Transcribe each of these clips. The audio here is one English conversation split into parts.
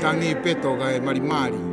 Tangi peto ga marimari.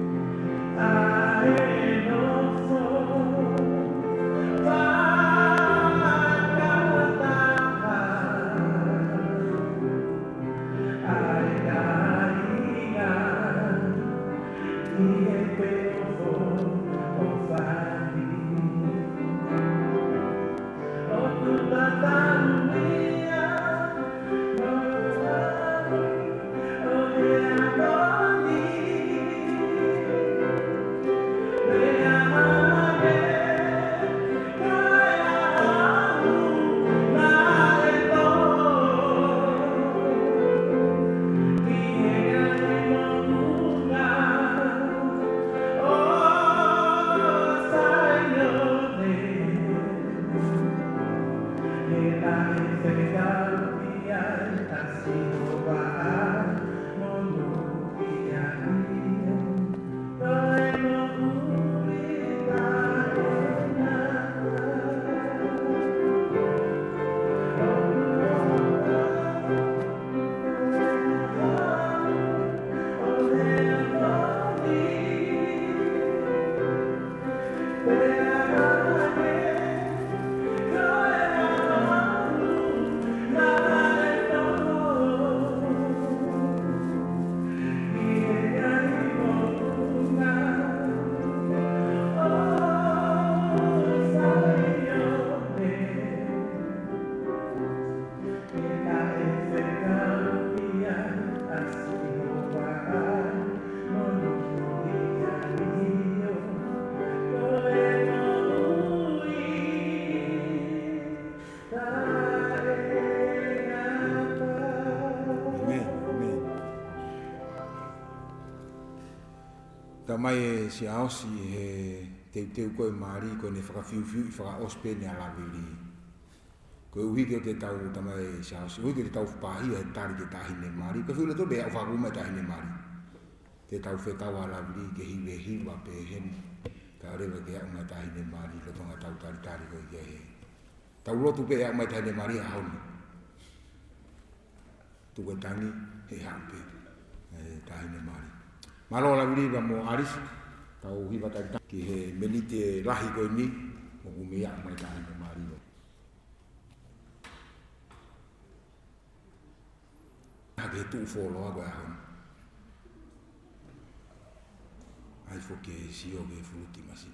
Mai Siaosi te koe mari koe ne whakafiufiu I whakaospe ni alawiri. Koe uhike o te tau tamai Siaosi, uhike te tau whapahia he tari ke tahine mari, koe whiule tobe au whakuma tahine mari. Te tau whetau alawiri ke hiwe hiwa pe heni, ka rewa ke au mai tahine mari, le tonga tau tari koe ke he. Tau lotu pe au mai tahine mari a hauni. Tuwe tangi he hampe tahine mari. Malo la viriva mo aris tau hiva ta ki he Melenaite lahi ko ni mo kumia mai ta ni mario age tu folo agora ai fo che si o che frutti ma si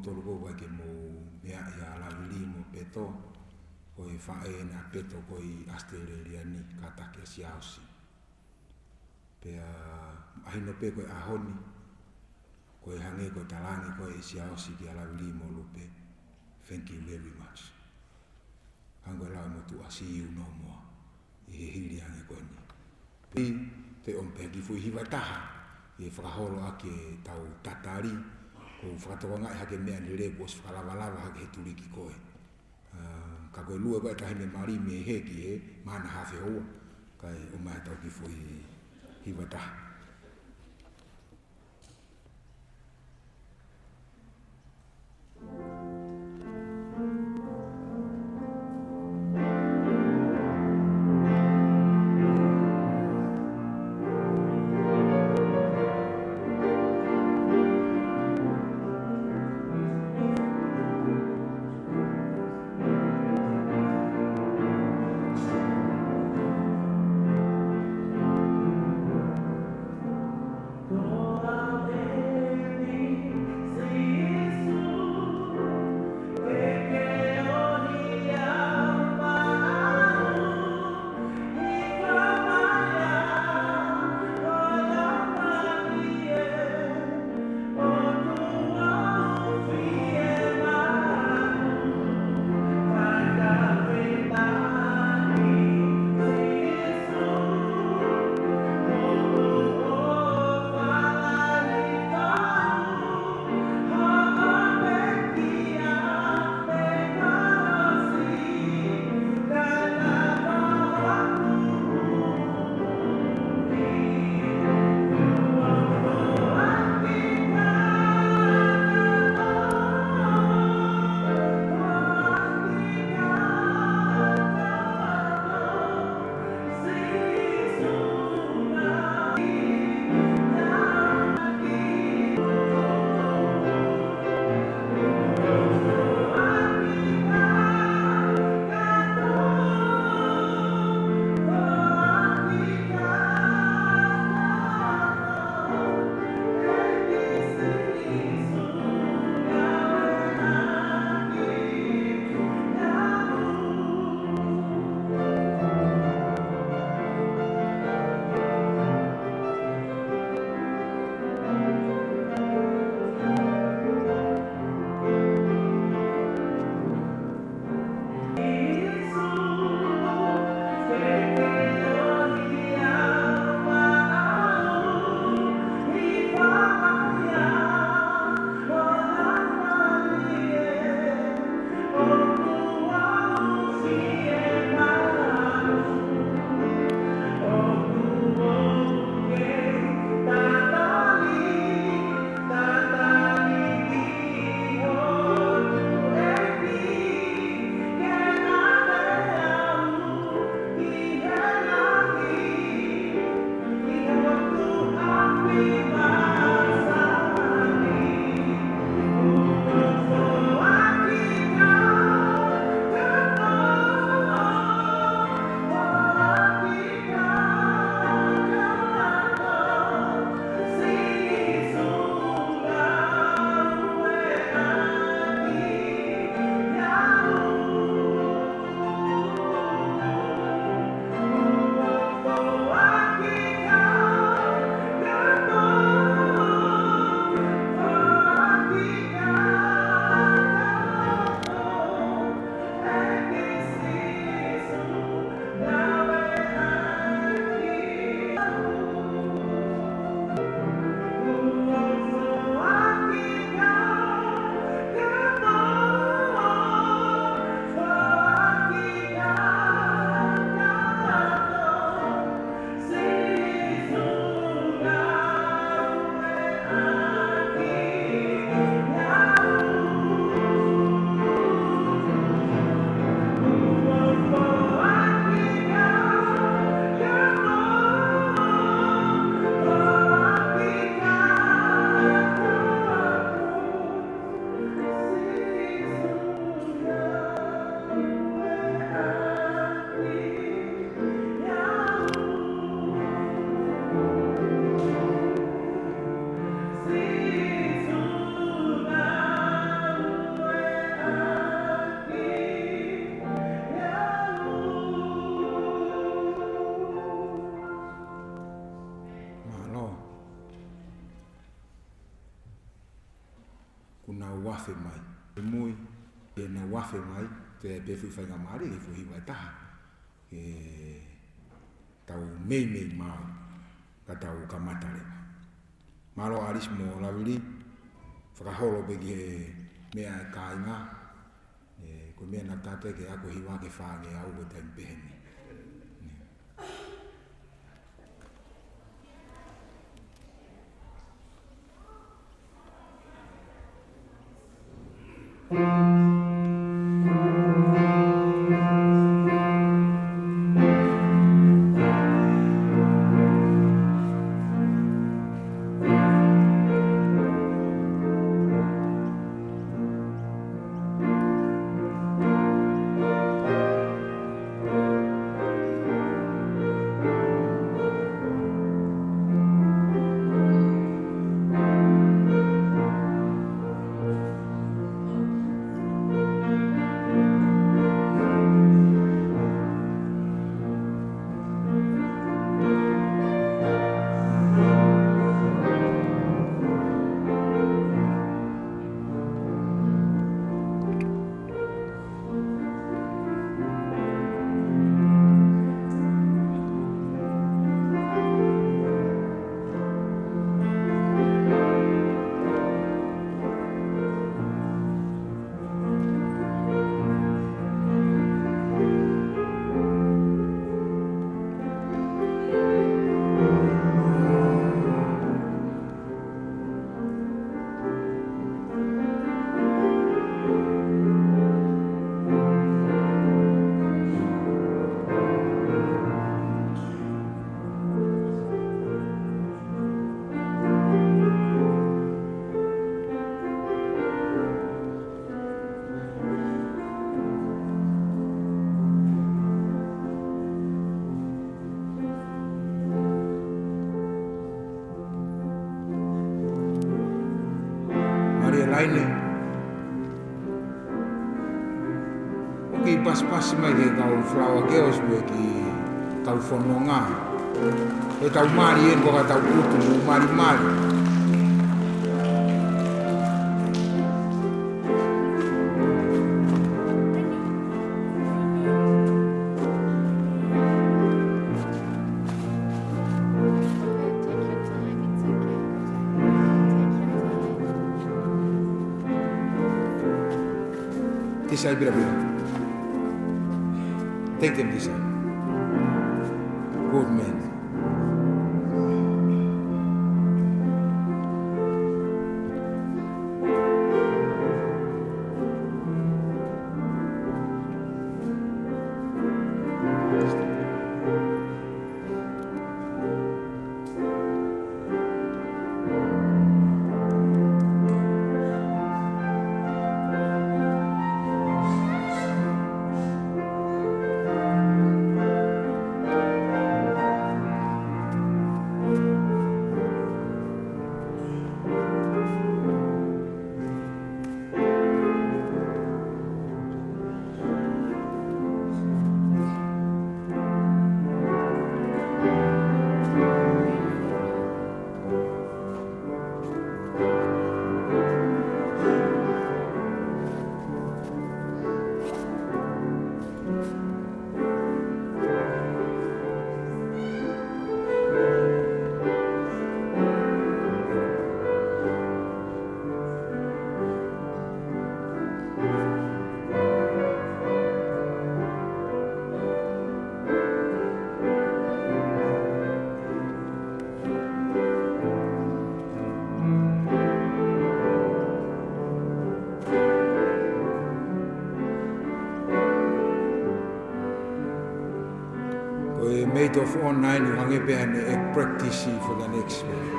tolu ko ke mo ya la vili mo peto ko e fa e na peto ko i Australia ni kata ke Siaosi pe ahina pe ko ahoni ko e hange ko talangi ko e Siaosi ki ala vili mo lupe. Thank you very much. Angola mo tu asi no mo i hili ange ko ni pe te on pe ki fu hiva taha e fraholo ake tau tatari ko fratoanga hake me le bos fralavalava hake tuliki koe ka ko lua ko ta hine mari me heki he mana ha fe ho kai o mai tau ki fu hiva taha. na wafe mai. E mui, e na wafe mai, te pefu whainga maari, e fuhi wai taha. E tau mei mau, ka tau kamatare. Malo aris mo lavili, whakaholo peki e mea e kāinga, ko mea na tate ke ako hiwa ke whange au ko tai peheni. Laine. Oki pas mai ke tau flower girls me ki tau fononga. E tau mari en ko tau kutu mari. This side, Bira. Take them this side. Good man. Made of online, you hang up and practice for the next one.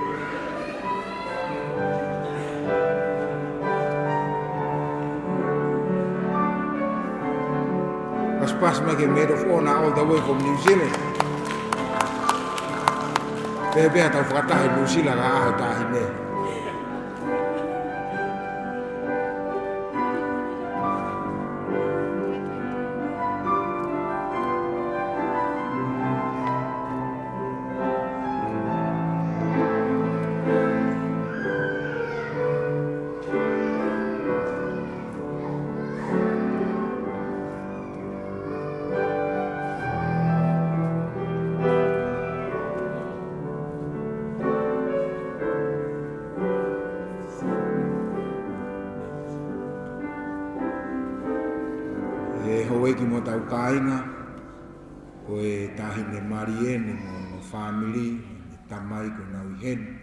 Pas make made of honor all the way from New Zealand. Bebe ata whakatahi New Zealand a tahi ne. mo tau kainga, ko e tahine mariene no family, tamai ko na uhen.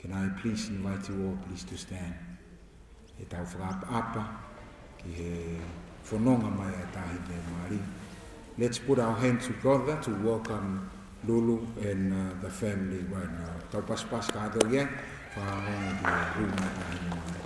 Can I please invite you all please to stand? E tau whakapa ki he whanonga mai a tahine mari. Let's put our hands together to welcome Lulu and the family right now. Tau pas kato ia, whanonga ki he rūma tahine mari.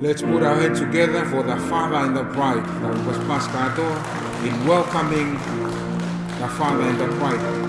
Let's put our heads together for the father and the bride. That was Pascato in welcoming the father and the bride.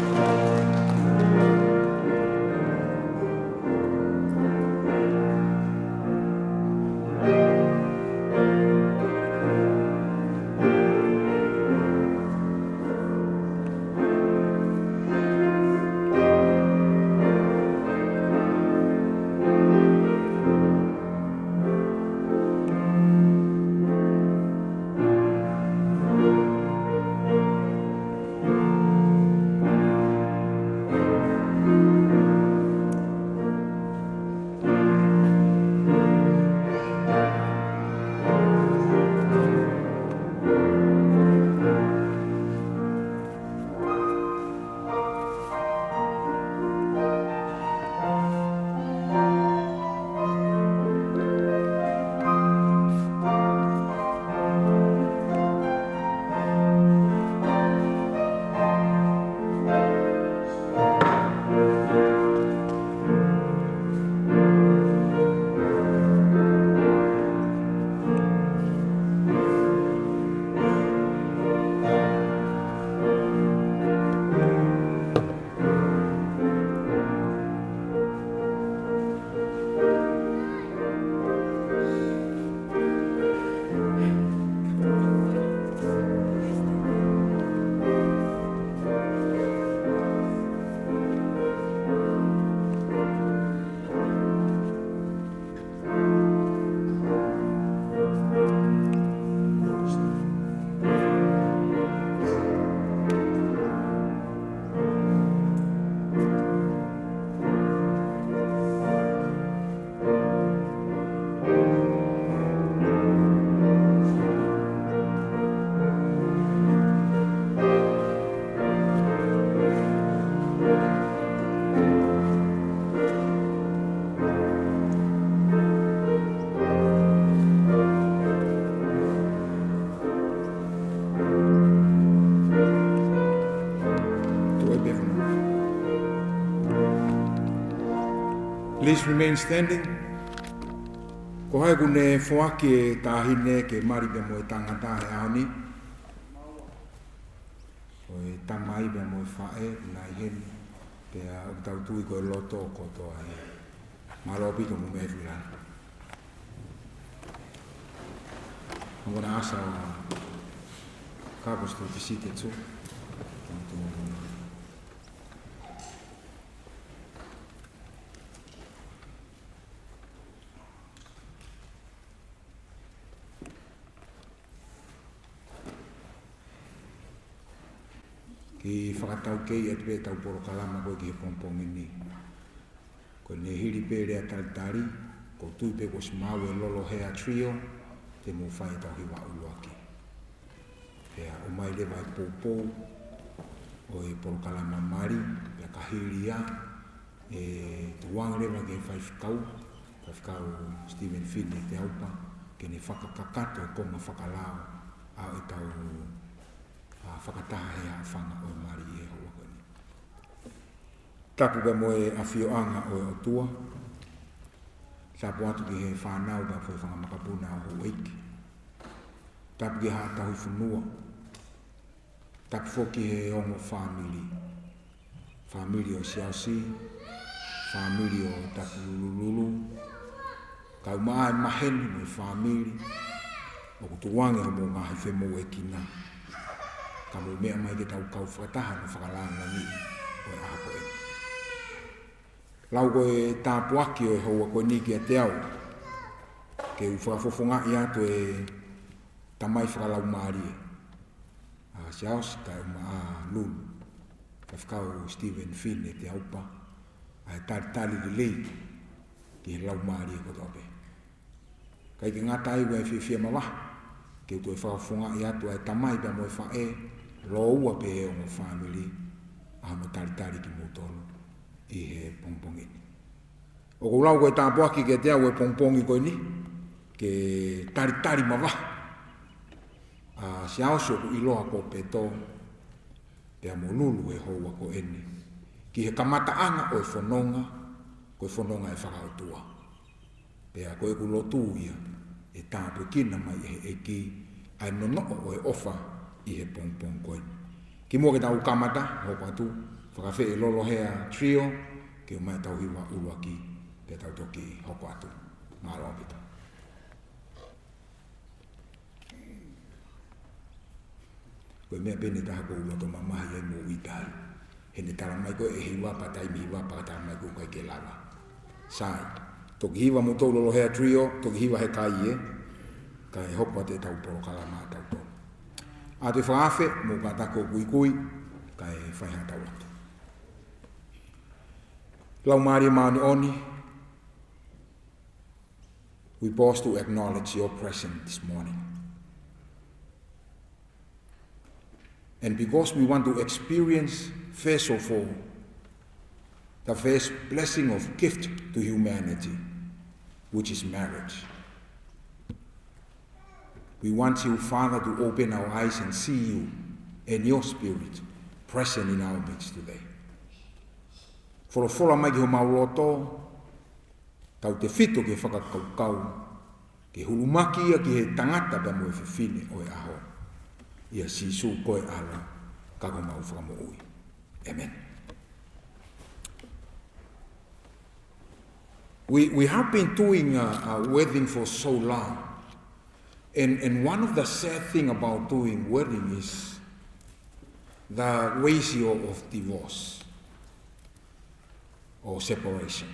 Please remain standing. Ko hai kune whoaki e tāhine ke maribe mo e tangata he aoni. Ko e tamaibe mo e whae, nai hen, pe a tautui ko e loto o kotoa he. Maropito mo me whirana. I'm going to ask our couples to be seated too. Ki whakatau kei at pe tau poro kalama koe ki he pongpongi ni. Ko ne hiri pere a taritari, ko tuipe ko simau e Lolohea trio, te mo whai tau hiwa uluaki. Pea o mai le vai popo o e porokala mamari ya kahiria e tuang le va ke whaifikau Stephen Finney te aupa ke ne whakakakato ko ma whakalao a e tau whakataha he a whanga o mari e hoa koni. Tapu ka moe a whioanga o e otua. Tapu atu ki he whanau ka whai whanga makapuna o ho eiki. Tapu ki haa tahu whanua. Tapu whoki he ongo whamiri. Whamiri o Siaosi. Whamiri o Tapululululu. Kau maa maheni mo whamiri. O kutuwange ho mo ngahi whemo e kina. Ka mo mea mai ke tau kau whakataha no whakalanga ni o e ahapo e. Lau koe tāpuaki o e hoa koe niki a te au. Ke u whakafofonga i ato e tamai whakalau maari e. Siaosi ka e maa lulu. Ka whakau Stephen Finney te aupa. A e tali li lei ki he lau maari e koto ape. Kai ke ngata iwa e whiwhia mawaha. Ke u toi whakafonga i ato e tamai pia mo e whae. Lo ua pe e o mo whamiri. A mo tali ki mo tolo. I he pongpongi ni. O kou lau koe tāpuaki ke te au e pongpongi koe ni. Ke tari mawaha. Siaosi o ku iloa ko peto. Pea mo lulu e hoa ko eni. Ki he kamataanga o e whanonga. Koe whanonga e whakautua. Pea koe ku lotu ia. E tāpu kina mai e eki. Ai nono o e ofa i he pongpong koe. Ki mua ke tau kamata. Hoko atu. Whakawhi e Lolohea trio. Ki o mai tau hiwa urua ki. Pea tau toki hoko atu. Ngā roa pita. Koe mea pene taha ko uloto mamahi e mo uitai. Hene tala mai koe e hiwa pa taimi hiwa pa tala mai koe ke lava. Sai. Toki hiwa mo tau Lolohea trio. Toki hiwa he kai e. Kai hoko te tau porokala maa tau tau. A te whaafe mo ka tako kui. Kai whaiha tau latu. Lau maari maani oni. We pause to acknowledge your presence this morning. And because we want to experience, first of all, the first blessing of gift to humanity, which is marriage. We want you, Father, to open our eyes and see you and your spirit present in our midst today. For the fola mai ki ho mauloto, tau te whito ke whakakaukau, ke hulumaki ia ki he tangata pa mo e whiwhine o e aho. Ia sisu koe ala, kako mau whakamo ui. Amen. We have been doing a wedding for so long. And one of the sad things about doing wedding is the ratio of divorce or separation.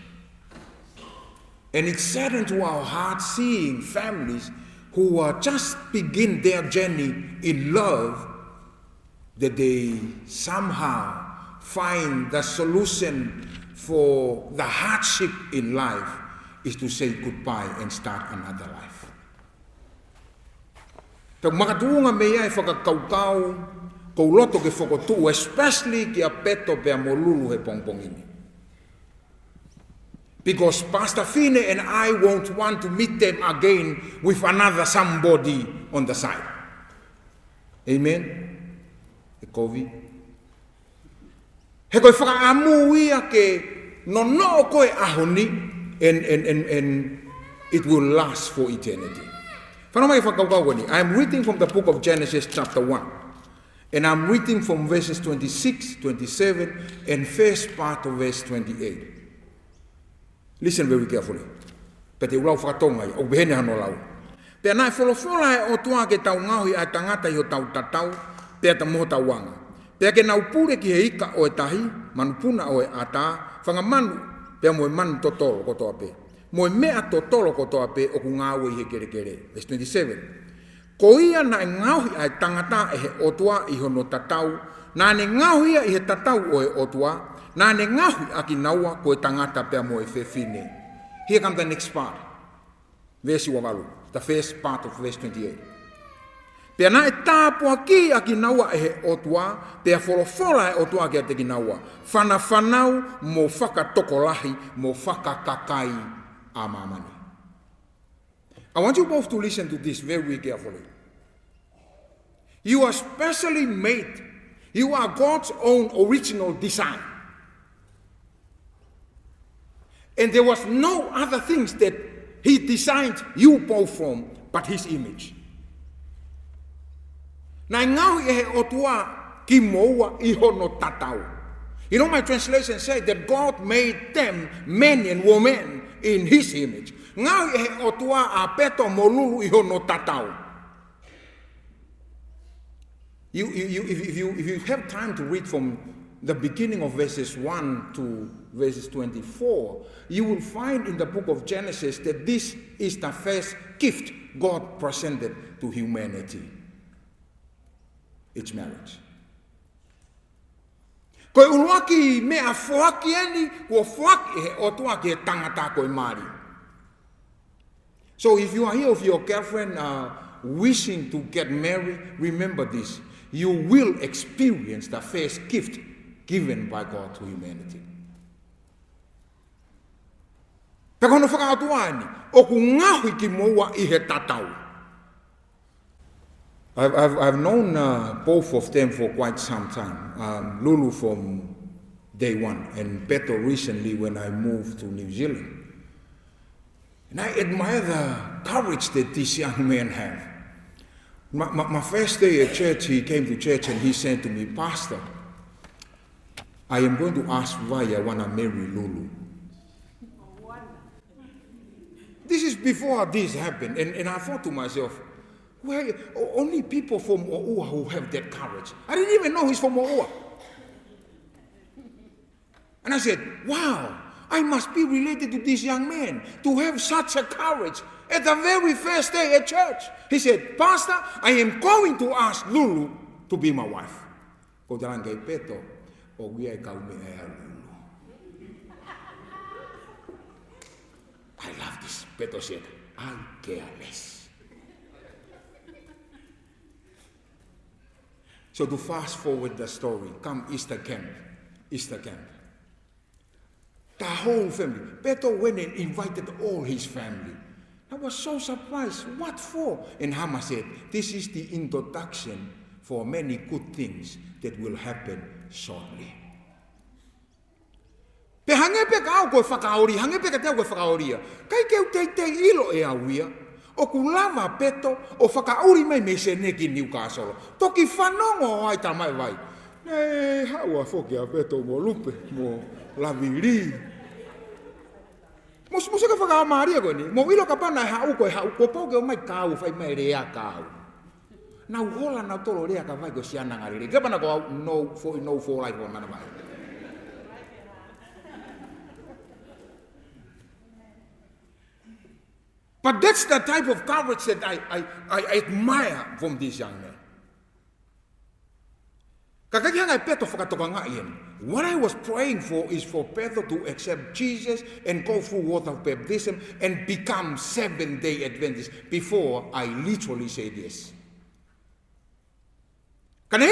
And it's saddened to our heart seeing families who just begin their journey in love, that they somehow find the solution for the hardship in life is to say goodbye and start another life. Tau makatuunga mea e whakakaukau, kou loto ke whakotu, especially ki a peto pea mo lulu he pongpongini. Because Pastor Fine and I won't want to meet them again with another somebody on the side. Amen? E kovi. He koe whakaamu ia ke no koe ahoni and it will last for eternity. I'm reading from the book of Genesis chapter 1. And I'm reading from verses 26, 27 and first part of verse 28. Listen very carefully. Pete ulau whakatonga i, o behene hano lau. Pea nai wholofola e o tua ke tau ngahui ai tangata i o tau tatau, pea ta moho tau wanga. Pea ke nau pure ki he ika o e tahi, manupuna o e ata, whanga manu, pea moe manu totolo kotoa pe. Moe mea totolo kotoa pe o ku ngāwe i he kere kere. Verse 27. Ko ia na e ngauhi ai tangata e he otua i hono tatau, na ne ngauhi ia i he tatau o e otua, na ne ngahui aki naua ko e tangata pea mo e whewhine. Here comes the next part. Verse 1, the first part of verse 28. Pea na e tāpua ki a ki naua e he otua, pea wholofola e otua ki a te ki naua. Whanau mo whakatokolahi, mo whakakakai a mamani. I want you both to listen to this very carefully. You are specially made. You are God's own original design. And there was no other things that He designed you both from but His image. Na ngau e he otua ki moua iho no tatau. You know, my translation said that God made them men and women in His image. Ngau e he otua a peto molulu iho no tatau. If you have time to read from the beginning of verses 1 to verses 24, you will find in the book of Genesis that this is the first gift God presented to humanity. It's marriage. Koe uruaki mea fuaki eni, ko fuaki he otua ki he tangata koe mari. So if you are here with your girlfriend wishing to get married, remember this. You will experience the first gift given by God to humanity. Pekono whakaatuani, oku ngahui ki moua I he tatau. I've known both of them for quite some time. Lulu from day one, and Beto recently when I moved to New Zealand. And I admire the courage that this young man have. My first day at church, he came to church and he said to me, Pastor, I am going to ask why I want to marry Lulu. This is before this happened, and I thought to myself, well, only people from Oua who have that courage. I didn't even know he's from Oua. And I said, wow, I must be related to this young man to have such a courage at the very first day at church. He said, Pastor, I am going to ask Lulu to be my wife. I love this. Beto said, I care less. So to fast forward the story, come Easter camp. The whole family. Beto went and invited all his family. I was so surprised. What for? And Hama said, this is the introduction for many good things that will happen shortly. Pe hangepe ka au koe whakaori, hangepe ka teo koe whakaoria. Kai keu te ilo e awia. O kulava peto o whakauri mai me se neki Newcastle. Toki whanongo o ai ta mai vai. Nei, haua whoki a peto mo lupe, mo laviri. Mo se ka whakaamaria koe ni. Mo ilo ka pana e hau koe hau. Ko poke o mai kau whai mai rea kau. Nau hola nau tolo rea ka vai ko siananga rea. Ka pana ko no for life o mana vai. But that's the type of courage that I admire from this young man. What I was praying for is for Pedro to accept Jesus and go through water baptism and become Seventh-day Adventist before I literally said yes. This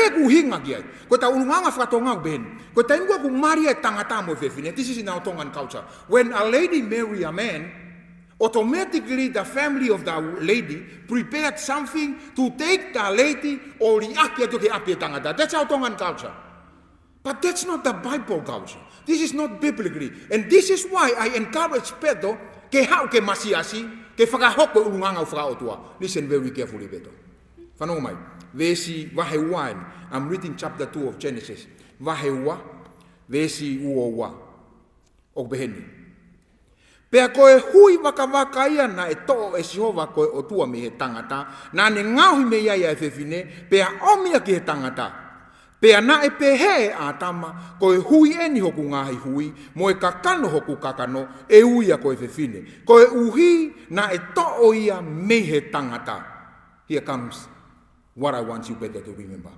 is in our Tongan culture. When a lady marries a man, automatically the family of the lady prepared something to take the lady or the That's our Tongan culture. But that's not the Bible culture. This is not biblically. And this is why I encourage Pedro ke hau ke masiasi ke whakahoko urunganga o whakaotua. Listen very carefully, Pedro. Whanau mai. Vesi Vaiufia. I'm reading chapter 2 of Genesis. Vaiufia. Vesi uowa. O beheni. Pea koe hui waka ia na e to'o e Sihova koe o tua me he tangata, na ne ngauhi me ia e whewhine, pea omia ki he tangata. Pea na e pehe a tama, koe hui eni hoku ngahi hui, mo e kakano hoku kakano, e uia koe whewhine. Koe uhi na e to'o ia me he tangata. Here comes what I want you better to remember.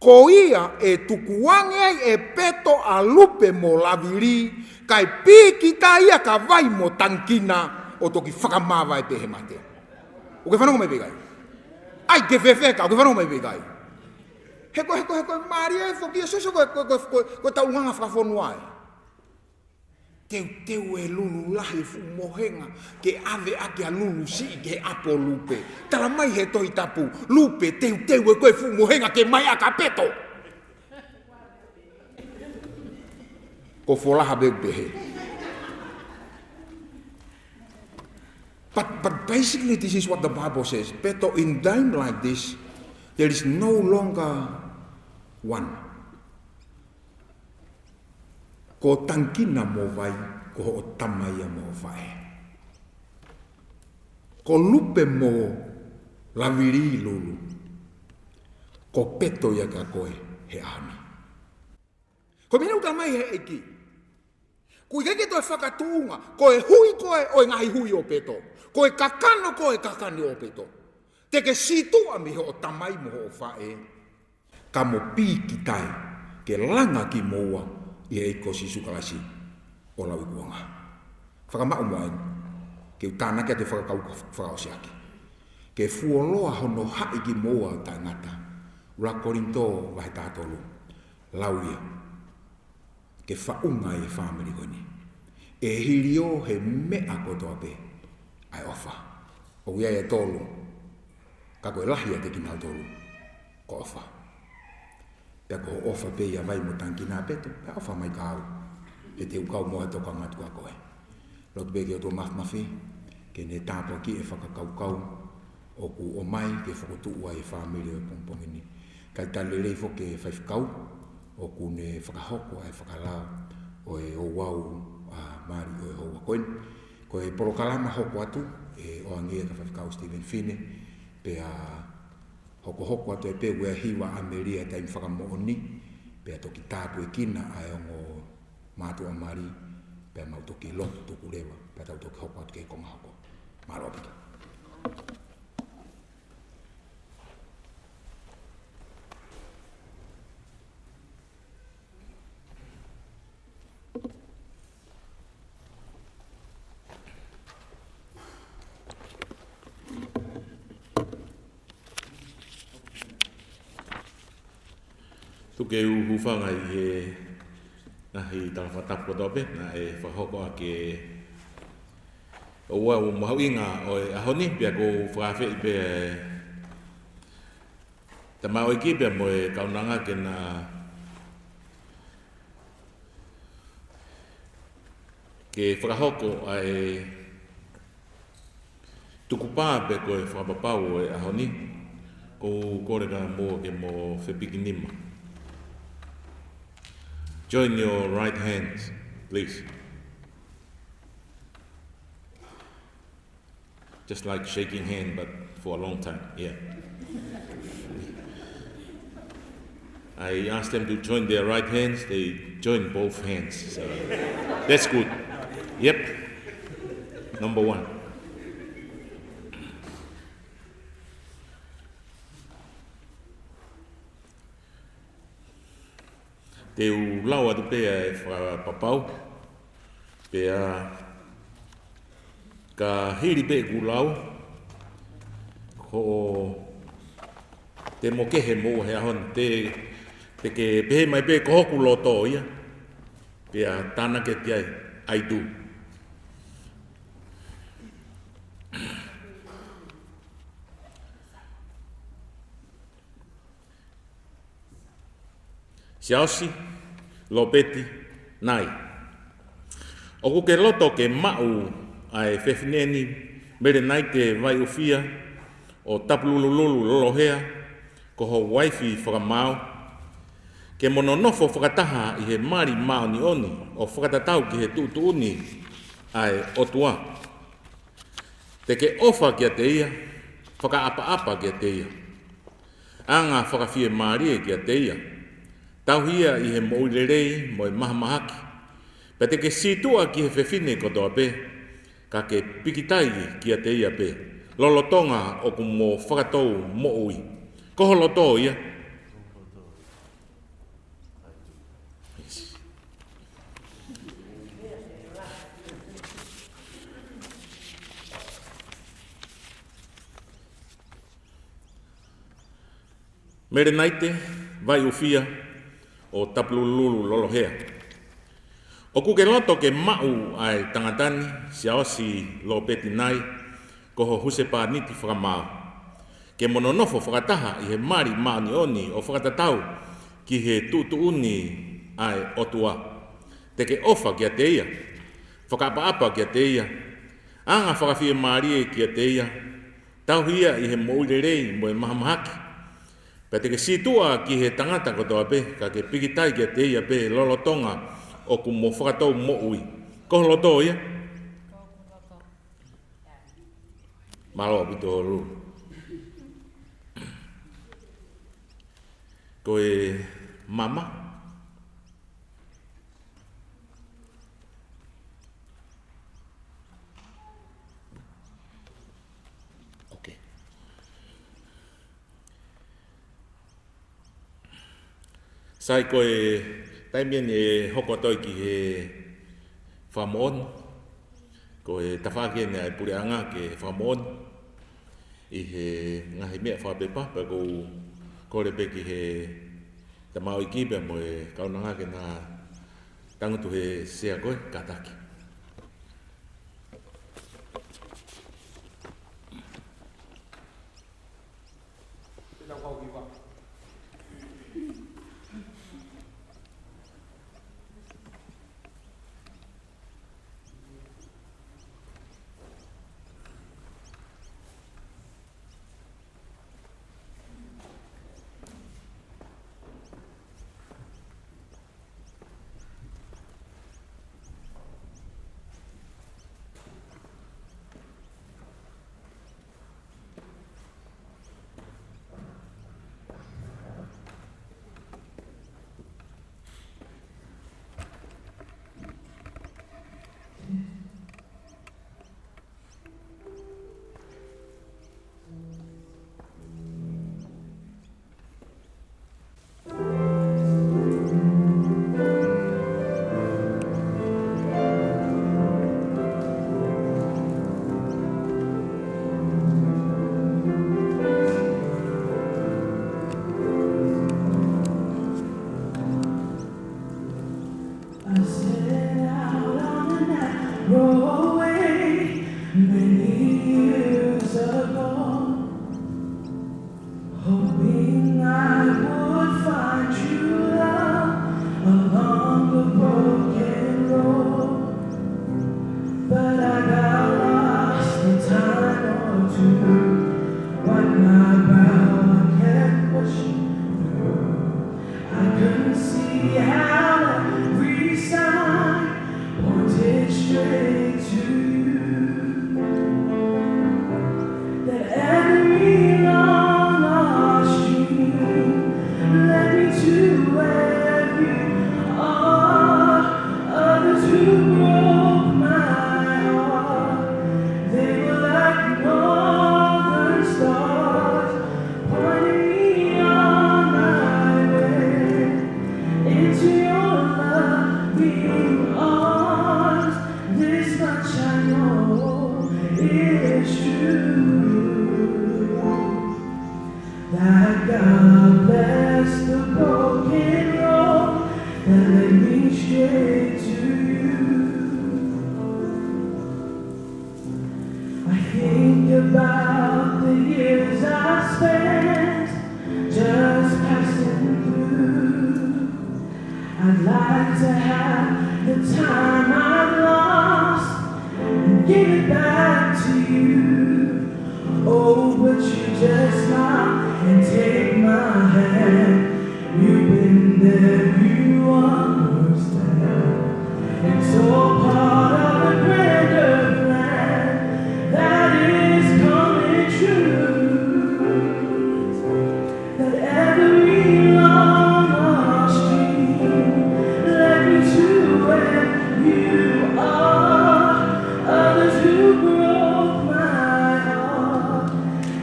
Ko ia e tukuange e peto a lupe mo laviri, kai pikita ia ka vai mo tankina o toki whakamāwai pehe mate. O ke whanongo mai pekai. Ai ke fefe ka, ko whanau mai vegai. Heko, Maria e whokia soso ko tau nganga whakawhonua e. Teu e lulu lahi fu mohenga ke ave ake a lulu si ke apo lupe. Tala mai he toi tapu, lupe teu e koe fu mohenga ke mai aka peto. Ko folaha behe. But basically this is what the Bible says. Peto in time like this, there is no longer one. Ko tankina mo vai, ko o tamaia mo vai. Ko lupe mo laviri lulu. Ko peto ia ka koe he ami. Ko mina uta mai he eki. Kui keke toi whakatuunga, koe hui koe o ngahi hui o peto. Koe kakano koe kakani o peto. Teke situa mi ho o tamai mo ho o whae. Ka mo piki tai, ke langa ki moua, i e kosi sukalasi o lau ikuanga. Whakamau mo ainu, ke utana kia te whakaosiaki. Ke fuoloa hono hai ki moua o tai ngata. Ura korinto vahe tātolu, lauia. Ke whaunga e whamiri koni. E hirio he mea kotoa pe, ai ofa. O ia e tolu, ka koe lahia te kinau tolu, ko ofa. Pea ko ofa pe ia vai mo tankina peto, pea ofa mai ka au. E te ukau moa toka matua koe. Lotu beke o tō mafmafi, ke ne tāpua ki e whakakaukau, o ku o mai ke whakotua e whamiri o pompongini. Kai tale rei fo ke whaifkau, o ku ne whakahoko e whakalao, o e o wau maari o e hoa koen. Ko e porokalama hoko atu, e o angia ka whaifkau Stephen Fine, pe a hoko atu e pe wea hiwa Ameria taim whakamooni, pe a toki tāpu e kina a e ongo mātua maari, pe a mau toki lotu tuku rewa, pe a tau toki hoko atu ke konga hoko. Māroa pika. Tuke uhufanga i e nahi tawhatapu tope, na e whahoko ake o ua o mahauinga o e ahoni, pia ko whawhi i pe ta mau iki pia mo e kaunanga ke na ke whakahoko a e tukupā pe ko e whakapapau o e ahoni, ko kore ka mo ke mo whepikinima. Join your right hands, please. Just like shaking hand, but for a long time, yeah. I asked them to join their right hands, they joined both hands. So that's good. Yep. Number one. Te lau atu pea e whakapapau, pea ka hiri pe ku lau, ko te mokehe mo he ahon, te ke pehe mai pe ko hoku loto ia, pea tāna ke tiai, I do. Siaosi, Lopeti, nai. Oku ke loto ke mau ai whewhineni, Melenaite Vaiufia, o Tapululululu Lolohea, ko ho waifi whakamau, ke mononofo whakataha i he mari mao ni oni, o whakatatau ki he tuuni ai otua. Te ke ofa kia te ia, whakaapa kia te ia. Anga whakawhie marie kia te ia. Tauhia i he moulerei mo e mahamahaki. Pe te ke situa ki he whewhine kotoa pe, ka ke pikitai kia te ia pe. Lolotonga o ku mo whakatou mo ui. Koho loto ia? Melenaite, Vaiufia, o Tapululululu Lolohea. O kuke loto ke mau ai tangatani, Siaosi Lopeti nai, koho huse pa niti whakamau. Ke mononofo whakataha i he mari maani oni o whakatatau ki he tutuuni ai otua. Te ke ofa kia te ia, whakaapa-apa kia te ia, anga whakawhia maari kia te ia, tau hia i he mourerei mo e mahamahaki. Pea te ke situa ki he tangata kotoa pe, ka ke pikitai kia te ia pe lolotonga o ku mo whakatou mo ui. Koho loto ia? Malo pito horu. Koe mama? Okay. Sai koe taimien e hoko toi ki he whamon, koe tawhake ne ai pureanga ke whamon, i he ngahi mea whapepa, pa kou kore pe ki he tamau i kipe mo e kaunanga ke nā tangutu he sea koe kataki.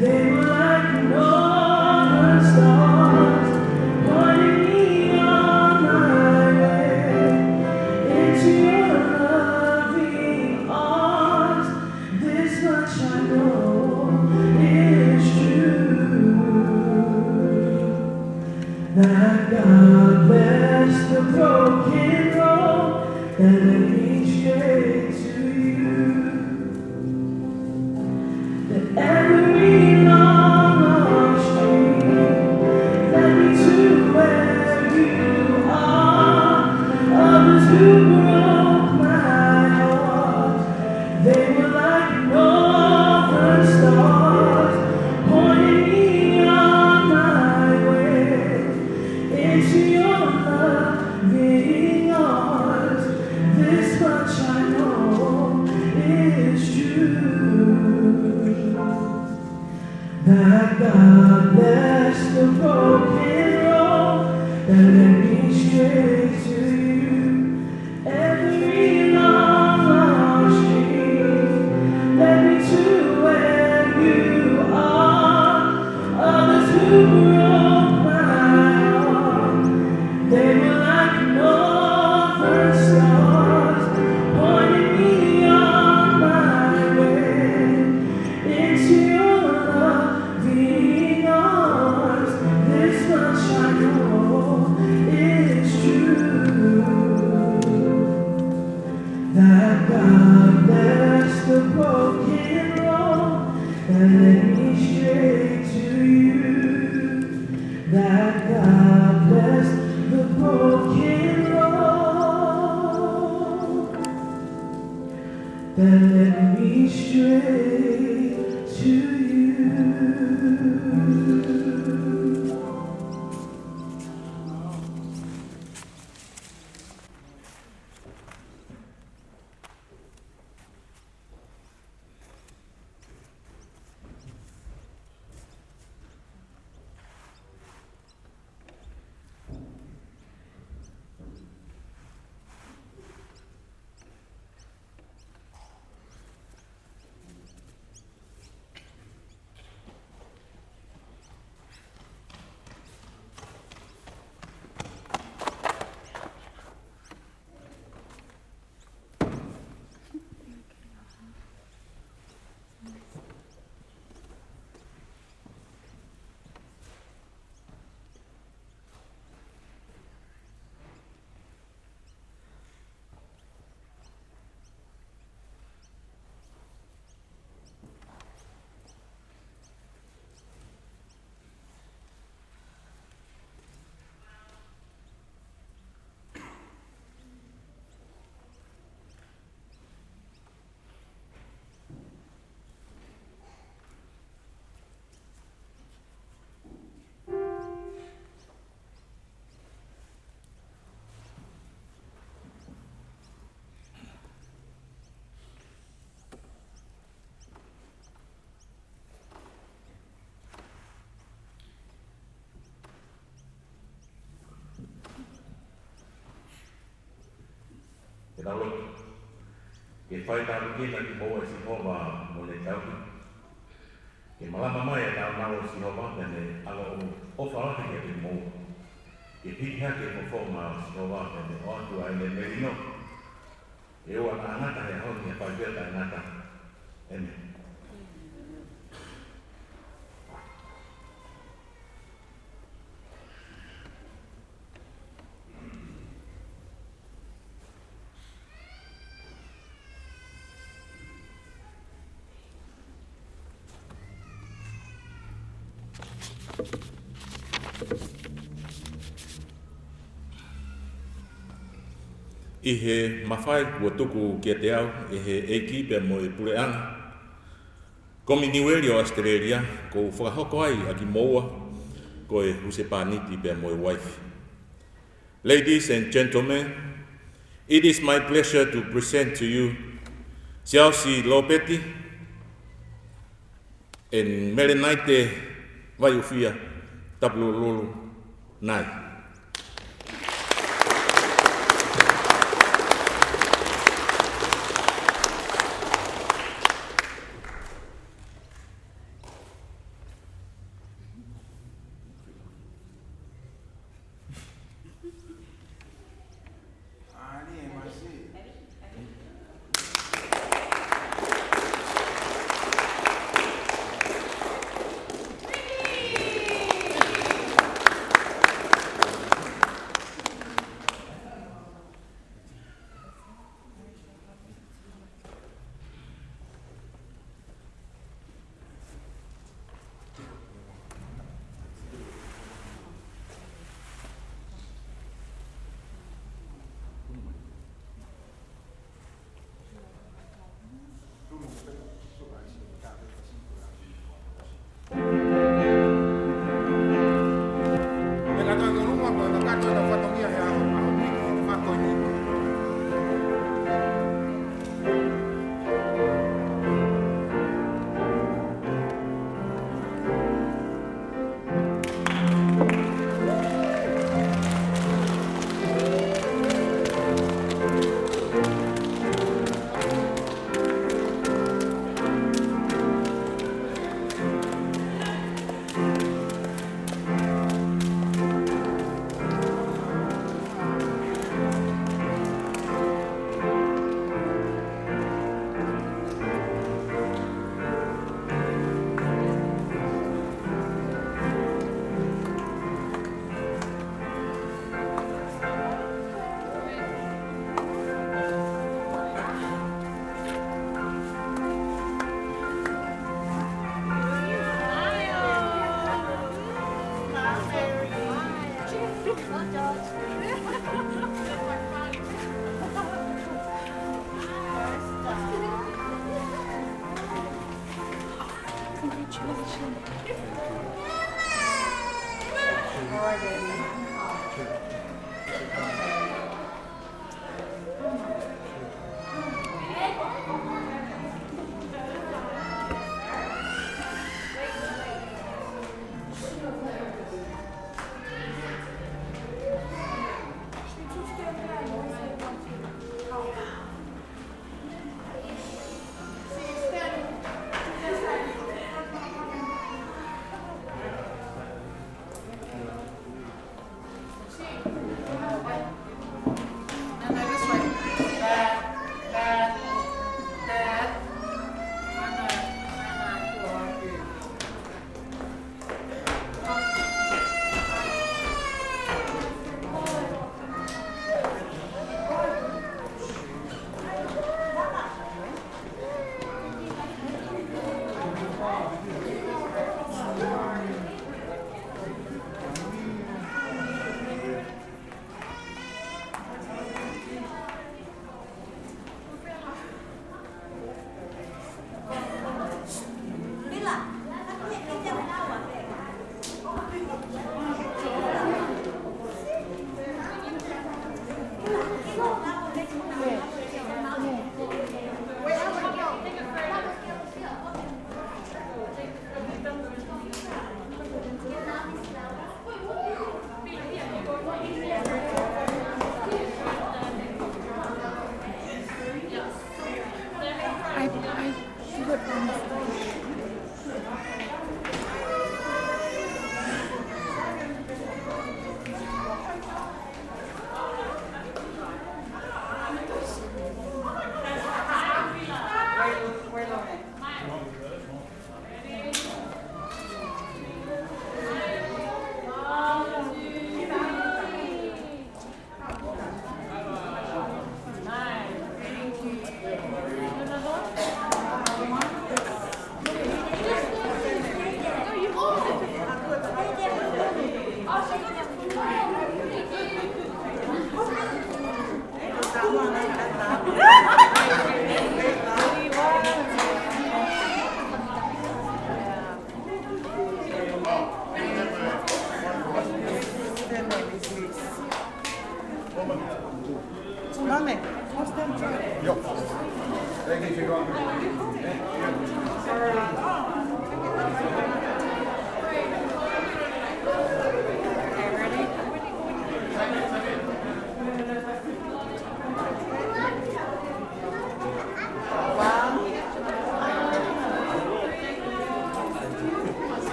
They were like no and let me straight to you. That every long street led me to where you are. Others who broke my heart, they were like northern stars, pointing me on my way into your loving arms. This much I know is true, that God bless the broken road that led me straight to you. Every long street led me to where you are. Others who broke my heart, they were like northern stars, pointing me on my way into your loving arms. This much I know is true, that God bless the broken road and led me straight to you. That God bless the broken road that led me straight to you. Ke talo, ke whai tāru kēna ki maua si hoa mo le tau. Ke malama mai e tau naro si hoa tene alo o whawake ke te maua. Ke pihea ke whawha si hoa tene o atu ai le merino. E oa na angata he honi e whai pēta e ngata. Ene. I he mawhai kua tuku kia te au, i he eiki pe mo e pureanga. Komi niweri o Australia, ko whakahoko ai a ki moua, ko e husepāniti pe mo e waifi. Ladies and gentlemen, it is my pleasure to present to you Siaosi Lopeti and Melenaite Vaiufia Tapululululu nai.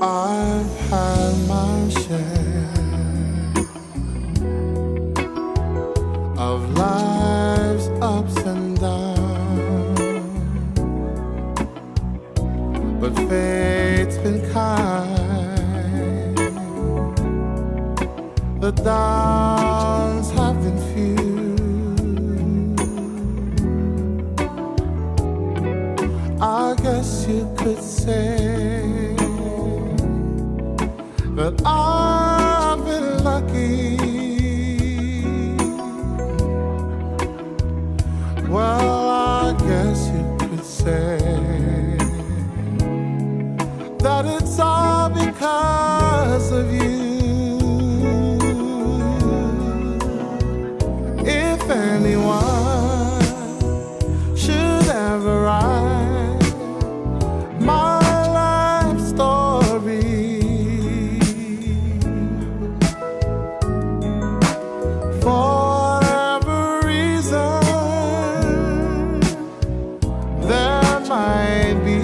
I've had my share of life's ups and downs, but fate's been kind. The downs have been few. I guess you could say that I've been lucky. Well, I guess you could say that might be.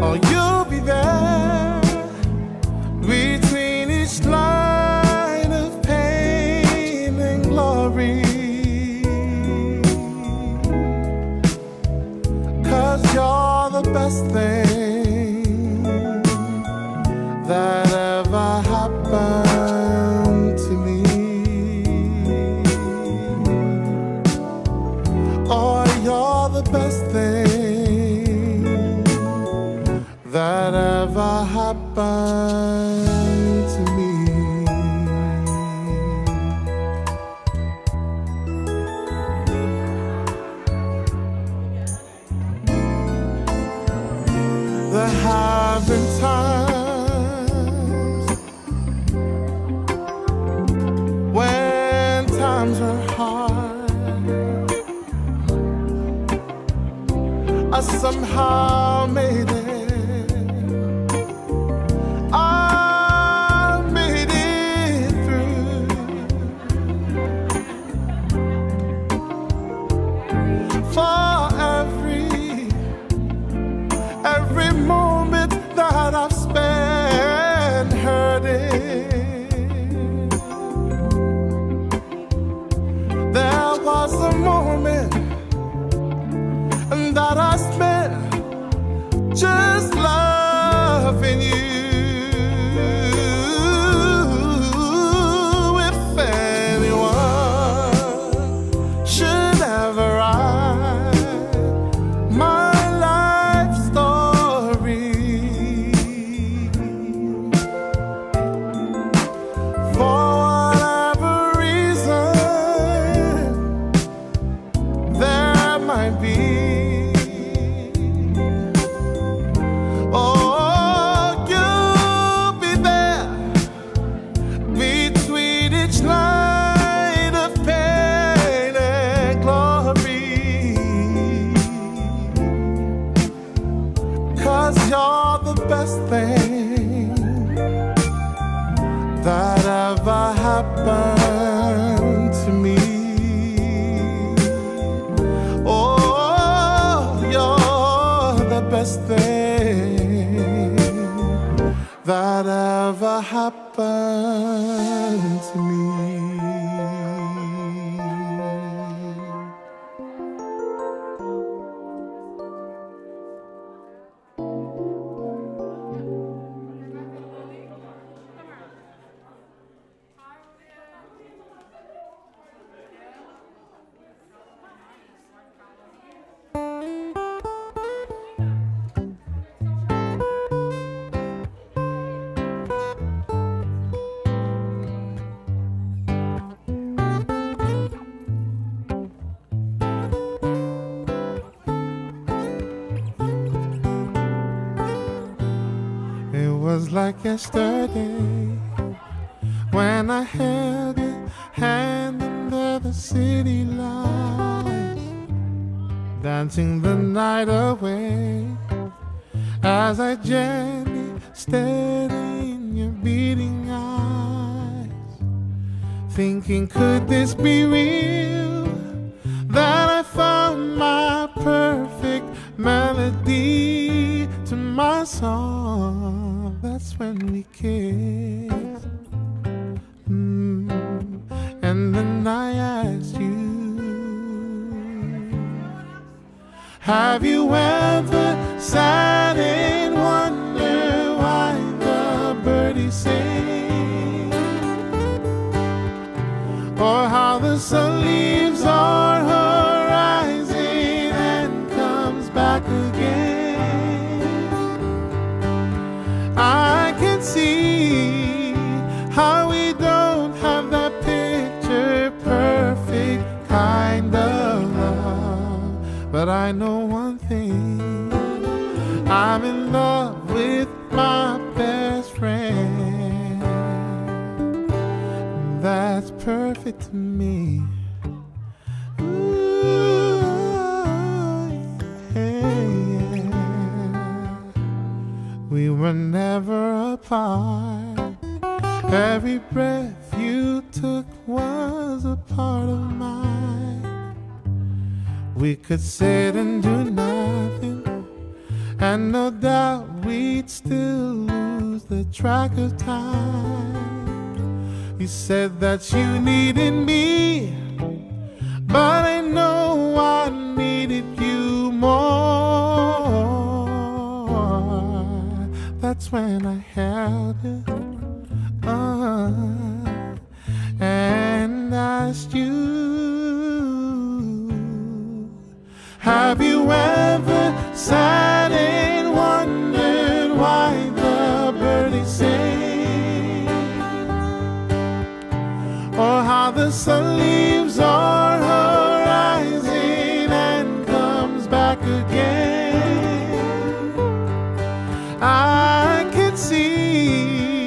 Oh, you'll be there between each line of pain and glory. 'Cause you're the best thing that ever happened to me. Oh, you're the best thing that ever happened to me. There have been times when times were hard. I somehow made it. I made it through. For every moment that I've spent hurting, there was a moment that I spent just loving you. If anyone should ever write my life story, for whatever reason there might be, oh, you'll be there between each line of pain and glory. 'Cause you're the best thing that ever happened to me. Oh, you're the best thing that ever happened to me. It was like yesterday when I held your hand under the city lights, dancing the night away as I gently stared in your beating eyes, thinking, could this be real? That I found my perfect melody to my song. That's when we kissed. And then I asked you, have you ever sat and wondered why the birdies sing, or how the sun leaves our horizon and comes back again? I can see how we don't have that picture perfect kind of love, but I know one thing, I'm in love with my best friend. That's perfect to me. Ooh, yeah. We were never apart. Every breath you took was a part of mine. we could sit and do nothing, and no doubt we'd still lose the track of time. You said that you needed me, but I know I needed you more. That's when I held you and asked you, have you ever sat and wondered why the birdies sing, or how the sun leaves our horizon and comes back again? I can see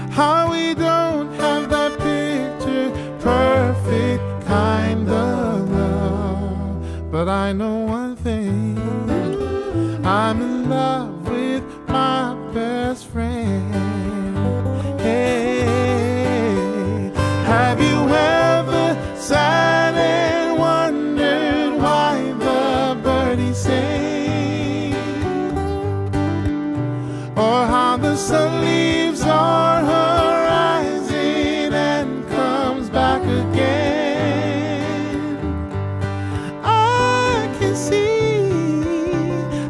how we don't have that picture perfect kind of love, but I know one thing, I'm in love with my best friend. Hey, have you ever sat and wondered why the birdies sing, or how the sun leaves our horizon and comes back again? I can see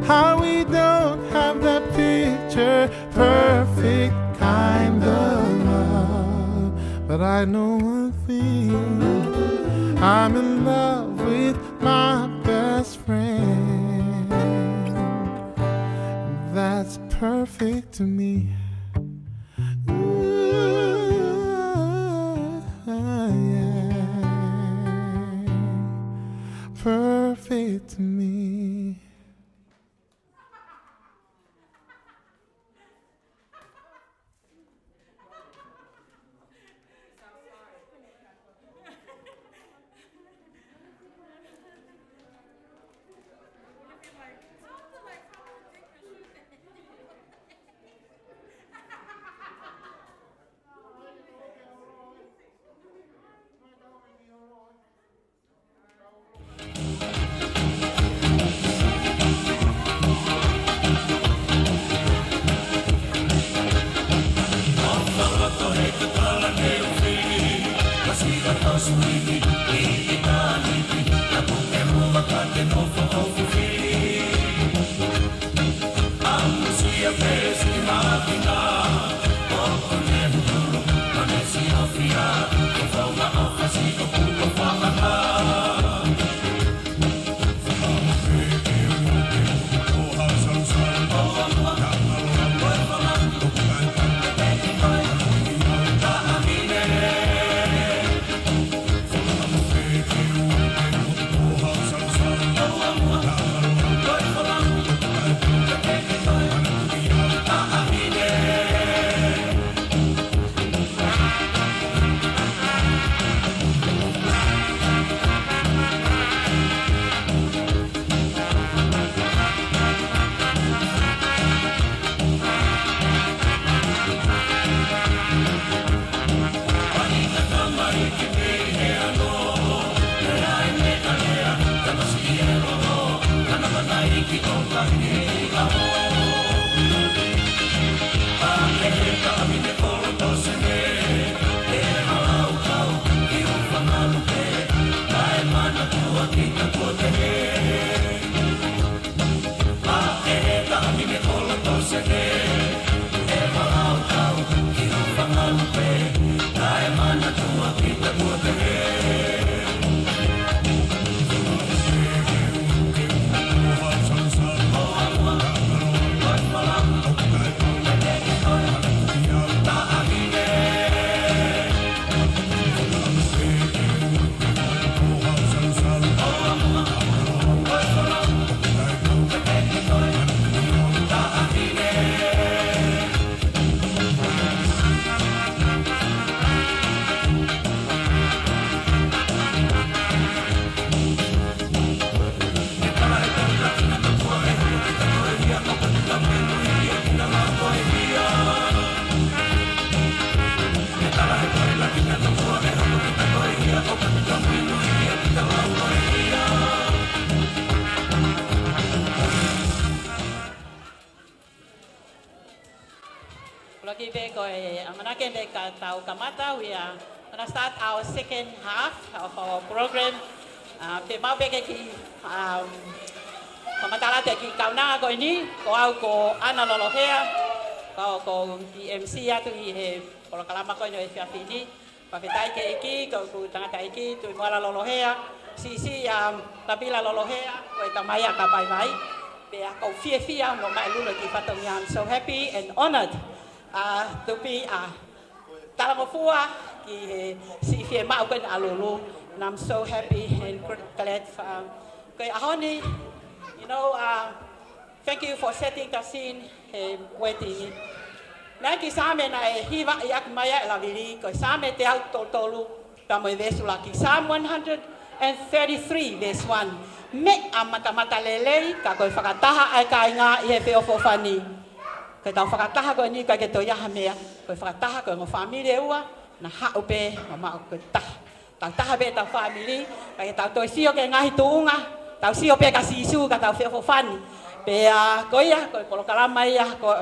how we don't have that picture perfect kind of love, but I know one thing, I'm in love with my best friend. That's perfect to me. Yeah. Perfect to me. I'm gonna get the kamata. We are gonna start our second half of our program. Te mau beke ki kamatala te ki kauna ko ini ko au ko ana Lolohea ko ki MC atu I he ko kalama ko no e fiafini pa fetai ke iki ko ku tangata iki tu moala Lolohea si tabila Lolohea ko tamaya ka bai bai be ko fia mo mai lulu ki patong. I'm so happy and honored to be talangofua ki si fie mau ko alulu. And I'm so happy and glad for Ahoni, you know, thank you for setting the scene and waiting. Naki same na hiva yak maya lavili ko same te au tolu tamo vesula ki Psalm 133 verse 1. Me amata lelei ka ko fakataha ai ka nga I he fofani. Ka tau fakataha ko ni ka ke to ya hamea ko fakataha ko ngo family ua na ha upe mama ko ta. Tau taha be tau family, kaya tau toi sio ke ngahi tuunga, tau sio pe ka sisu ka tau fefo fani. Pe koia, ko polo kalama ia ko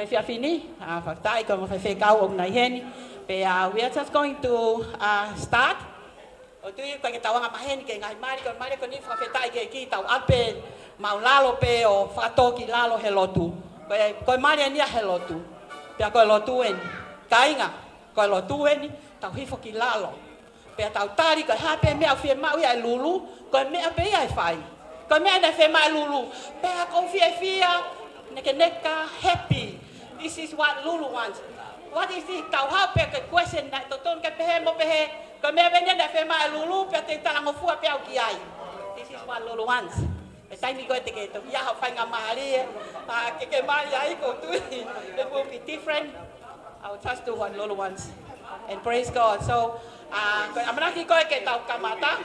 fia fini, faktai ko fe kau om nai heni. Pe we are just going to start. O tu ko ke tau nga maheni ke ngahi mari ko ni fa fetai ke ki tau ape mau lalo pe o fatoki lalo helotu. Ko mari ni helotu. Pe ko lotu en. Kainga, ko lotu en. Tau hifo ki lalo. Pea tau tari ko hape mea fie mau ia lulu, ko mea pe ia fai. Ko mea na fe mai lulu. Pea ko fia neka happy. This is what Lulu wants. What is it? Tau hape ke question na toton ke pehe mo pehe. Ko mea venia na fe mai lulu, pea te talangofua pea ki ai. This is what Lulu wants. E taimi ko te ke to ia ha fai nga mari. Ke mari ai ko tu. It will be different. I will just do what Lulu wants. And praise God. So, I'm not going to get out kamata.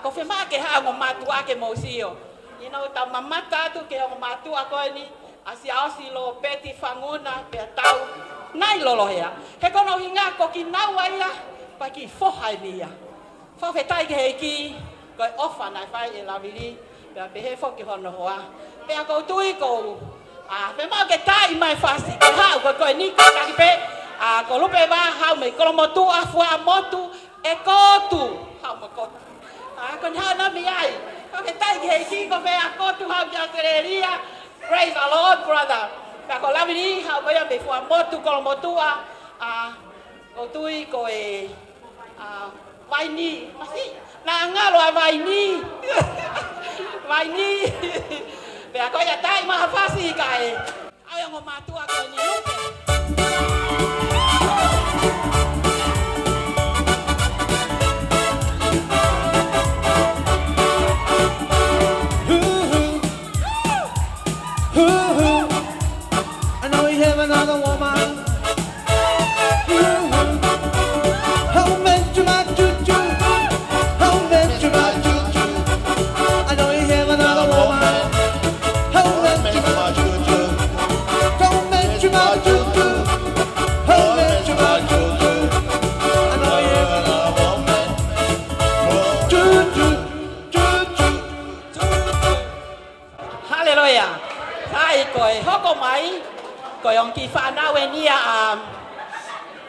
Ko fe ma ke ha ngo matu ake mosio. You know, ta mamata tu ke ngo matu ako ni Siaosi Lopeti Fanguna pe tau nai Lolohea. He kono hinga ko ki nawa ia pa ki fohai ia. Fa fe tai ke ki ko ofa na fai e lavili pe he fo ki hono hoa. Pe ko tui ko fe ma ke tai mai fasi ke ha ko ni ka ki pe ko lupe ba hau me ko motu afua motu e kotu hau mo kotu kon ha na mi ai ko ke tai ke ki ko be kotu hau ja tereria. Praise the Lord, brother. Ka ko lavili hau ko ya be fua motu ko motu ko tui ko e vai ni masi na ngalo vai ni vai ni be ko ya tai ma fasi kai ai ngo matu ko ni lupe. I know we have another woman. How meant you my choo-choo? How meant you my choo-choo? I know we have another woman. How meant you my choo-choo? How meant you my choo-choo? How meant you my choo-choo? I know we have another woman. Choo-choo, choo-choo. Hallelujah. Hai koi hoko mai koi ong ki whanau e nia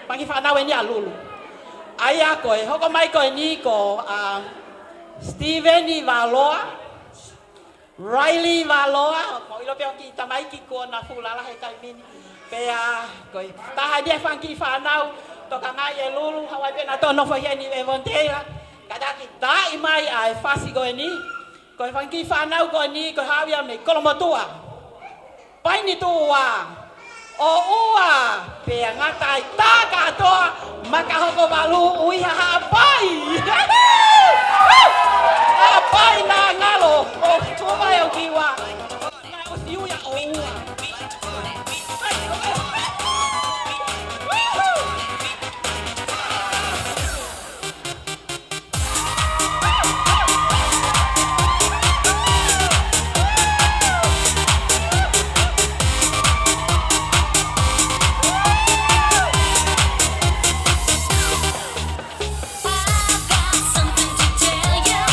pangi whanau e nia lulu. Aia koi hoko mai koi ni ko Steven Valoa, Riley Valoa, mo ilo pe ong ki tamai ki ko na fulala he kai mini. Pea koi taha dia fangi whanau toka ngai e lulu hawai pe na tono fo hia ni Avondale. Kadaki tai mai ai fasi ko ni. Koi fangi whanau ko ni ko hawia me kolomotua. Pai ni tua o ua pe ngatai ta katoa makahoko balu ui ha pai pai na ngalo o tuma yo kiwa na o siu ya o ua. Something to tell you.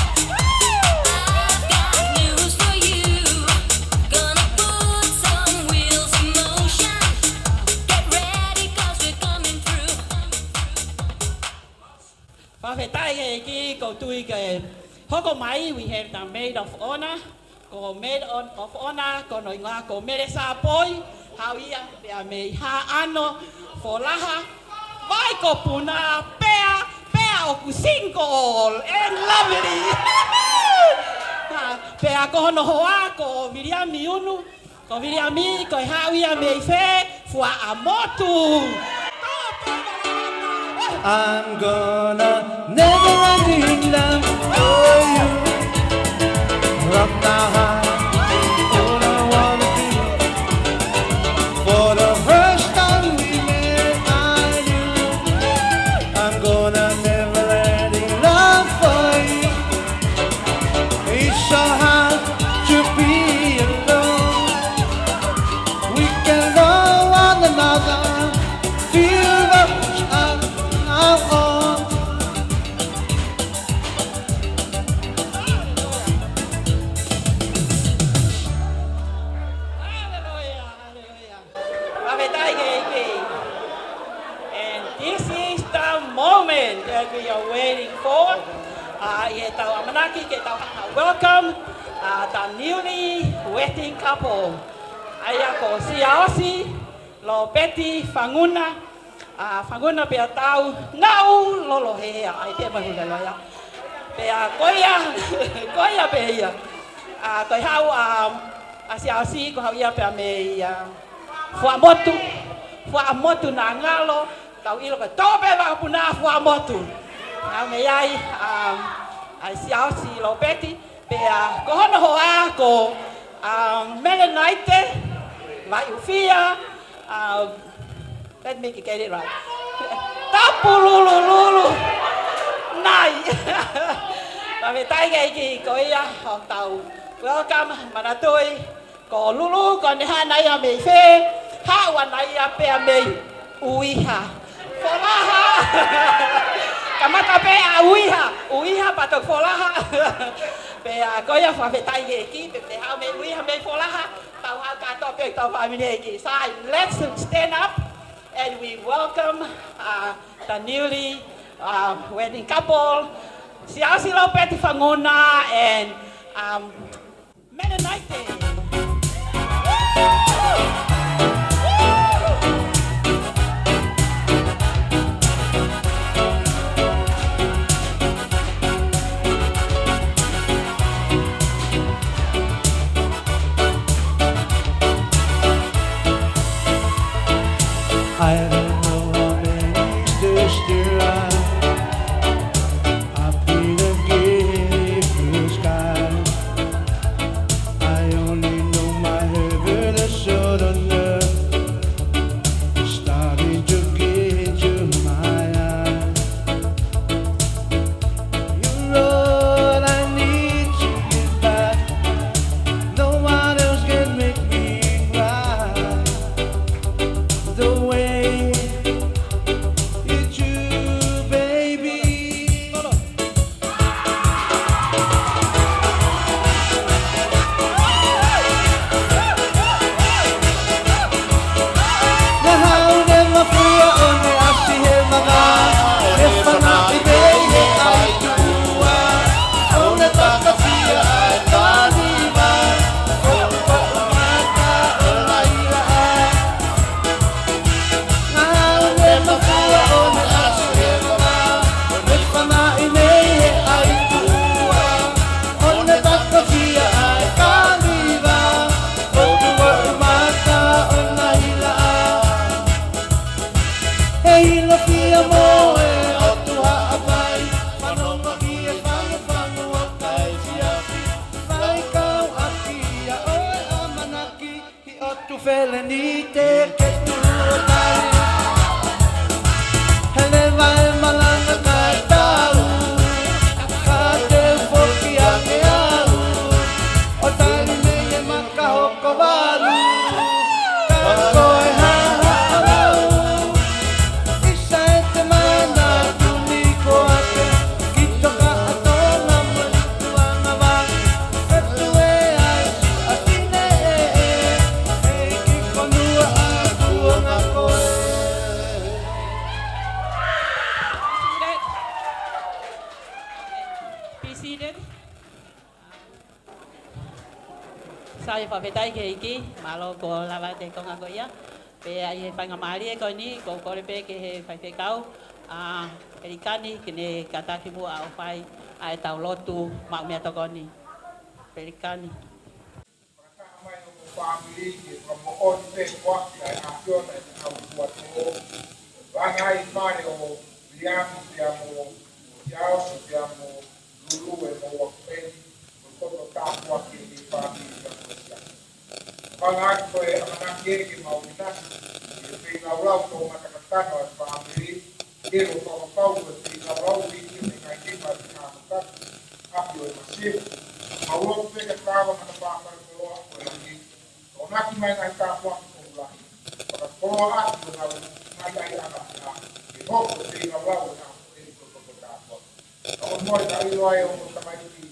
tui ke hoko mai, we have the maid of honor. Ko maid of honor, ko no inga ko mere sa poi, hauia pea me ha ano, folaha, vai ko puna pea o kusingol, and lovely. Pea ko hono hoa, ko viriami unu, ko viriami, ko hauia me fe, fua amotu. I'm gonna never run in love for you. From now on, all I wanna do. For the first time we met, I knew I'm gonna never let in love for you. It's so hard to be alone. We can love one another, feel much of our own. And this is the moment that we are waiting for. Welcome the newly wedding couple. Ayako Siaosi, Lopeti, Fanguna. Fanguna pia tau nau Lolohea. Ai te mahula loya. Pia koia pia. Koi hau Siaosi ko hau ia pia me fua motu na ngalo. Tau ilo ka tope wa puna fua motu. Ngau me ai Siaosi Lopeti pia ko hono hoa ko Melenaite, Vaiufia, let me get it right. Tapululululu, nai. Tapi tai ki ko ia học tàu. Welcome manatui. Ko lulu ko ni hanai a me fe. Ha wan ai a pe me uiha. Folaha. Kamata pe a uiha patok folaha. Pe a ko ia fa tai ki pe ha me uiha me folaha. Tau ha ka to pe tau fa me ki. Sai, let's stand up. And we welcome the newly wedding couple, Siaosi Lopeti Fanguna and Melenaite. I don't know how many stars there are up in the giddy blue sky. I only know my heaven is short under, starting to get to my eyes. You're all I need to get back. No one else can make me cry. The way you do, baby. Nahauna mafua one asihe mga Efana ibeye ay tuwa Auna takasiya ay kaniba Opa umata olairaan Nahauna mafua one asihe mga Efana ibeye ay tuwa Auna takasiya ay kaniba Opa umata olairaan Hey, Lopia moe, o tuha apai Panonga kia pangu o kai siapi Vai kau akia, oe amanaki Hi o tu felenite, ke tu otari Hele vai malanga kai tau Kate foki ake au Otari meye maka hoko walu Kakoe haha alau Isaete mana tuniko ake Kito ka atona malituanga wa Katue ai atine Hei kiko nua ai sai whawhetai ke iki, malo ko lawa te konga ko ia. Pe ai he whainga maari e koe ni, ko kore pe ke he whaiwhekau. Perikani kene kataki mua au whai ai tau lotu mau mea toko ni. Perikani. Family ke from on pe kwa ai a pio na au kwa to vangai mare o viamu viamu Siaosi viamu lulu e mo pe ko to ta kwa ke ni family ka kwa vangai ko e ana ke mau na ke pe na ula ko mata ka ta family ke ro ko pau ko pe na ula wi ke ni ka ke ma ka ta a pio ma se au pe ka ta ma na pa ko ko Onaki mai ngai tā mua ki kōlahi. Waka koro atu na ngai ai ana na e hoko te inga wau na e ni koko tā mua. Na o moi ta ilo ai o mo tamai ki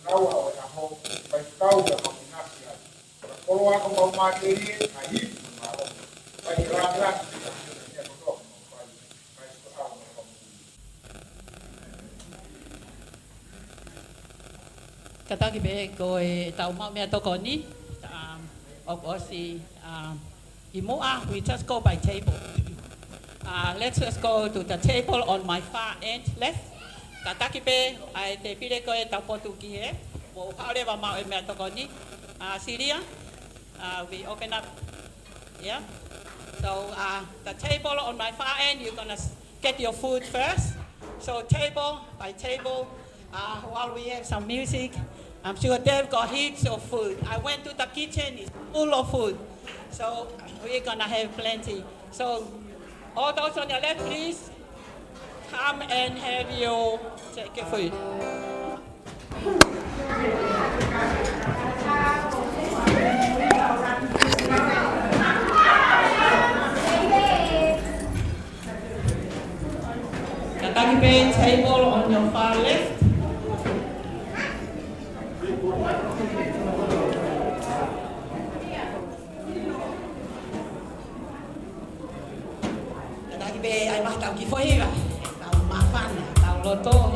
naua o na ho pai tau da mo nasi ai. Waka koro atu mau mā te rie na hipu na o. Pai rāngra ki te kia koto mo pai sto au na ho. Kataki pe ko e tau mau mea toko ni. We just go by table. Let's just go to the table on my far end left. Kataki pe ai te pire ko e tapotu ki he. Mo haore wa mau e mea toko ni. Syria, we open up. Yeah. So the table on my far end, you're gonna get your food first. So table by table, while we have some music. I'm sure they've got heaps of food. I went to the kitchen, it's full of food. So we're gonna have plenty. So all those on your left, please, come and have your take your food. The table on your far left. Ai mah tau ki foi va. Tau mafan, tau loto.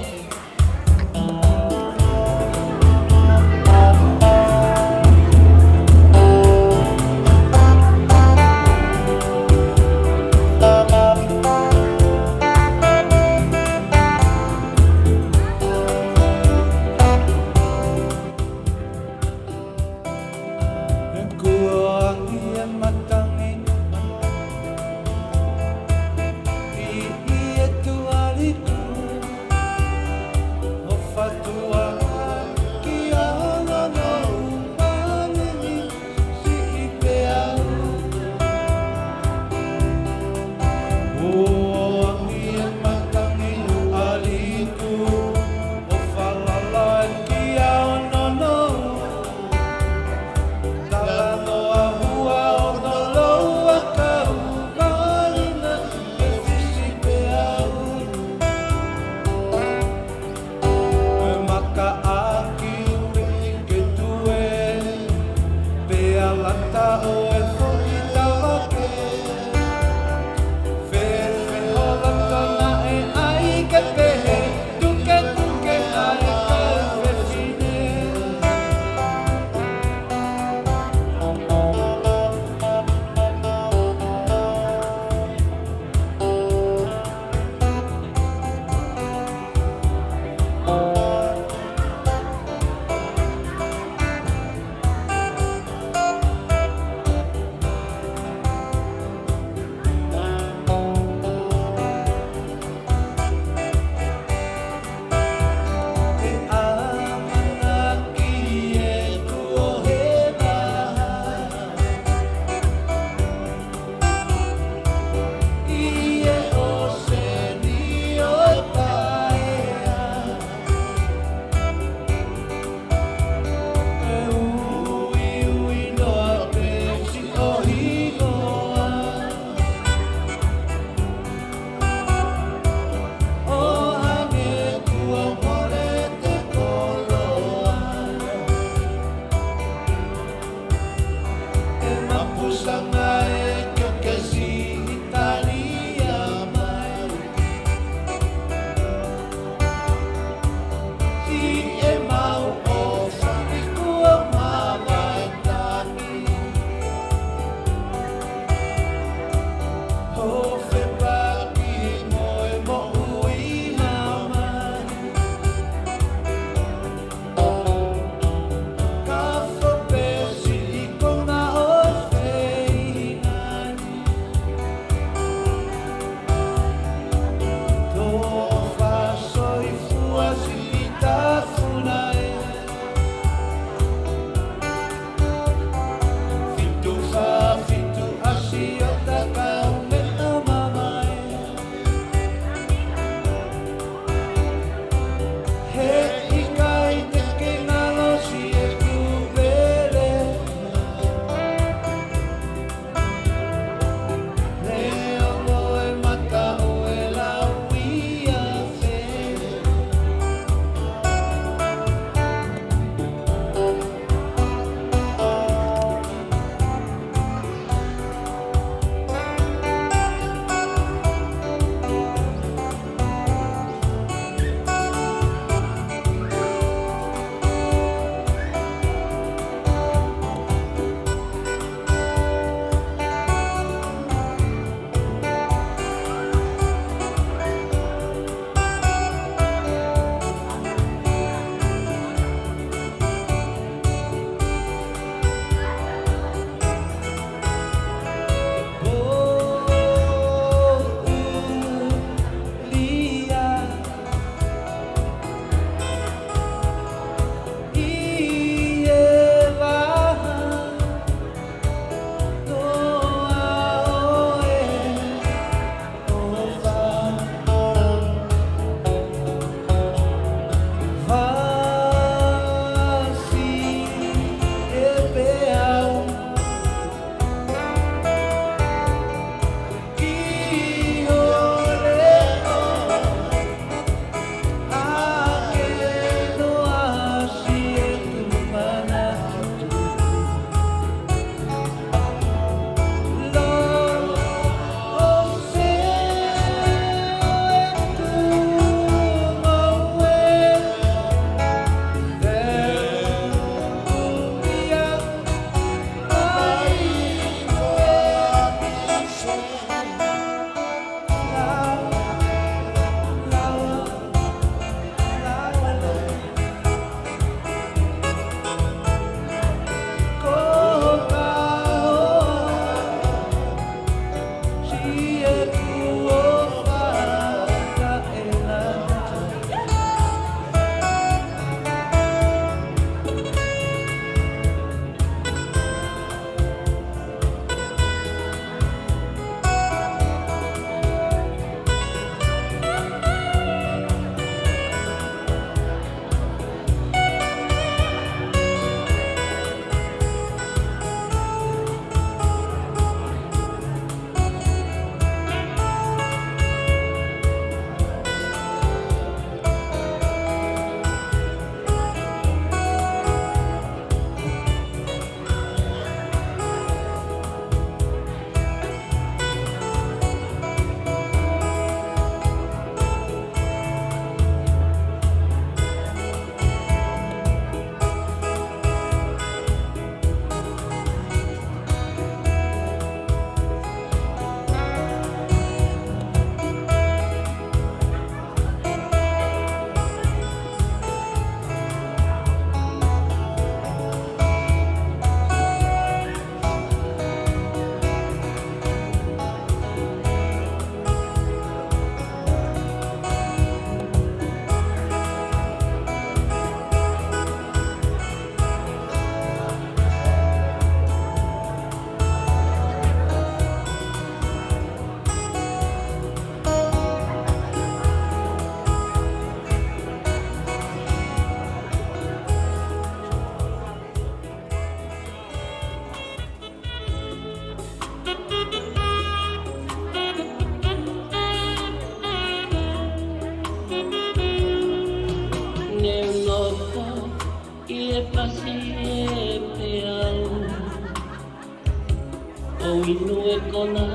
inu e kona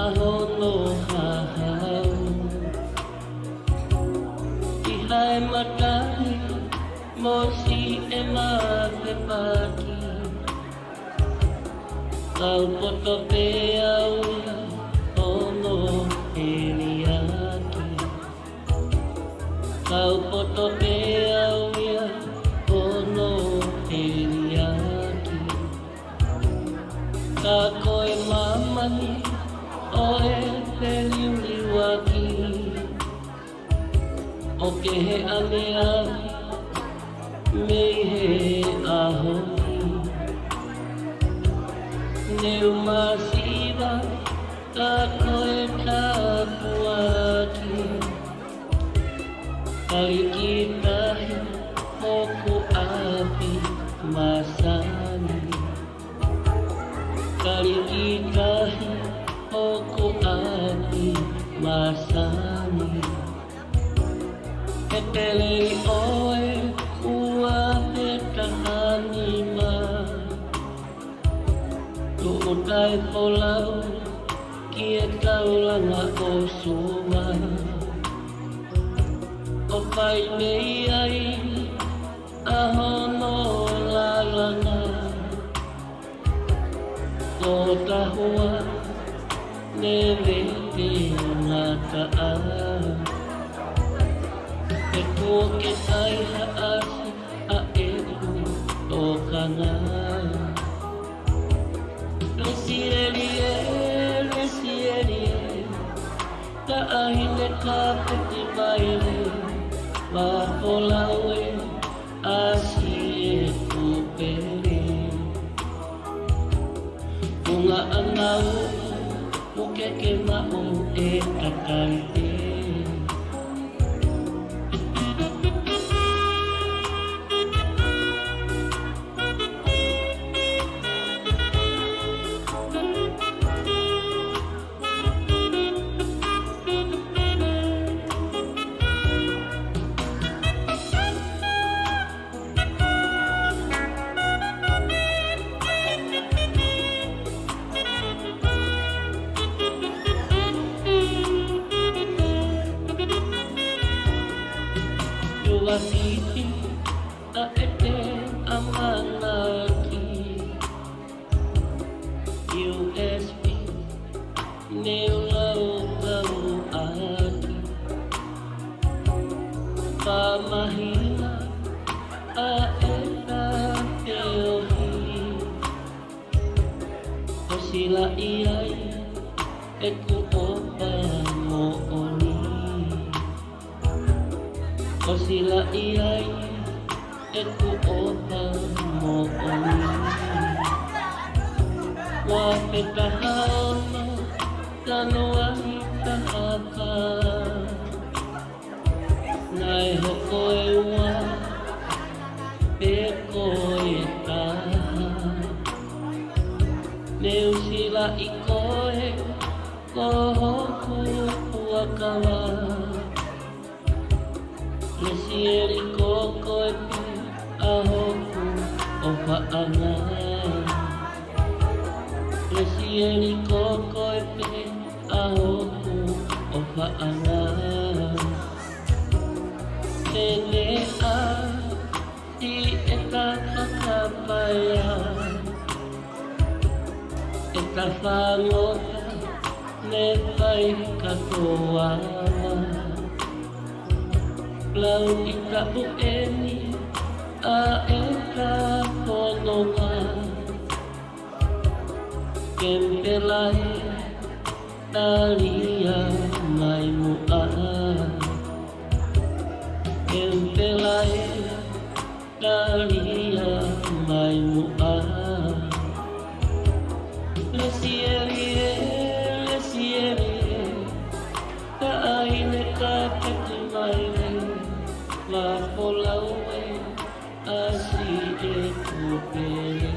ahono hahau I hae matai mo si e mape paki Kau poto pe auia ono heliaki Kau poto pe auia ono heliaki Ka koe mamani oe peliuliwaki O ke he ane ami mei he ahoni Neu masiva ka koe tapuaki Kali kitahi moku api masani Kali kitahi moku api masani Etelei oe ua he tahani maa Tuutai polau ki e taulanga o sua O pai nei ai ahono lalanga O tahua ne vete ngata a E kua ke tai haasi a e ku o kangai Lesierie, ka ahine ka peti maile, wa polaue asie kupere. Unga anau, mukeke mau e kakante. Tuatiti a ete amanaki USB neulau kau aki Pamahina a eta teohi Osila iai eku opa mo oni Osila iai eku opa mo oni Wa petahaona kano ahi tahaka Nai hoko e ua pe koe taha Neu sila I koe ko hoku puakawa Lesieri koko e pi ahoku o whaanga Lesieri koko e pi ahoku o whaanga Tene a ti e ka whakapaya E ka whangota ne whai katoa Lau I ka ueni a e ka hononga Kempelai talia mai mua Kempelai talia mai mua Lesierie ka aine ka peti maile La polaue asi e kupere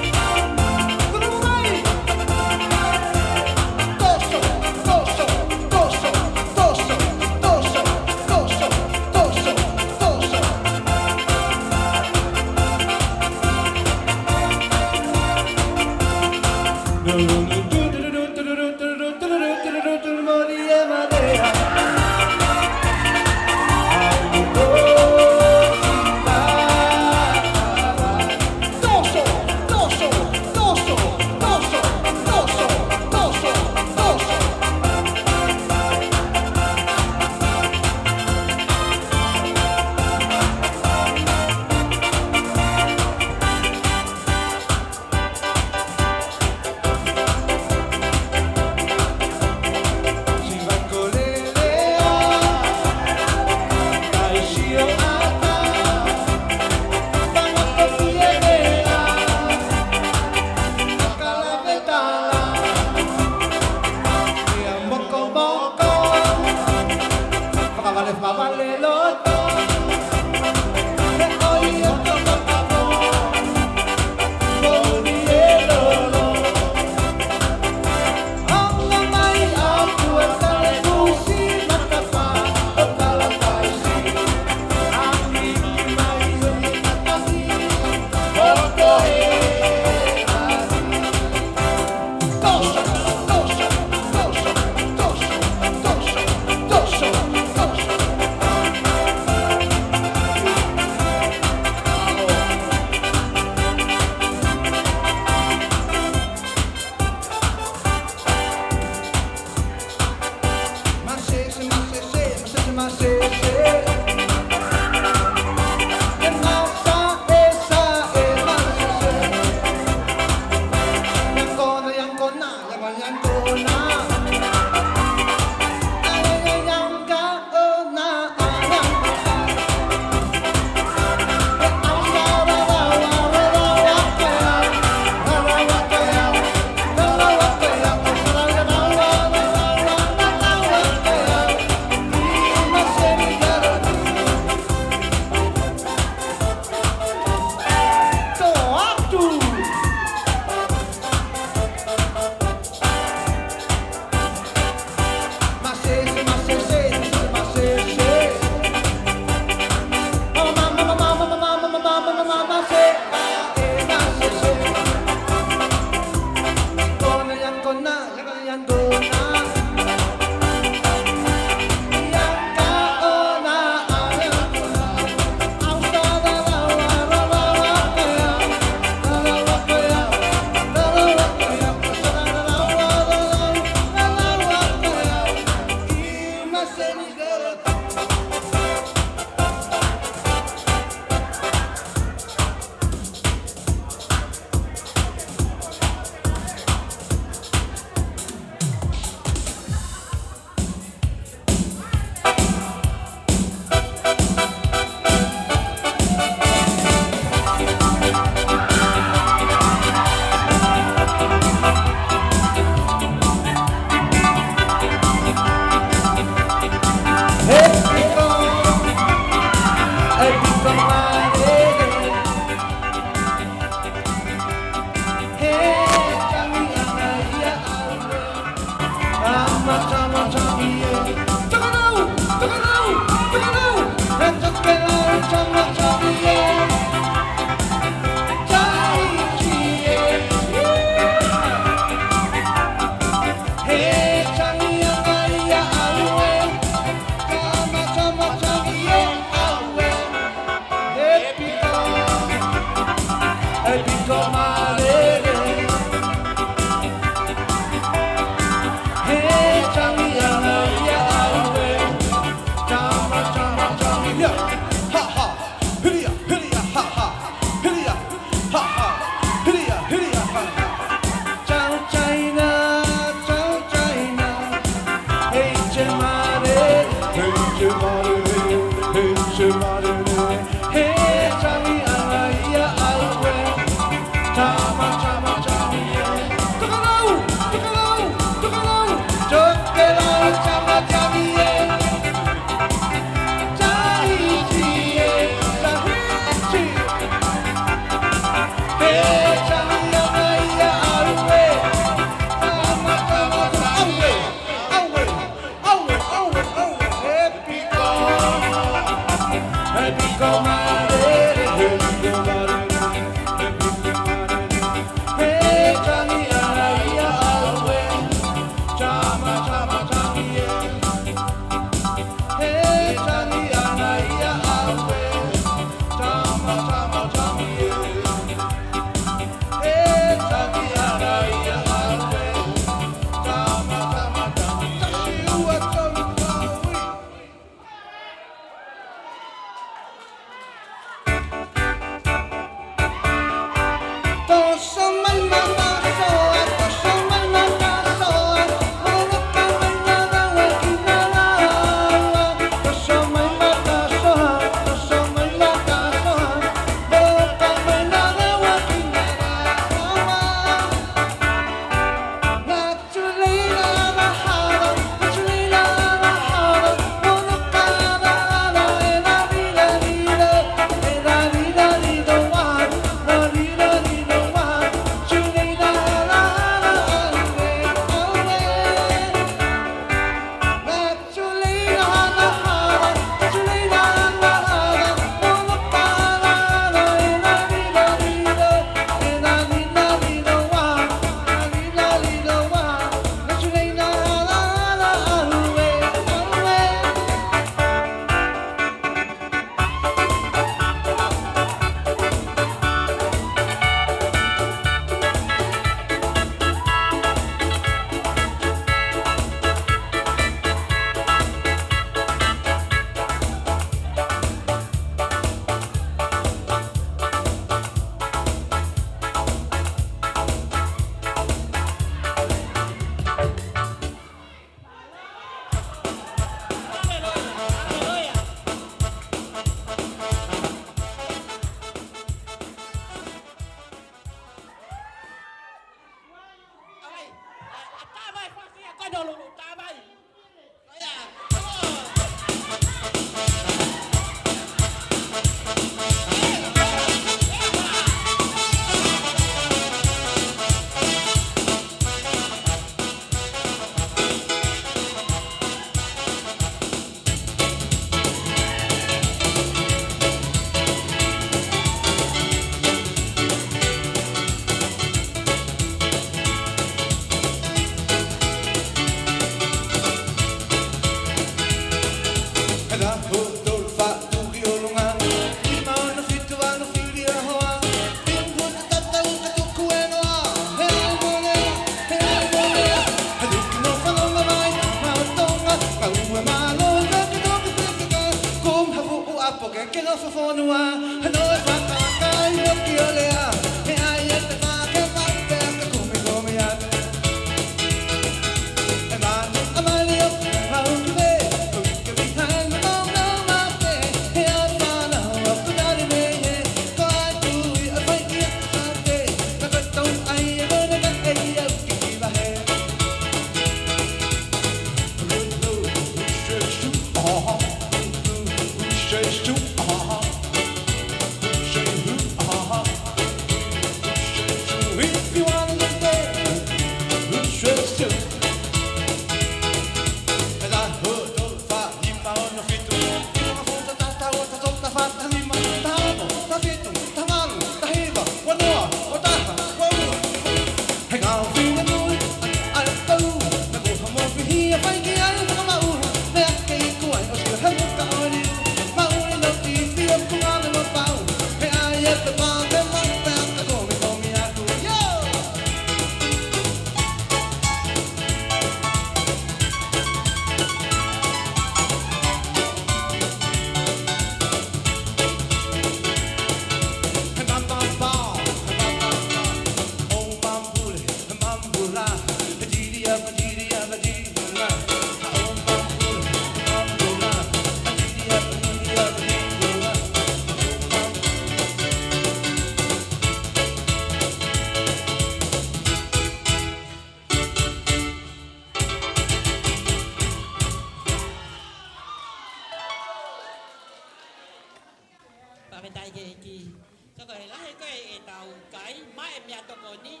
ki. So ko lahi ko e tau kai mai e mea toko ni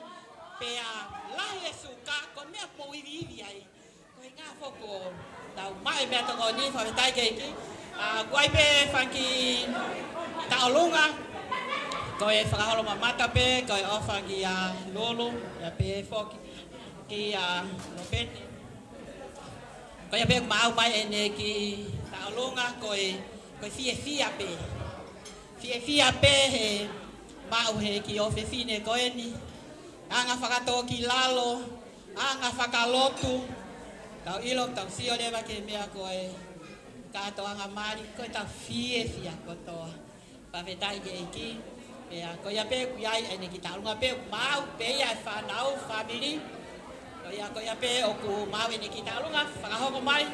pe a lahi e suka ko mea po iwi ai. Ko ngā foko tau mai mea toko ni whawhetai ke ki. Guai pe whanki taolunga. Ko e whakaholo mamata pe, ko e ofa ki a lolo, ia pe whoki ki a Lopeti. Ko ia pe mau mai ene ki taolunga, ko e fia pe. Fia pe he mau he ki ofe fine ko e ni. Anga whakato ki lalo, anga whakalotu. Tau ilo, tau sio lewa ke mea ko e katoa ngā mari, ko e tau fia kotoa. Pawhetai ke ki. Ko ia pe kuiai ene ki taulunga pe mau pe ia whanau, family. Ko ia pe o ku mau ene ki taulunga, whakahoko mai.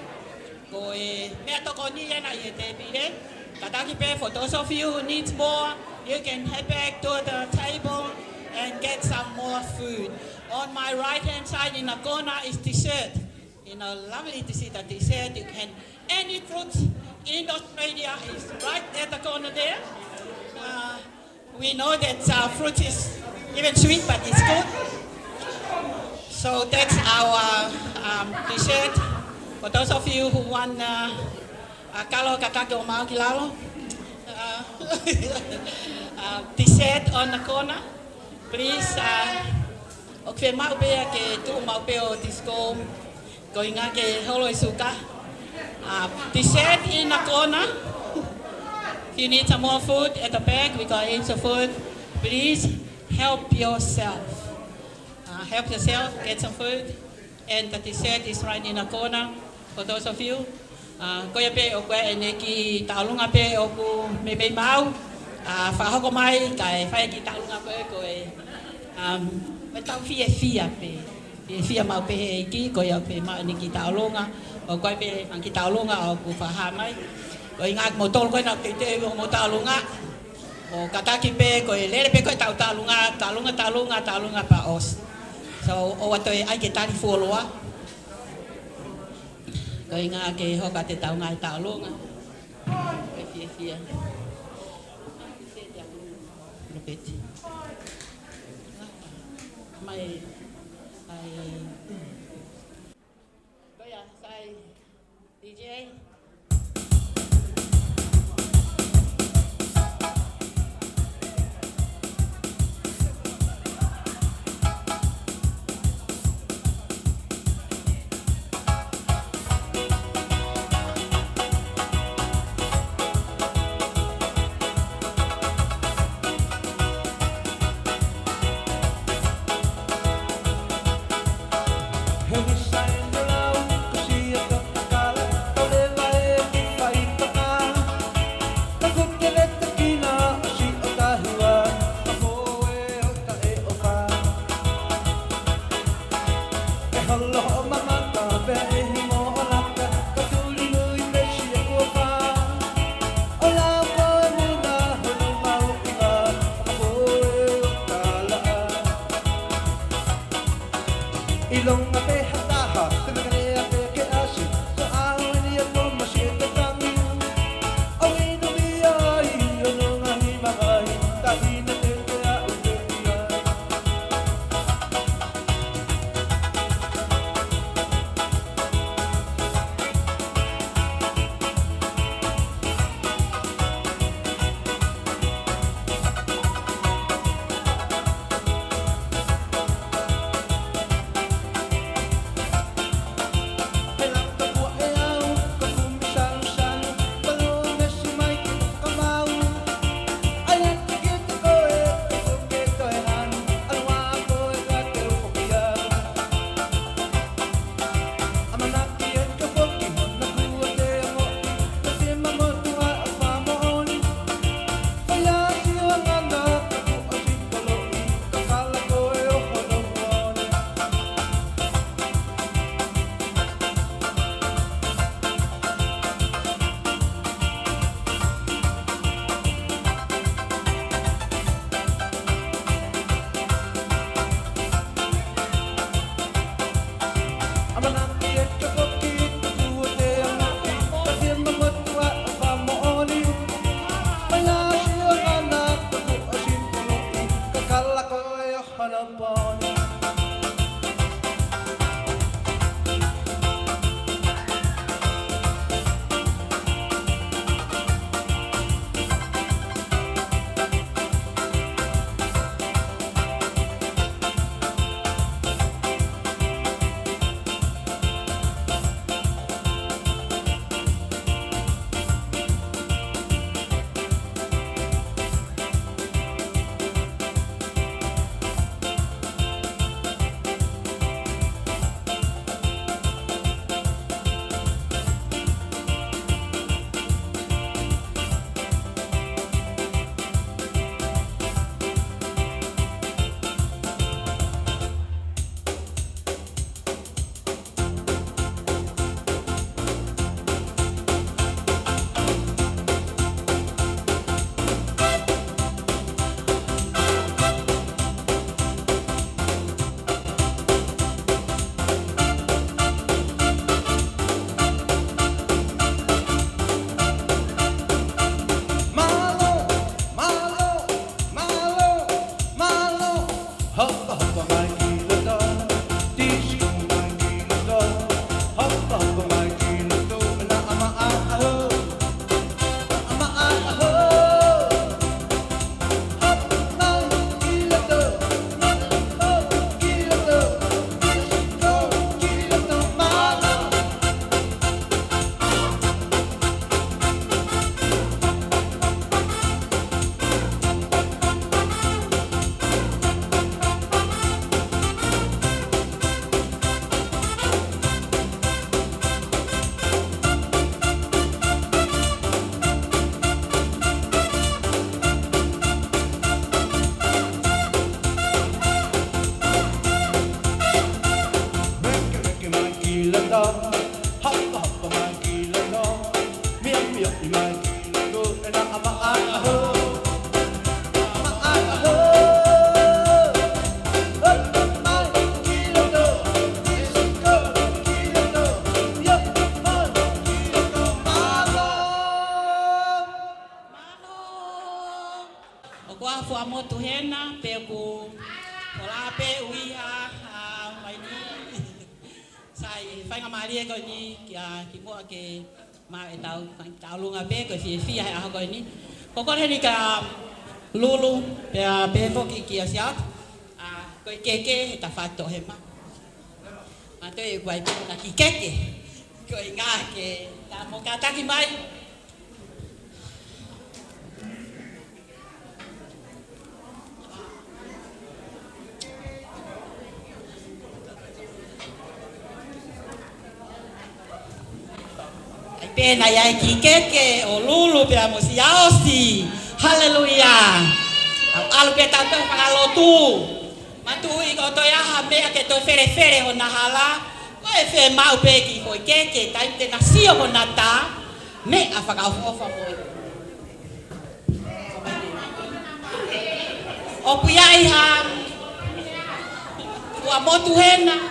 Ko e mea toko ni ena i te pire. Kataki pe, for those of you who needs more, you can head back to the table and get some more food. On my right hand side in the corner is dessert. You know, lovely to see the dessert. You can, any fruit in Australia is right at the corner there. We know that fruit is even sweet, but it's good. So that's our dessert. For those of you who want kalo katake o mau ki lalo, dessert on the corner, please. O kwe mau pea ke tu mau pea o disco, ko inga ke holo e suka. Dessert in the corner. If you need some more food at the back, we got extra food. Please help yourself. Help yourself, get some food. And the dessert is right in the corner for those of you. Koia pe o koe ene ki taulunga pe o ku me pe mau. Whahoko mai, kai whae ki taulunga koe koe. Me tau fia pe. Fia mau pe he ki, koia pe mau ene ki taulunga. O koe pe ang ki taulunga o ku whaha mai. Ko inga mo tol ko na te mo talunga o kataki pe ko lele pe ko talunga pa os. So o wato ai ke tali followa ko inga ke ho ka te taunga talunga pe fia Lopeti mai ai ko ya sai DJ Hey, shine your light, 'cause she is the color of the light. Koa fua motu hena, pe ku kola pe uiha mai ni. Sai whainga maria ko ni ki mua ke ma e tau lunga pe ko fia ha ko ni. Ko ko ni ka lulu pe foki ki asia. Ko keke ta fato he ma. Ma to e guai na ki keke. Ko nga ke ta mo ka ta ki mai. Pena ya ki keke o lulu pe mo Siaosi. Haleluya. Alu pe ta Lotu. Matu i ko to ya ha me ke to fere ho na hala. Ko e fe mau pe ki ko keke tai te na sio ho na ta. Me a fa ofa mo. O puya i ha. Wa motu hena.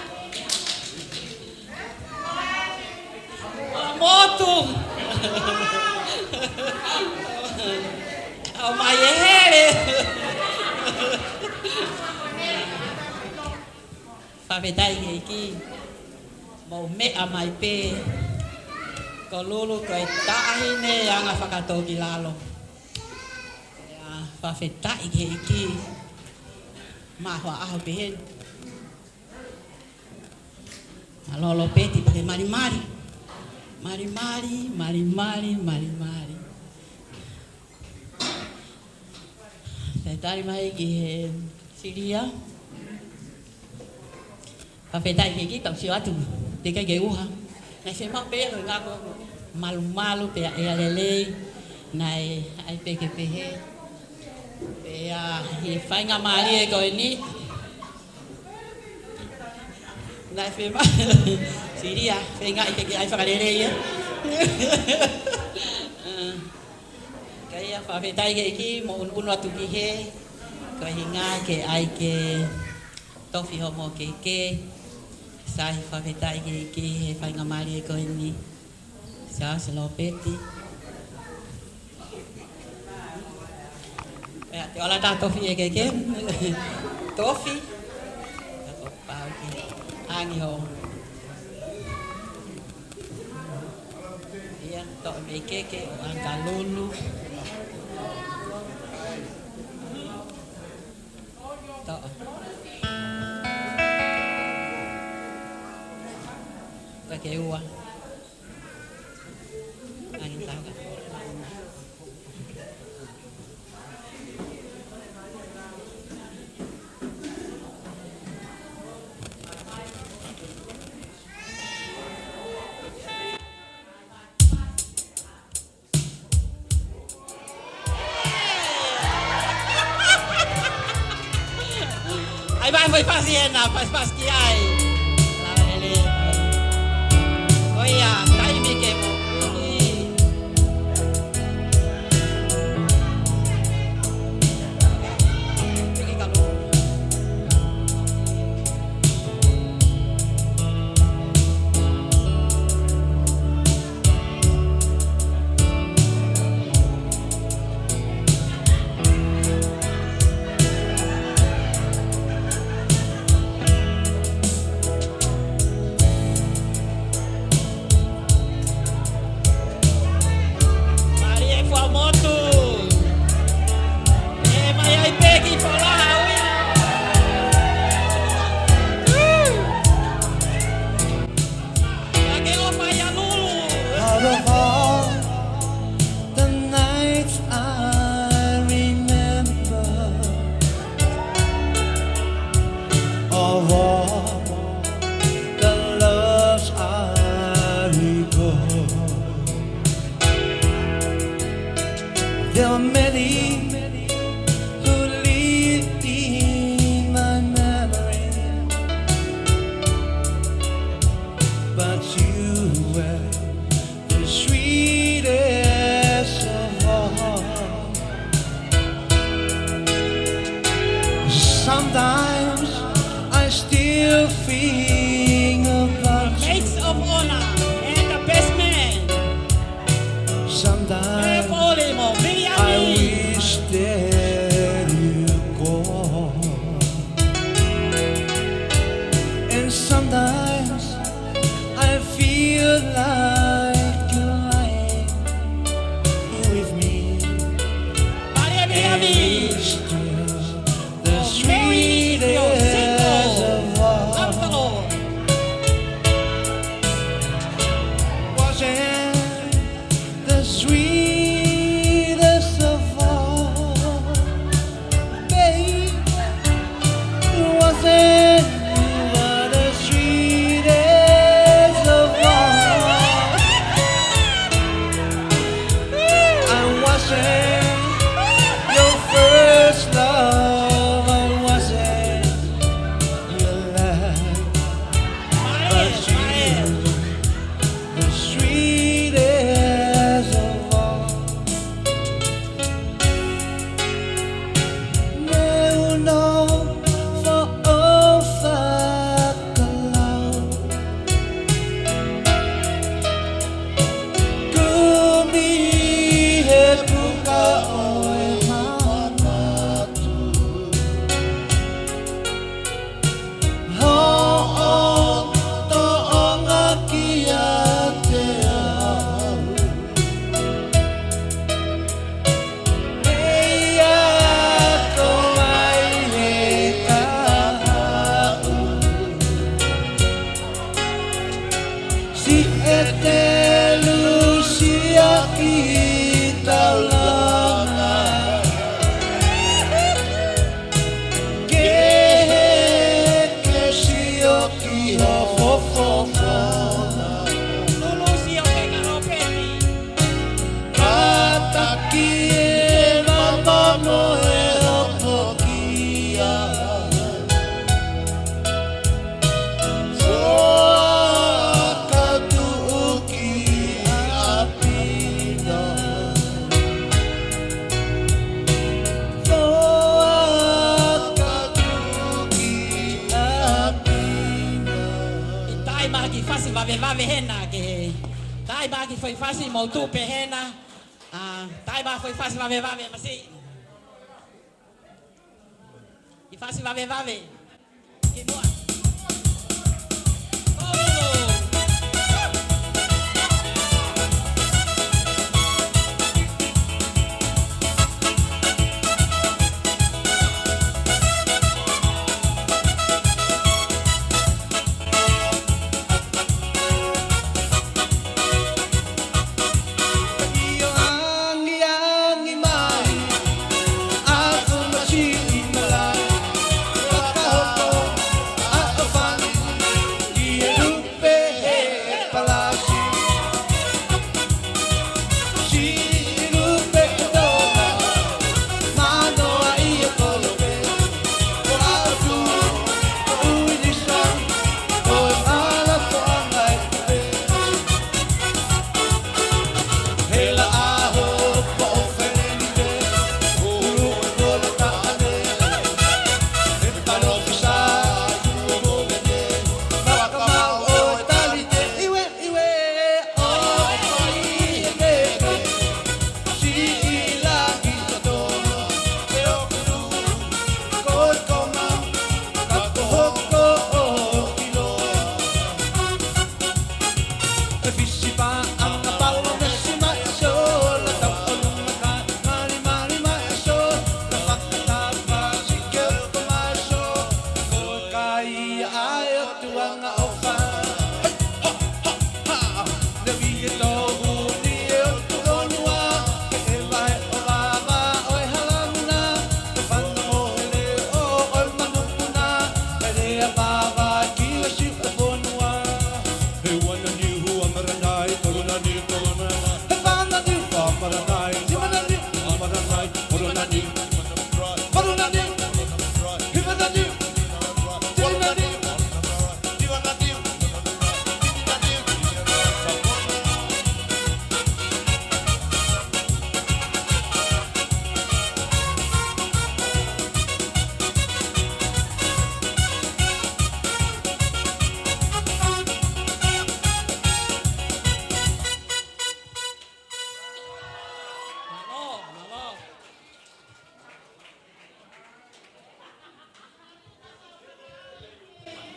Motu. Oh my here. Favedai iki. Mo me a mai pe. Ko lulu ko tahi ne yang afakato gilalo. Ya, favedai iki. Ma ho a ben. Alo Lopeti pakai mari-mari. Mari. Saya tarik mai ki Siria. Papetai ki tau siatu. Deka ge uha. Na se ma pe ro ngako malu pe lele. Nai ai pe ke pe he. Pe a hi fainga mari ko ini. Nai fe ma Siria, venga que ai fagalere ya. Kaya fa vetai ki mo un watu ki he. Ko hinga ke ai ke tofi homo ke. Sai fa vetai ki fa ngamari ko ini. Sa Lopeti. Ya, te ola ta tofi ke. Tofi. Ko pau ki. Angi ho. Tok me keke angka lulu. Tok. Pakai uang. Angin tahu kan? Vai fazendo, faz que ai. Olha, tá aí me queimou. Fique calor. There are many who live in my memory, but you were the sweetest of all. Sometimes I still think about you. Maids of honor and the best man. Sometimes I wish ba ki foi fasi mo tu pehena. Tai ba foi fasi vave masi. I fasi vave. Ki boa.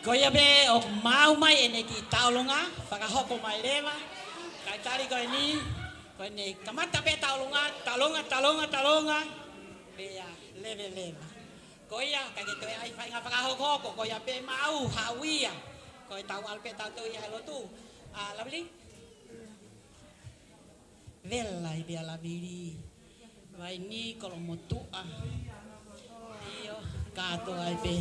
Koia be o mau mai ene ki taulunga, whakahoko mai lewa. Kai tari koe ni, koe ne kamata be talunga. Bea lewa. Koia, kai ke toi ai whainga whakahoko, koia be mau hawia. Koe tau alpe tau tui hai lotu. Lovely? Vela i bea laviri. Vai ni kolomotua. Iyo, kato ai be.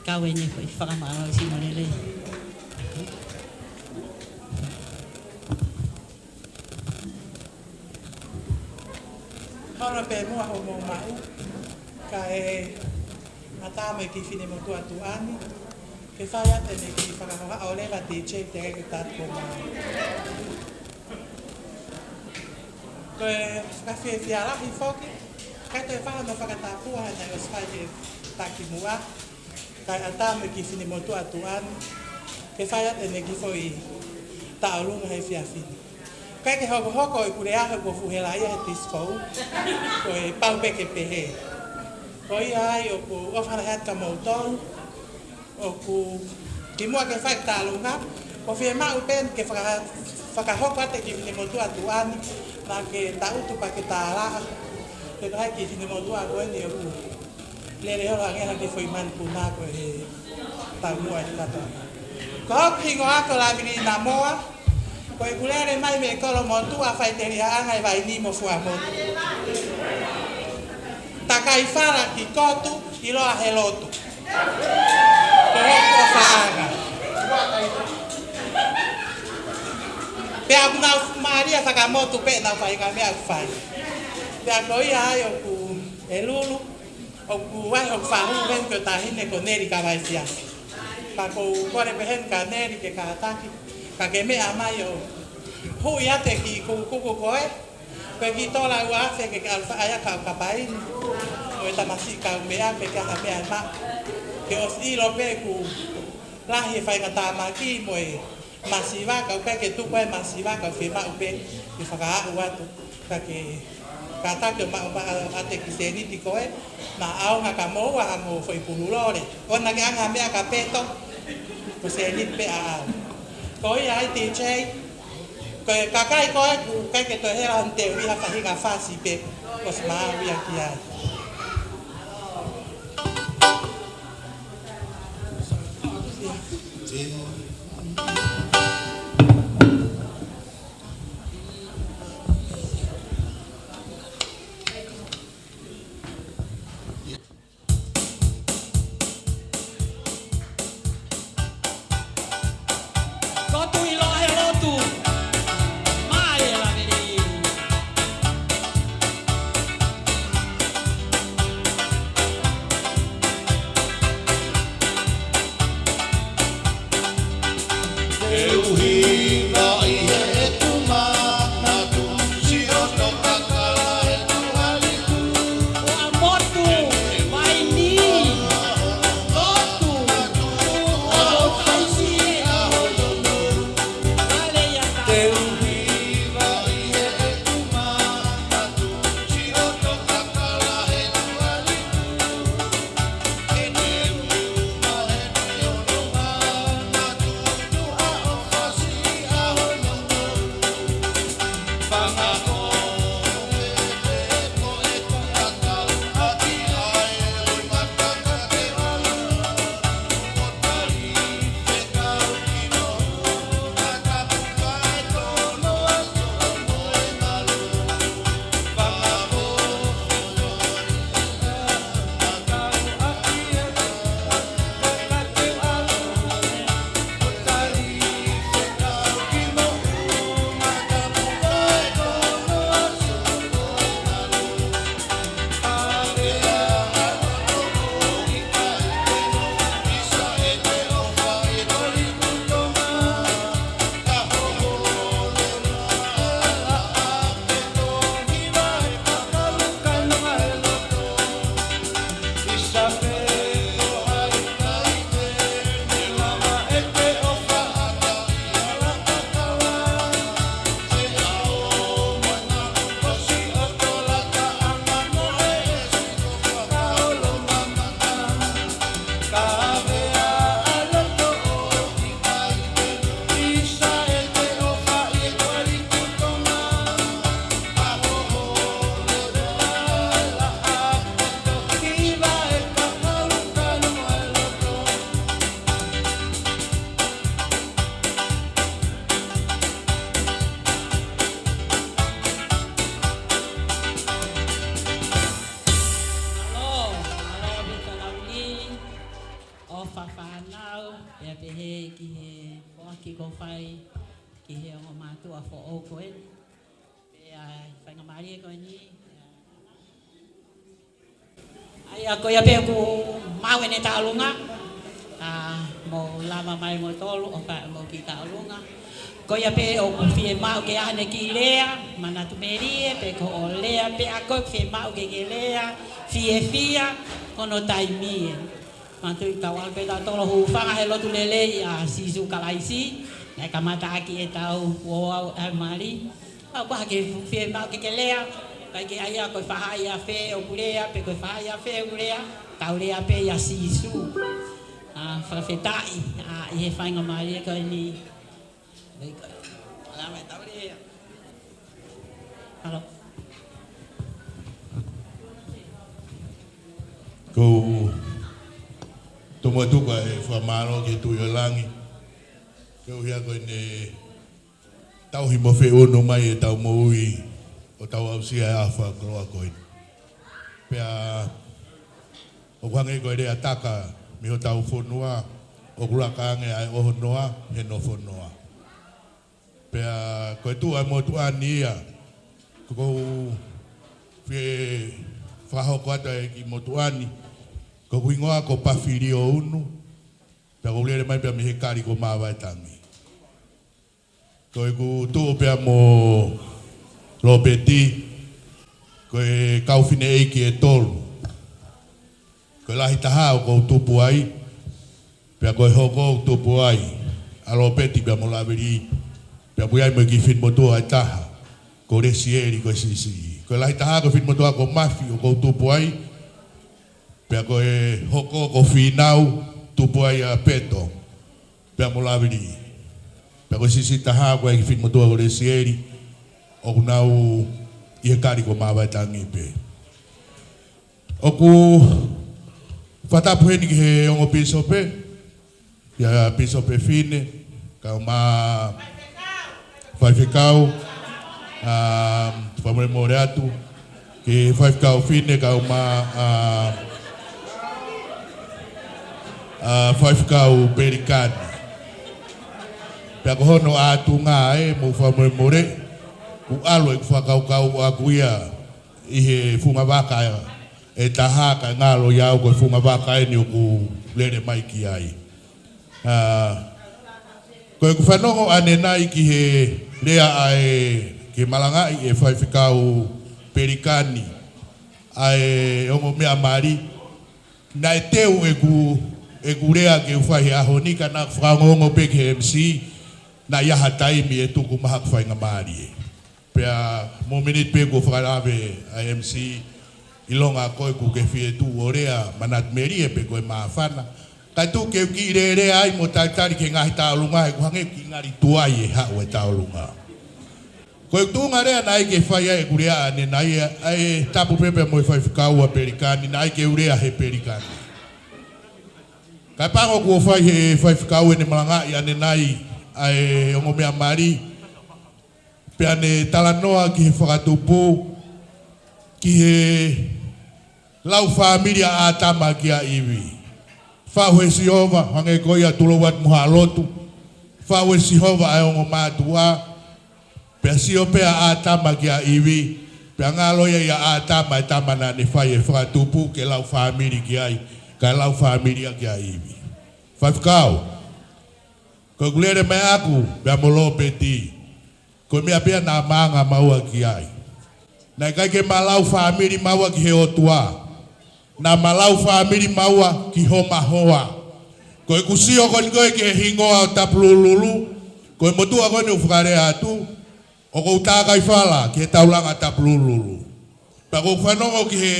Kau ini kau ifakam awal si malele. Kau nape mu aku mau kai mata me ki fini mo tua tuani. Ke faya tene ki ifakam awal le la DJ tere ki tat ko. Koe kafe fiala ifoki. Kai te fala no fakata pua na os fai takimua. Kai ata me ki fini mo tu atuan ke faya tene ki foi taulunga he fiafini kai ke hoko i kurea ko fuhela ia tisfo ko e pau pe ke pehe ko ia o ku ofana hat ka motor o ku ki mo ke fai taulunga ko fie ma upen ke faka hoko te ki fini mo tu atuan na ke tau tu pa ke tala ke kai ki fini mo tu ko ni o ku lere ho angela ke foi man puna ko e tau mo ai kata ko pingo ako la vini na moa ko e kulere mai me ko lo montu a fai teria anga vai ni mo fu amo takai fara ki kotu i lo a helotu ko ko faaga pe abuna maria sakamoto pe na fai ka me a fai pe ko ia yo ku elulu o kuai o fahu ben ko tahine ko neri ka vai sia pa ko kore behen ka neri ke ka ataki ka ke me amai o hu ia te ki ko koe ko ki tola wa fe ke alfa aya ka pai o ta masi ka me a pe ka me ama ke o si lo pe ku lahi fai ngata maki moe masiva ka upe ke tu koe masiva ka fema upe i whakaa uatu ka ke kata ke ma ate ki seni ti koe na au nga ka mo wa mo foi pululore ona ke anga mea ka peto ko seni pe a ko ai ti chei ko kakai ko ka ke to hera ante wi ha fahinga fasi pe ko sma wi aki ai Ko ia pe ku mau ne talunga mo lama mai mo tolu o ka mo ki talunga ko ia pe o ku fie mau ke ane ki lea mana tu merie pe ko o lea pe a ko fie mau ke lea fie fia kono taimi mantu i tawal pe ta tolo hu fanga he lotu lele ya sisu kalaisi na kamata aki e tau wo mari a ko ke fie mau ke lea kai ke ai ko fahaya fe o kulea pe ko fahaya fe o kulea taulea pe ya sisu frafetai e fanga mai ko ni la me taulea halo ko tomo tu ka e fa malo ke tu yo langi ko ya ko ne tau hi mo fe o no mai e tau mo ui o tau au sia e awha kroa koe. Pea o kwange koe rea taka mi o tau whonua o kura kange ai o honoa he no whonoa. Pea koe tu ai mo tu ania ko fie whaho koata e ki mo tu ani ko kuingoa ko pawhiri o unu pea ko ulere mai pea mi he kari ko mawa e tangi. Koe ku tu pea mo Lopeti, koe kauwhine eiki e tolu. Koe lahi taha o kou tupu ai, Pea koe hoko tupu ai. A Lopeti pea mo laveri. Pea pui ai mo ki fin motua ai taha. Ko resieri koe sisi. Koe lahi taha ko fin motua ko mafi o kou tupu ai. Pea koe hoko ko finau tupu ai a peto. Pea mo laveri. Pea koe sisi taha koe ki fin motua ko resieri. O kunau ia kari ko mawai tangi pe. Oku whatapu heni ki he ongo pisope. Ia pisope fine. Kau ma whaifekau. Whamore more atu. Ki whaifekau fine kau ma whaifekau perikani. Pea ko hono atu ngā mo whamore more. Ku alo e whakau aku ia i he funga waka e taha ka ngalo iau ko funga waka e ni o ku lere mai ki ai. Ko e ku whanongo ane nai ki he lea ai ke malangai e whaiwhikau perikani ai ongo mea mari na e teu e ku lea ke uwhai ahoni ka na whangongo pe ke MC na iaha taimi e tuku mahak whainga mari e. Pea mo minute pe ko whakarawe a MC ilonga koe ku ke fie tu orea manat merie pe koe maafana. Kai tu ke ki re ai mo taitari ke ngahi taolunga e kuhange ki ngari tuai e hao e taolunga. Koe tu ngarea nai ke whaia e kurea ane nai e tapu pepe mo e whaifukau a perikani nai ke urea he perikani. Kai pango ku whai he whaifukau e ne malangai ane nai ai ongo mea mari. Pea ne talanoa ki he whakatupu, ki he lau whaamiria a tama ki a iwi. Whau he Sihova, hange koi a tulowat muha lotu. Whau he Sihova ai ongo mātua. Pea sio pea a tama ki a iwi. Pea ngā loia ia a tama e tamana ne whai e whakatupu ke lau whaamiri ki ai. Ka lau whaamiria ki a iwi. Whaifukau. Ko kulere mai aku, pea mo Lopeti. Ko mea pia na manga maua ki ai. Na kai ke malau whaamiri maua ki he otua. Na malau whaamiri maua ki homa hoa. Ko e kusio koni koe ke hingoa o Tapululululu. Ko e motua koni ufukare atu. O kou tākai whala ki he taulanga Tapululululu. Pa kou whanongo ki he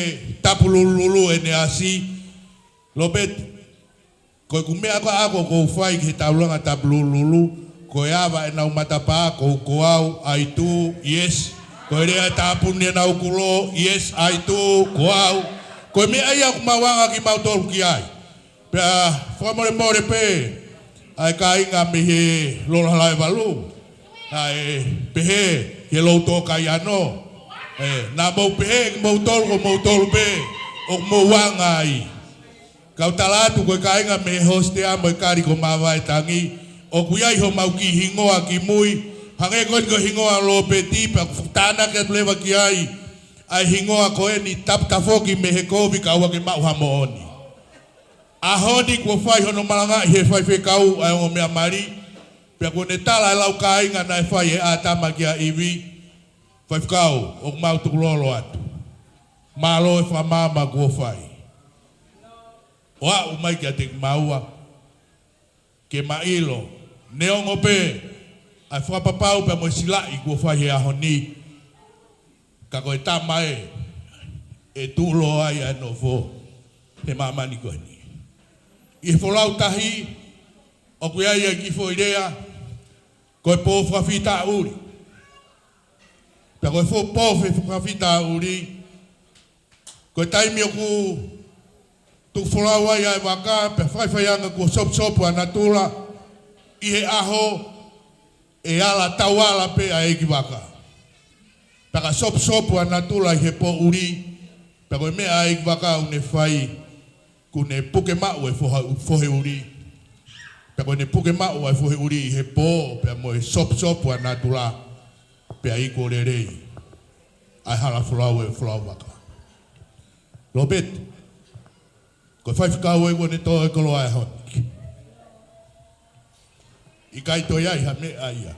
Tapululululu e ne asi. Lopeti. Ko e kumea ko ako kou whai ki he taulanga Tapululululu. Ko e awa e nau matapa, ko au, ai tu, yes. Ko e rea tāpuni e nau kulo, yes, ai tu, ko au. Ko e mea ia kumawanga ki mautolu ki ai. Pea, whamore pe, ai ka inga me he Lolohea walu. Ai pehe, he louto kai ano. Nā mau pehe, mautolu pe, o mawanga ai. Kau talatu ko e ka inga me hostea mo e kari ko mawai tangi. O kuiai ho mau ki hingoa ki mui, hange koe ko hingoa Lopeti, pa kutana ke tulewa ki ai, ai hingoa koe ni taptafoki me he kovi ka ua ke mau hamooni. Ahoni kua whai hono malanga he whai whekau ai o mea mari, pia ko ne tala e lau ka inga na e whai e atama ki a iwi, whai whekau o mau tukulolo atu. Malo e whamama kua whai. Oa umai ki a te maua, ke mailo, neongo pe, ai whapapau pe mo silai kua whai he ahoni. Ka koe tamae, e tūlo ai ano fo, he mamani koe ni. I wholau tahi, o koe ai e kifo irea, koe pō whawhita uri. Pe koe pō whawhita uri, koe taimi o ku, tu wholau ai ai waka, pe whaiwhaianga kua sop-sopu anatula, i he aho, e ala tauala pe a eki waka. Paka sop-sopu anatula i he po uri, pe koe mea a eki waka une whai, kune puke mau e fohe uri. Pe koe ne puke mau e fohe uri i he po, pe mo e sop-sopu anatula, pe a iko rerei. Ai hala wholau e wholau waka. Lopeti. Ko whaiwhikau e wane tō e kolo ai honi. I kai toi ai ha me aia.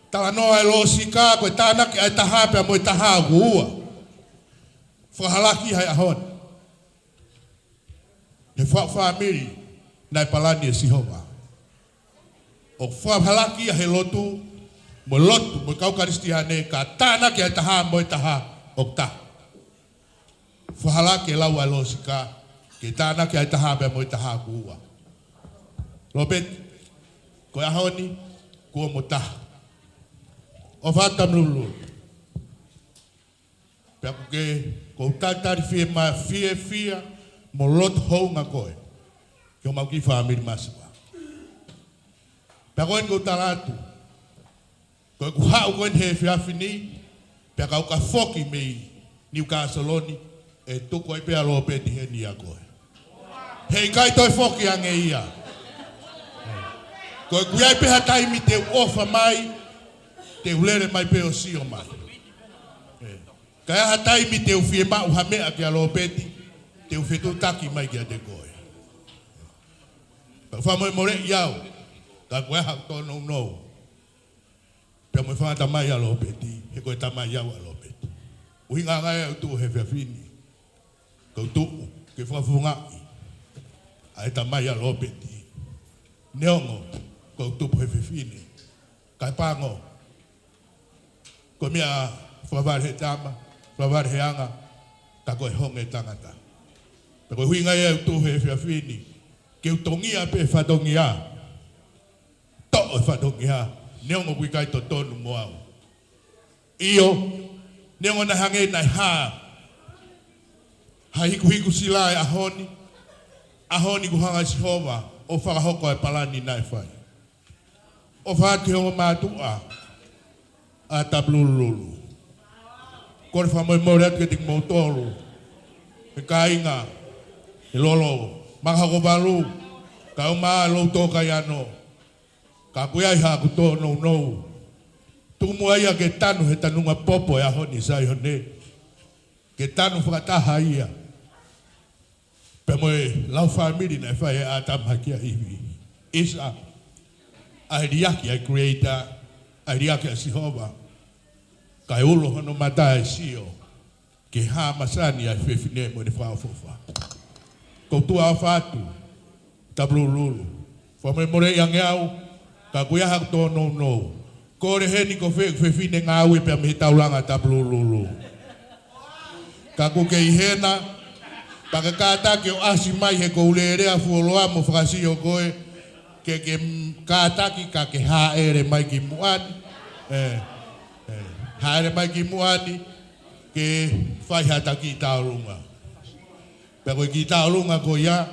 Tala noa e lo sika koe tānaki ai taha pia mo i taha ua. Whahalaki hai ahoni. He whamiri. nai palani e sihoa. O whahalaki a he lotu, mo lotu, mo kau karistiane, ka tāna ki a taha mo i taha o ta. Whahalaki e lau alo sika, ki tāna ki a taha mo i taha kua. Lopeti, ko ahoni, kua mo taha. O whatamululu. Pea kuke, ko tātari fia, mo lotu hou ngā koe. Ki o mau ki whaamiri masiwa. Pea koen ko talatu. Koe ku hau koen he whiawhini. Pea kau ka whoki mei Niu Kasoloni. E tuko e pea Lopeti he ni a koe. Hei kai toi whoki ange ia. Koe ku iai peha taimi te ofa mai. Te ulere mai peo sio mai. Kai aha taimi te ufie mau hamea ki a Lopeti. Te ufetu taki mai ki a te koe. Whamoe more iau. Ka koe hau tono no. Pea moe whanga tamai a Lopeti. He koe tamai iau a Lopeti. Uhinga ngai au tu he whiawhini. Kau tuku ke whafungai. Ai tamai a Lopeti. Neongo. Kau tupu he whiawhini. Kai pango. Ko mea whawar he tama. Whawar he anga. Ka koe honge tangata. Pea koe huinga au tu he whiawhini. Ke utongia pe whatongia. To'o whatongia. Neongo kui kai to tonu moau. Iyo. Neongo na hange nai haa. Hahiku hiku sila e ahoni. Ahoni ku hanga sihova. O whakahoko e palani nai whai. O whaki hongo mātua. A Tapululululu. Kore whamoe mōre atu ke tik mōtoro. E kāinga. E lolo. Makahoko balu. Ka umaa lo toka iano. Ka kuiai haku tō no. Tumu aia ke tanu he tanunga popo e ahoni sai hone. Ke tanu whakataha ia. Pe moe lau whamiri nei whai e atamhakia iwi. Isa. Ai riaki ai creator. Ai riaki ai sihova. Kai ulo hono mata e sio. Ke haa masani ai whewhine mo ne whaofofa. Koutua a whātu. Tapulululu. Whamoi more iange au. Ka kuiaha tō no. Kore heni ko whewhine ngā ui pia mihi taulanga Tapulululu. Ka kuke i hena. Paka kātaki o asi mai he ko ulerea fuoloa mo whakasio koe. Ke kātaki ka ke haere mai ki muani. Haere mai ki muani. Ke whaihata ki taurunga. Pea koe ki taurunga ko ia.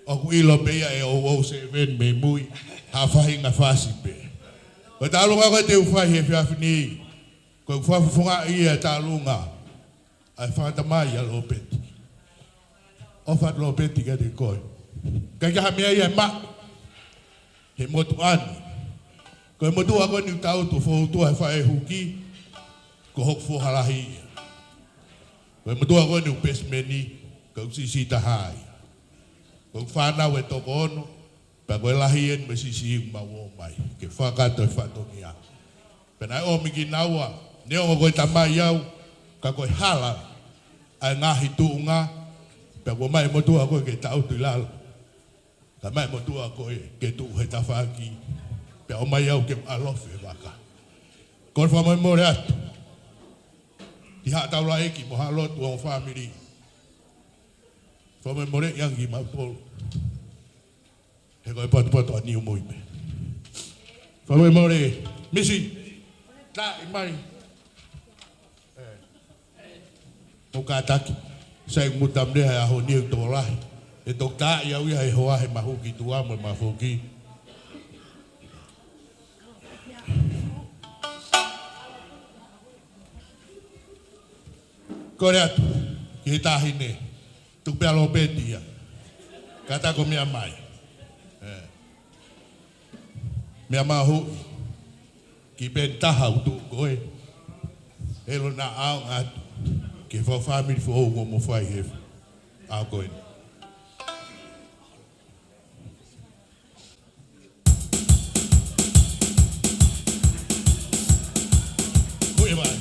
O ku ilo peia e o se ven me mui. Ha whahinga whasi pe. Koe taurunga koe te uwhai he whiawhini. Koe whawhifunga ia taurunga. Ai whakatamai a Lopeti. O what Lopeti ka te koe. Kai ka hamea ia ma. He motu ani. Koe motu ako ni tau tu whautua he whae huki. Ko hok whohalahi ia. Koe motu ako ni upesmeni. Koe sisi tahai. Koe whanau e toko ono. Pa koe lahi en me sisi iu mawo mai. Ke whakato e whatongia. Pena o miki naua. Neongo koe tamai iau. Ka koe hala. Ai ngahi tuunga. Pea koe mai motua koe ke tau tu lalo. Ka mai motua koe ke tuu he tawhaki. Pea o mai au ke alofe waka. Koe whamoi more atu. Ti haa taula eki mo haa lotu o whamiri. Whamoi more iangi mautolo. He koe patu a niu moipe. Whamoi more. Misi. Ta imai. O kātaki, sai mutamre hai aho niu tō lahi. E tō tā iau ia he hoa he mahuki tu amo e mahuki. Kore atu, ki he tāhine, tuk pea Lopeti ia. Kata ko mea mai. Mea mahu, ki pen taha utu koe. Elo na au ngatu. Ke whau whamiri whau o mo whai he a koe. Koe mai.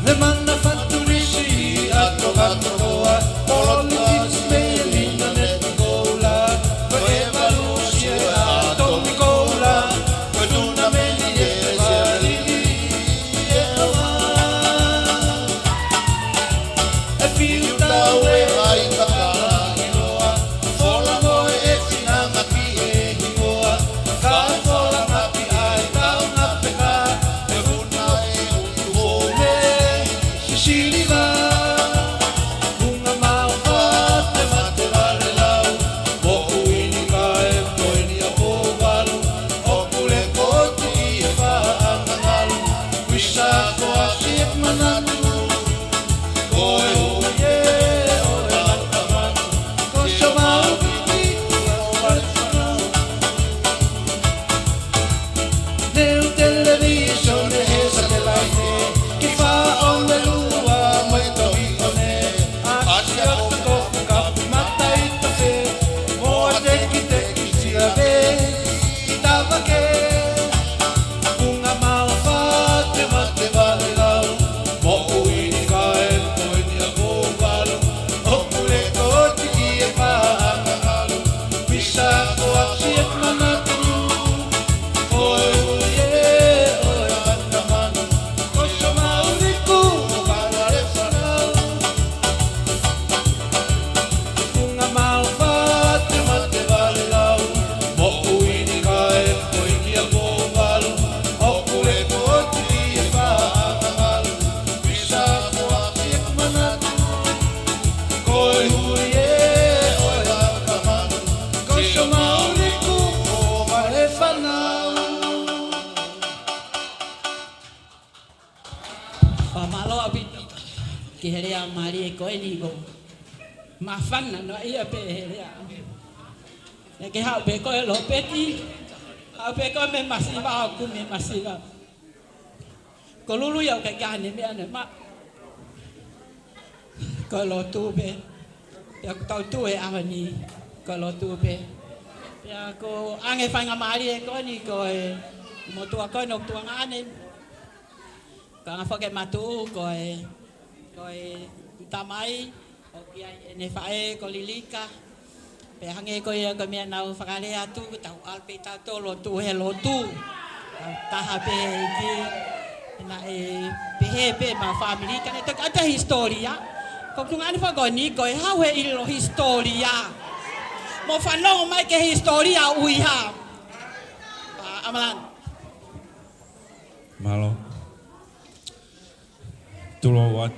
Le manna fatturisi a trovato roa, politics me lina net gola, voleva luci a Tommy Gola, con una meglio e validi e va. E più da ue vai cagani roa, fola moe e sinanga pi e higoa, kai fola mapi ai tau na peka, e una e utuone. Siliva, bunga mau mate mate vale lau, boku ini kae koini a povalu, okule koti e whaangangalu, wisa koa siep manatu, koe uye oe matamanu, kosa mau piti o vale whanau. Neu televisione e satellite, ki wha o le lua, ki herea mari ko eni go ma fanna no ia pe herea e ke ha be ko Lopeti ha be ko me masiva ku me masiva ko lulu ya ke gane me ane ma ko lo tu be ya ko tu e avani ko lo tu be ya ko ange fanga mari ko ni ko e mo tu ko no tu ngane ka fa ke matu ko tamai o kia ne fae ko lilika pe hange ko ia ko mea nau whakare atu tau alpe tato lo tu he lo tu taha pe ki na pe ma family ka ne ta historia ko kungani fa ko ni ko ha we ilo historia mo fa no mai ke historia uiha amalan malo tulo wat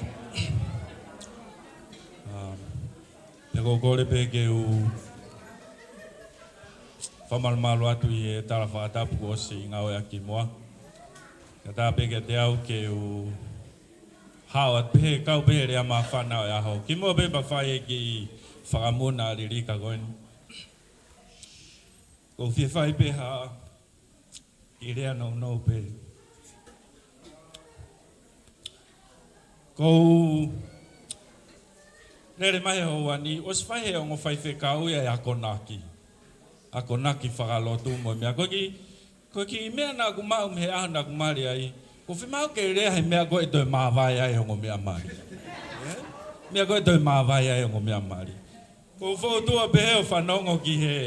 ya ko kore pe ke u famal malo atu e tala fa tapu o si ngau ya ki moa ya ta pe ke te au ke u hawa pe kau pe re ma fa na ya ho ki mo pe ba fa e ki fa mona ri ri ka gon ko fi fa pe ha ki re no pe ko nere mai ho ani os fai he ngo fai fe kau ya akonaki whakalotu mo mea ko ki mea na ku mau me ana ku mari ai ko fi mau ke re he mea ko e toi ma vai ai ngo mea mari mea ko e toi ma vai ai ngo mea mari ko fo tu a be o fanongo ki he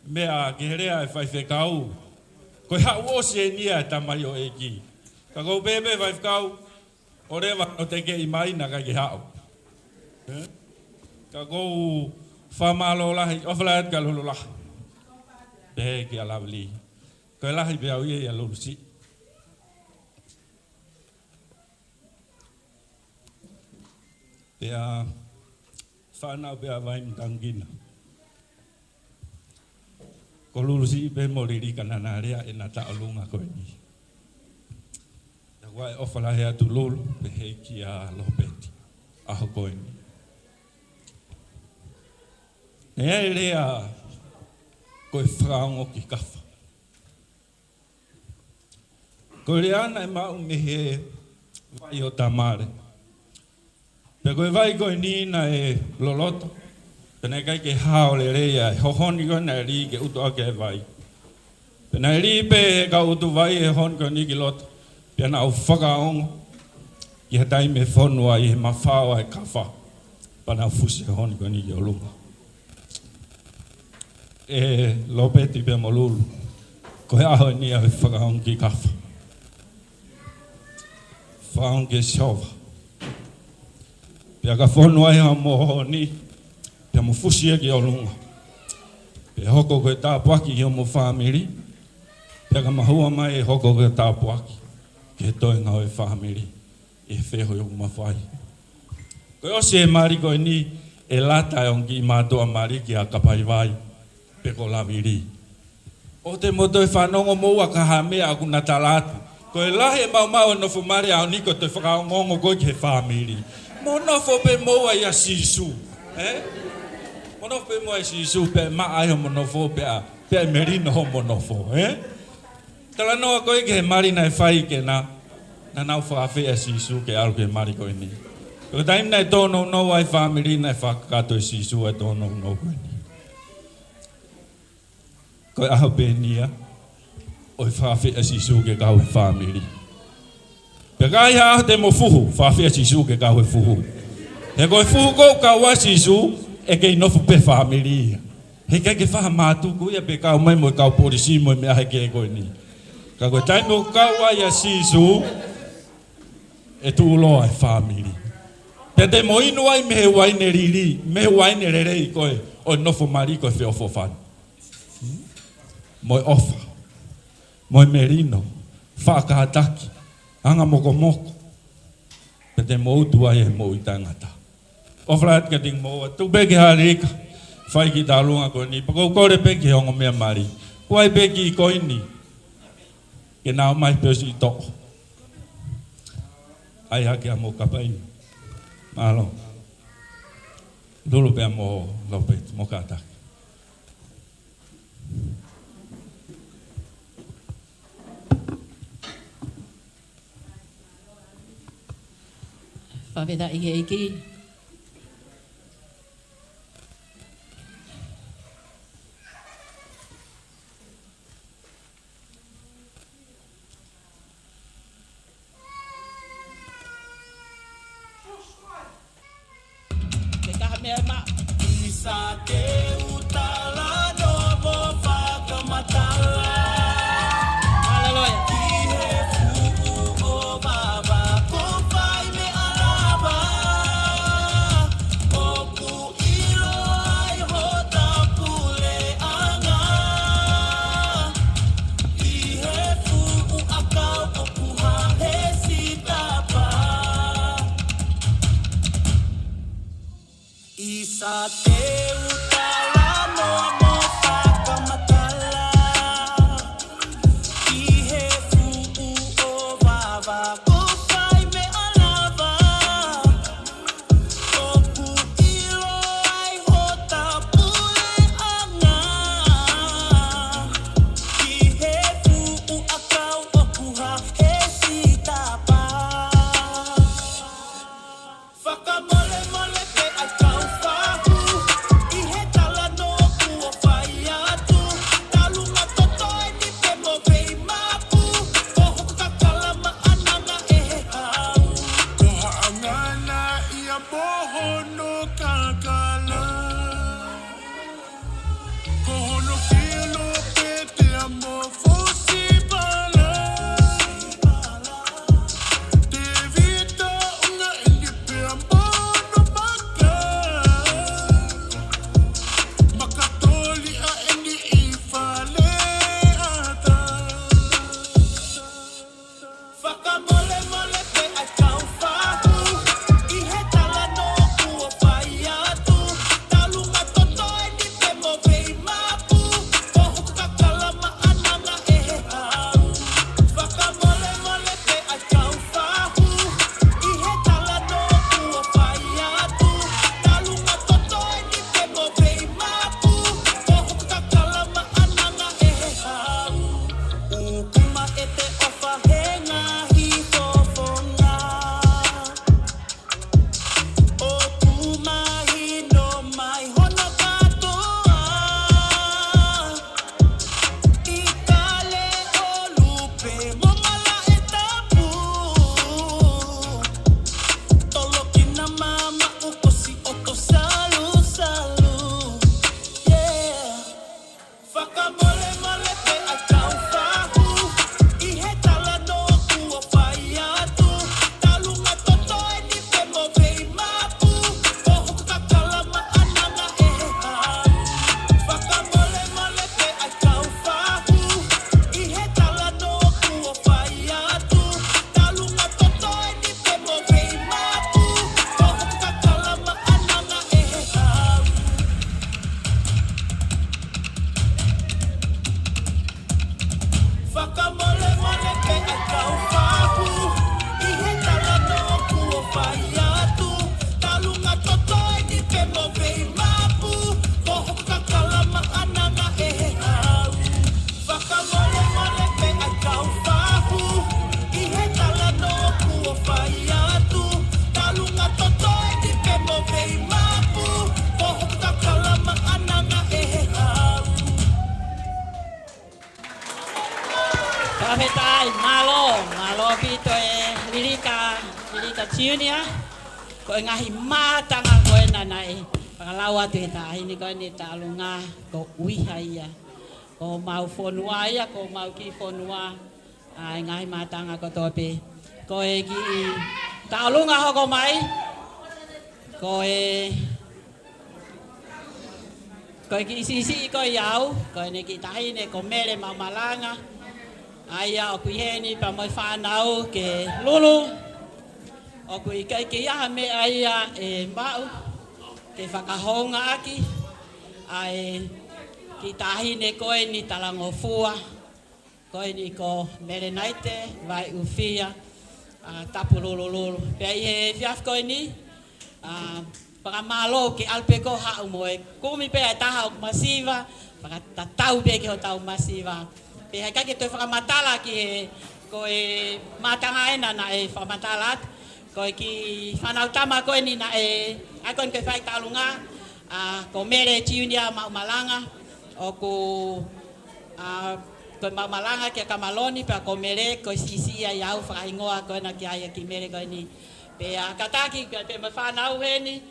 mea ki re ai fai fe kau ko ha o se ni ata mai o eki ka go bebe vai kau ore va no te ke imai na ka ki hao ka go fa malo la o fla ka lo la de ki ala li ko la hi be au ye lo si ya fa na be vai mtangina ko lu si be mo ri kana na rea ina ta olunga ko ni ya wa o fla he tu lolo be he ki a Lopeti a ho ko ni e rea ko e frango ki kafa ko rea na ma me he vai o tamare Pe koe vai koe nina e loloto. Pena kai ke hao le rea, hohoni koe na ri ke utu ake vai. Pena ri pe ka utu vai e hon koe ni ki loto. Pena au whakaongo. Ki hatai me whonua i he mawhao ai kawha. Pana fusi honi koe ni ki o lunga. E Lopeti pe molulu. Koe aho ni au whakaongo ki kawha. Whaongo ke siova. Pea ka whonua i ha moho ni. Pea mo fusi e ki o lunga. Pea hoko koe tāpuaki i o mo whamiri. Pea ka mahua mai e hoko koe tāpuaki. Ke toi ngau e whamiri. E wheho i o mawhai. Koe osi e mari koe ni e lata e ongi mātua mari ki a kapai vai. Peko laviri. O te moto e whanongo moua ka hamea aku na talatu. Koe lahe mau e nofu mari au niko te whakaongongo koe ki he whamiri. Mo nofo pe moua i a sisu. Mo nofo pe moua i sisu pe maa ho mo nofo pe a merino ho mo nofo. Tala noa koe ki he mari na e whai ke na nau whaafe a sisu ke alu ke mari koe ni. Koe taimna e tōnou no ai whamiri na e whakakato e sisu e tōnou no koe ni. Koe aho pēnia, oi whawhi a sisu ke kau e whamiri. Pe kai ha te mo fuhu, whawhi a sisu ke kau e fuhu. He koe fuhu kou kau a sisu, e kei nofu pe whamiri. He kei ke whaha mātuku ia pe kau mai mo e kau porisi mo e mea he kei koe ni. Ka koe taimo kau ai a sisu, e tūloa e whamiri. Pe te mo inu ai mehe waine riri, mehe waine rerei koe, o nofu mari koe whiofo whanu. Moi ofa, moi merino, whakahataki, anga moko moko. Pe te mo utu ai e mo i tangata. Ofraat ka ting moa, tu peki harika, whai ki tā lunga koe ni, pakou kore peki hongo mea mari. Kuai peki i koe ni, ke nao mai pesi i toko. Ai hake a mo kapaini. Malo. Lulu pea mo Lopeti, mo kātaki. Whaweda i eiki. Ke kaha mea ma. Isa te utala no mo whakamatala. Hallelujah. Isa te utala no mo whakamatala. Ihe fu'u o wawa ko whai me alava. Oku ilo ai ho tapule anga. Ihe fu'u akau okuha he sitapa. Whakamole mole pe akau whaku. Ihe pito e Lirika Junior. Ko ngahi matanga ko na e pangalawa tu tahi ni ko ni talunga ko uiha ia. Ko mau fonua ia ko mau ki fonua ai ngahi matanga ko tope. Ko e ki talunga ho ko mai. Ko e ki sisi ko iau ko ne ki tahi ne ko mere mamalanga. Aia o kuiheni pa mai whanau ke lulu. O kui kai ke ia me aia e mau. Ke whakahonga aki. Ai ki tahine koe ni talangofua. Koe ni ko Melenaite, Vaiufia, Tapululululu. Pea ihe fiaf koe ni. Pakamalo ke alpeko hau moe. Kumi pea taha o masiva. Pakatatau pe ke ho tau masiva. Pea kake toi whakamatala ki he koe matanga ena na e whakamatalat. Koe ki whanau tama koe ni na e akon koe whai talunga. Ko mere Junior maumalanga. O ko koe maumalanga ki a kamaloni. Pea ko mere koe sisia iau whakaingoa koe na ki aia ki mere koe ni. Pea kataki koe pe me whanau he ni.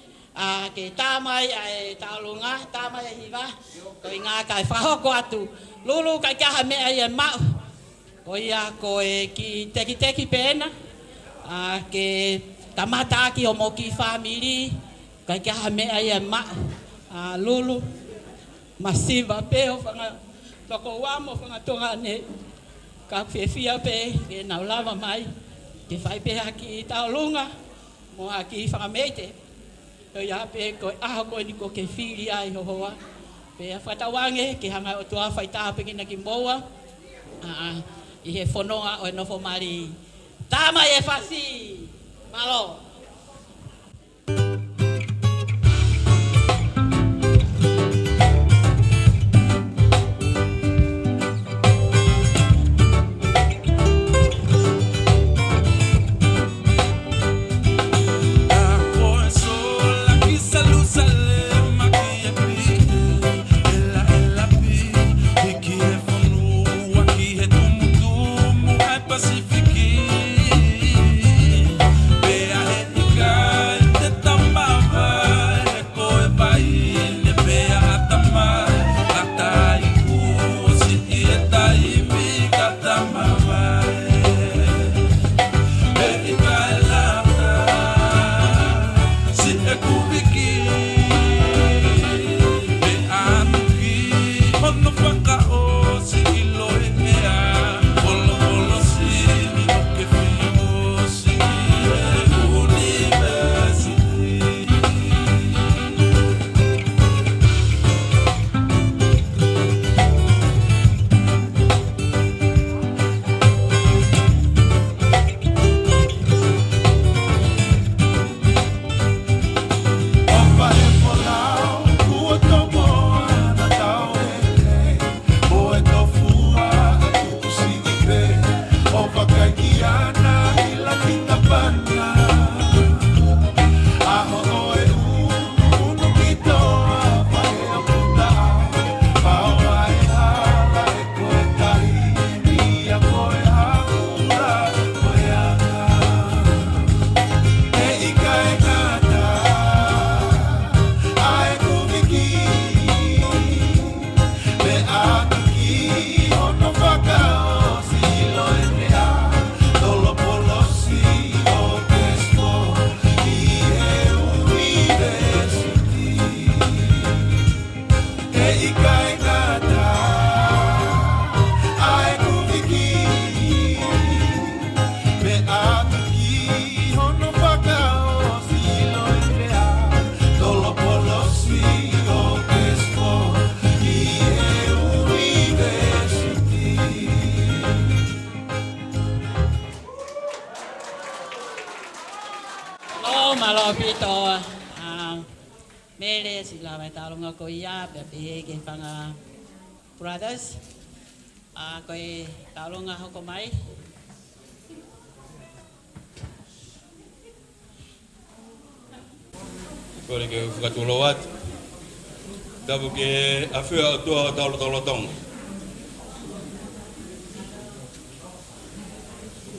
Ke tamai e talunga, tamai e hiva. Koe ngā kai whahoko atu. Lulu kai kaha mea ia mau. Ko ia koe ki teki pēna. Ke tamata aki o moki family. Kai kaha mea ia mau. Lulu. Masiva peo whanga. Toko wamo whanga tonga ne. Ka whewhia pe. Ke naulawa mai. Ke whai pe aki taulunga. Mo aki whangameite. Ko ia pe koe aho koe ni ko ke whiri ai hohoa. Pea whatawange ke hanga o tua whaitaha pekina ki moa. I he whonoa o e nofo mari. Tama e whasi! Malo! Pito Mele sila may talunga ko iya Bepe ke panga brothers koe talunga hoko mai Kore ke whakatulowat Tapu ke awhua o tua tolo tong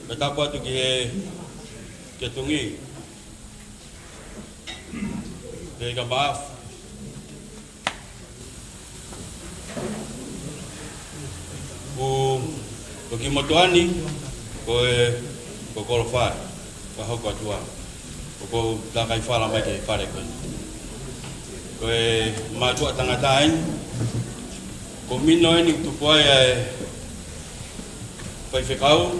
Kata apa tu ke tungi. Ke maaf. Ko ki motuani ko qualify. Ko ho tua. Ko da kai fala mai ke pare ko. Ko ma tu tangata ai. Ko mino ni tu poa pai fekau.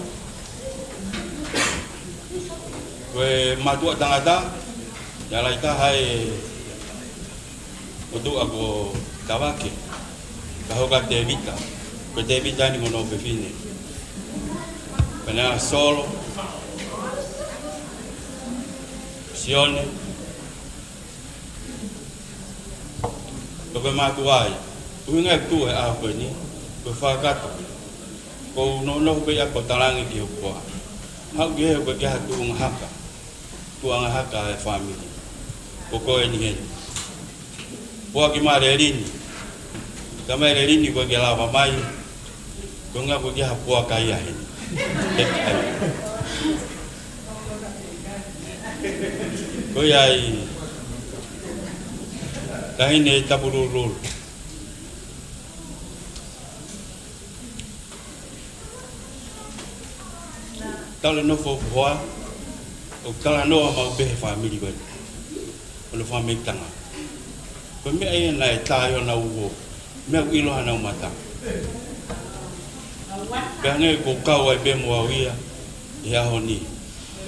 Ko ma tu tangata ya lai ta hai untuk aku tawake. Kau kat Devita. Ko Devita ni ngono pe fine. Kana solo Sione Ko matuai unga tu apa ni ko fakat ko no be ya ko talangi ki ko ha ge ko ga tu haka family ko ni hen po ki mare rini kamere rini ko ge lava mai ko nga ko ga po kaya hen ko yai kahine tapululululu tala no fo boa o tala no ma be family ko o no family tanga ko me ai na ta yo na uo me ilo na mata kange ko kawa be mo awia ya honi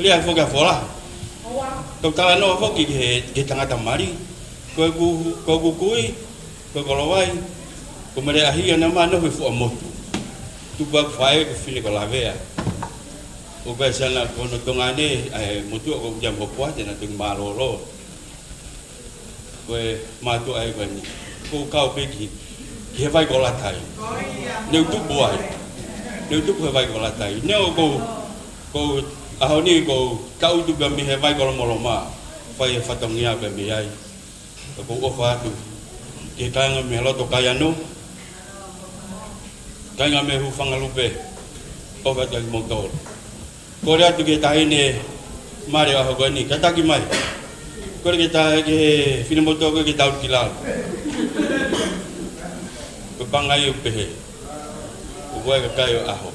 lia fo ga fola to tala no fo ki ke tanga tamari ko kui ko kolowai ko mere ahia na ma no fo motu tu ba fai ko fili ko lavea o ba sana ko no tongane motu ko jam ko puat na tung malolo ko ma tu ai ko ni ko kau pe ki vai ko latai ne tu boai ne tu ko vai ko latai ne ko ahoni ko kau tu ba mi vai ko moloma fai fatongia be mi ai ko ofa tu ke kanga me lo to kaya no kanga me hu fangalupe o va ta motor ko ria tu ke taine mare a ho ni kata ki mai ko ke ta ke fina motor ko ke ta kilal ko bangai upe ko wa ka kayo aho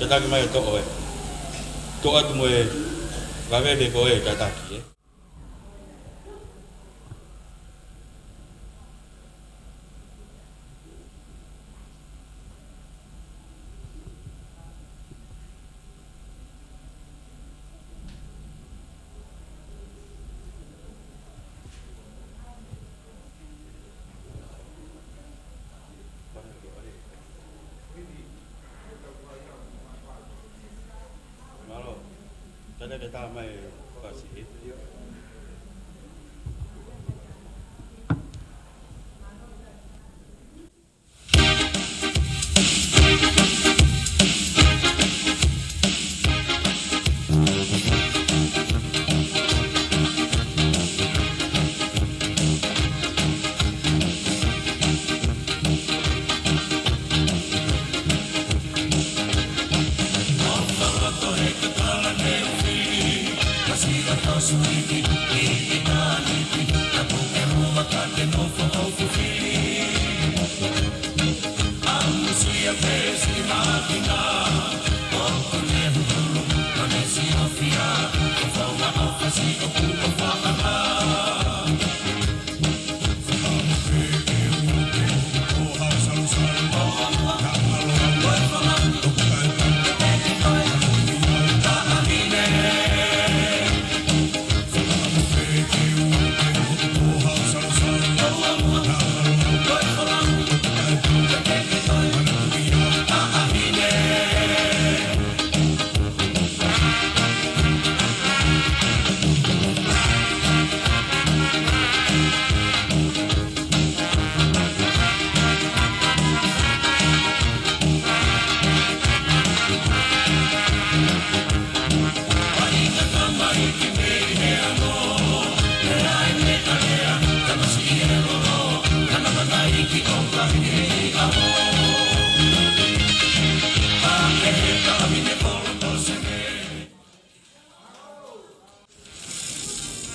kata ki mai to oe to atu mo va vede ko kata ki kita mai kasih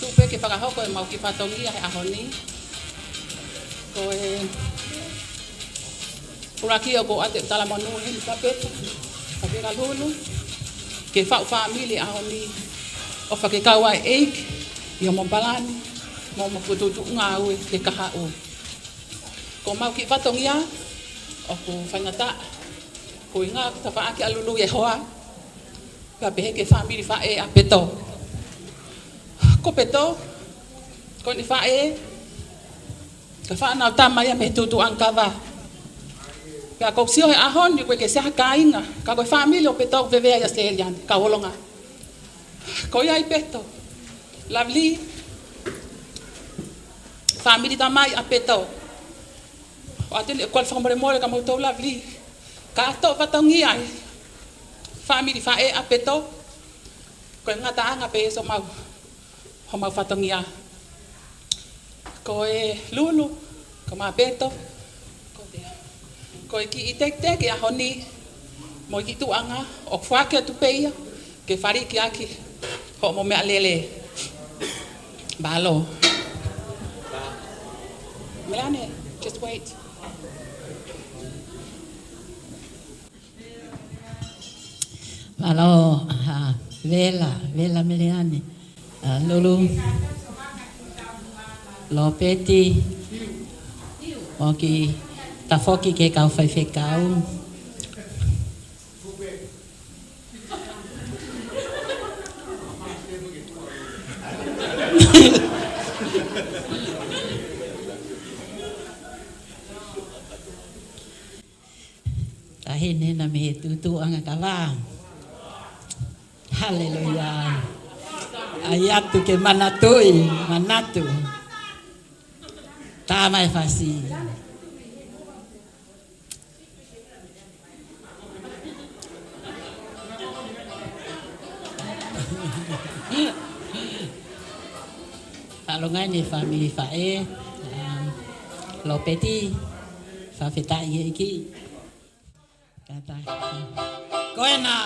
tupe ke whakahoko e mau ki whatongia he ahoni. Ko e uraki o ko ate talamanu he ni kapeta. Kapera lulu. Ke whau whamili ahoni. O whakekaua e eik. I o mompalani. Mo mapututu ngā ue te kaha o. Ko mau ki whatongia. O ko whaingata. Ko i ngā tawhaaki alulu e hoa. Ka pehe ke whamiri whae a peto. Ko peto. Ko ni whae. Ka whanau tamai a me tutu angkawa. Ka kou sio he ahon, koe ke seha ka inga. Ka koe whamili o peto vevea ia serian. Ka holonga. Ko ia i peto. Lovely. Whamiri tamai a peto. O atele, koe whamore more ka mautou lovely. Ka ato watongi ai. Whamiri whae a peto. Koe ngata anga pe so mau. Ho mau whatongi a. Ko e lulu, ko mā peto, ko e ki i tek e ahoni, mo i ki tuanga, o whake atu peia, ke whari ki aki, ho mo mea lele. Balo. Melane, just wait. Balo, vela Meleane, lulu. Lopeti, o ki tafoki ke kau whai kau. Tahine na me tutu anga kawa. Haleluya. Ayatu ke manatu. Tamai fasi. Kalau ngai ni family fae, Lopeti, fafeta ye iki. Kata, koena.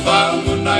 Fanguna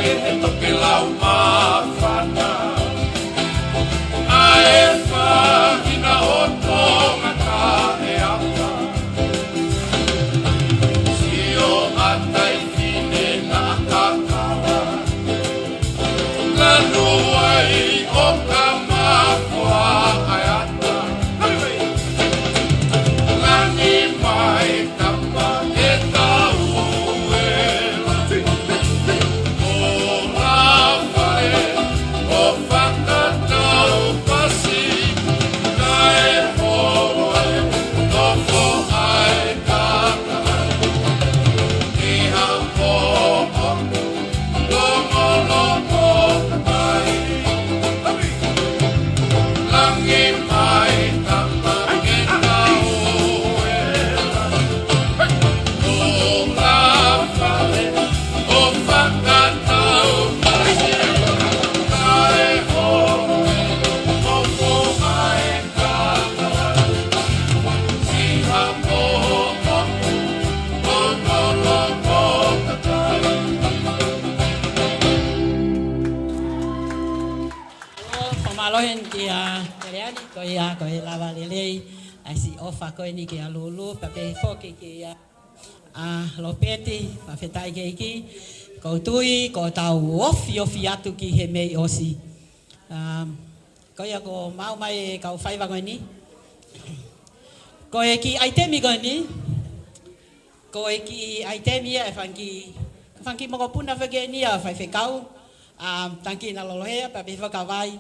Meleani, ko ia ko e lava lelei, ai si ofa ko ni ke alulu, pa pe foki ke ia Lopeti, pa fetai ke iki, ko tui, ko tau ofi atu ki he mei osi. Ko ia ko mau mai kau whaiwa koe ni. Ko e ki aitemi koe ni, ko e ki aitemi e whanki moko puna whake ni a whai whekau, tanki na Lolohea, pa pe whakawai,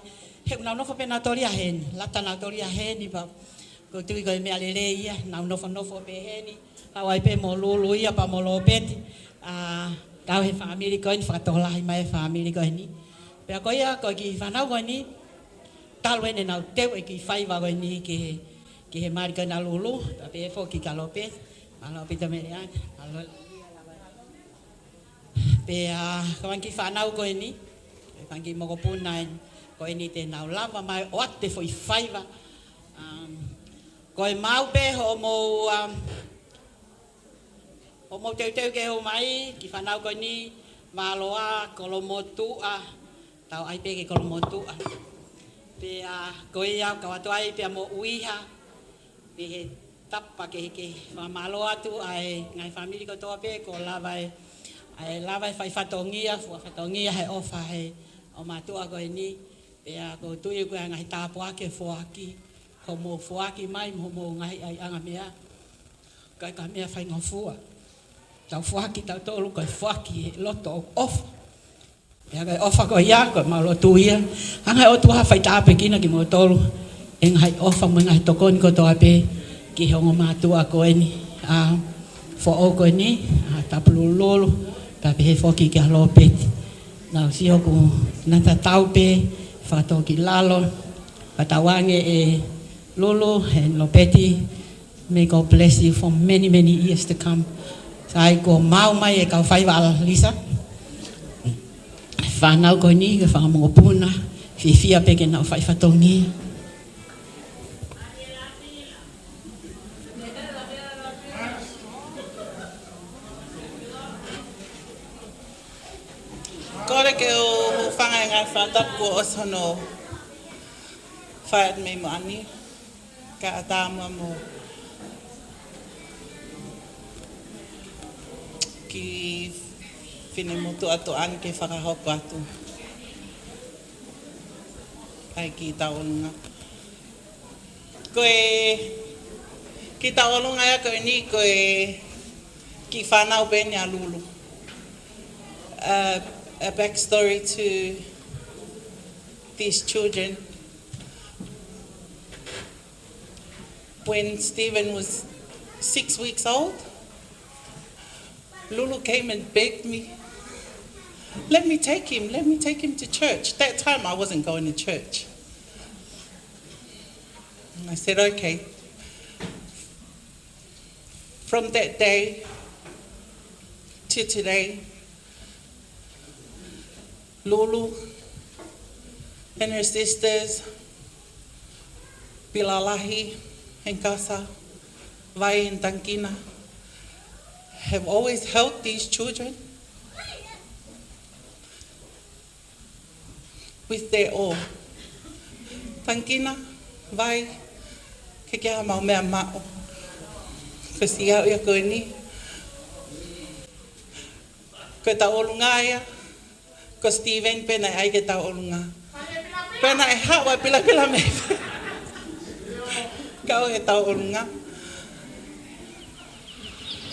he unau nofo pe na toria heni, lata na toria heni, pa ko tui koe mea lele ia, nau nofo pe heni, hawai pe mo lulu ia pa mo Lopeti, kau he whaamiri koe ni, whakatolahi mai he whaamiri koe ni. Pea koe ia, koe ki whanau koe ni, talu ene nau teu e ki whaiwa koe ni ki he mari koe na lulu, pa pe e fo ki ka Lopeti, ma Lopeti Meleani, pea kawan ki whanau koe ni, whanki moko puna koe ni te nau lava mai o ate fo i whaiwa, koe mau pe ho mo teu ke ho mai, ki whanau koe ni, maloa, kolomotua, tau ai pe ke kolomotua. Pea koe iau kawatuai pea mo uiha, pe he tapa ke whamaloa tu ai ngai whamiri ko toa pe, ko lawai whai whatongia, fua whatongia he ofa he o matua koe ni, pea ko tui koe ngai tāpua ke fuaki, ho mo fuaki mai, ho mo ngai ai anga mea, kai ka mea whai ngofua. Tau fuaki tau tolu koe fuaki he loto o ofa. Pea koe ofa koe ia, koe mau lotu ia, anga o tuha whai tāpe kina ki mo tolu, e ngai ofa mo ngai tokoni ko toa pe, ki hongo matua koe ni, fo o koe ni, Tapululululu, pa pe he foki ki a Lopeti. Nau si hoku nata tau pe, whakatoki lalo, patawange e lulu and Lopeti. May God bless you for many, many years to come. Sai ko mau mai e kau whaiwa ala Lisa. Whanau koe ni, ka whangamongo puna, whiwhia peke nau whai whatongia. Kore ke o whangai ngai whatapu o sono whaiat me mo ani, ka atamua mo ki whine motu atu ani ke whakahoko atu. Ai ki taonunga. Koe, ki taonunga ia koe ni koe ki whanau bene a lulu. A backstory to these children. When Stephen was 6 weeks old, Lulu came and begged me, let me take him to church. That time I wasn't going to church. And I said, okay. From that day to today, Lulu and her sisters, Pilalahi and Kasa, Vai and Tankina, have always helped these children with their all. Tankina, Vai, ke kia mau mea mao. Ko siau ia koe ni. Ko ta olunga ia. Ko Stephen pena ai ke ta olunga. Pena e hawa pila me. Kau e ta olunga.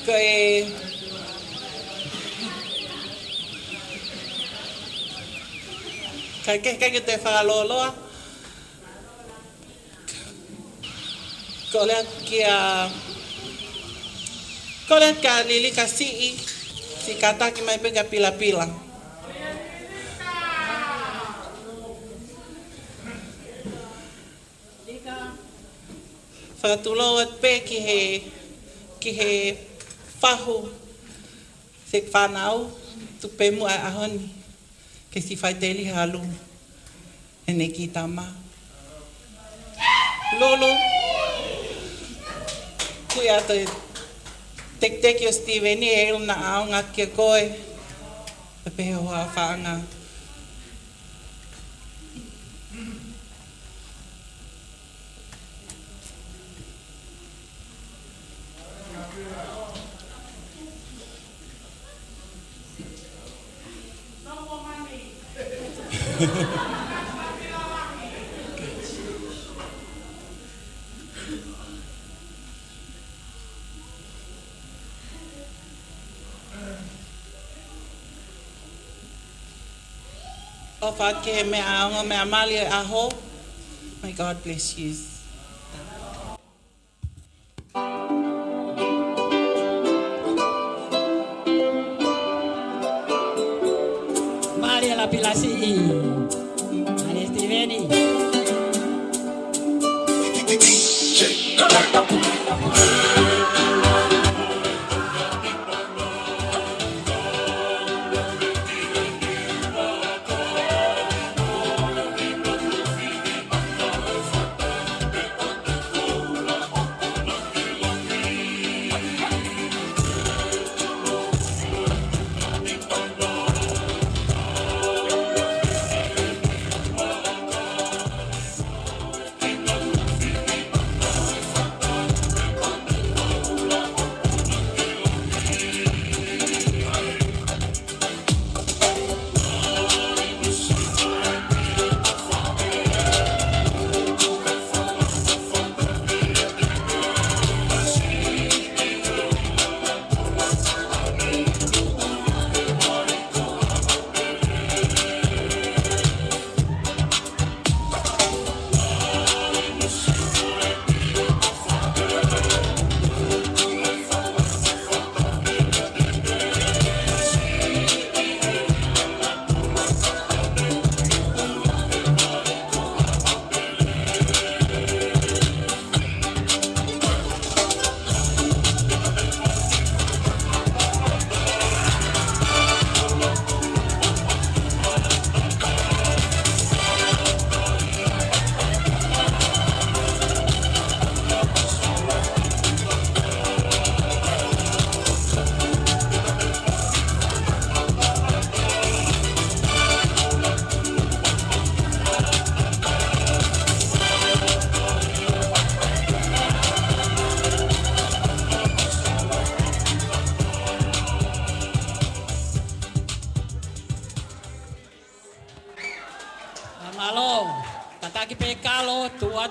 Ko e kai ke te whakaloloa. Ko lea ka lili ka sii, si kataki mai pega pila. Whakatulo at pe ki he whahu se whanau tu pemu ai ahoni ke si whaiteli halu e ne ki tama. Lulu, kui ato tek o Steveni e ilna aonga kia koe e pehe hoa whaanga. Ofa ke me aonga me amali aho. May God bless you. Maria la pilasi. Ani Steveni.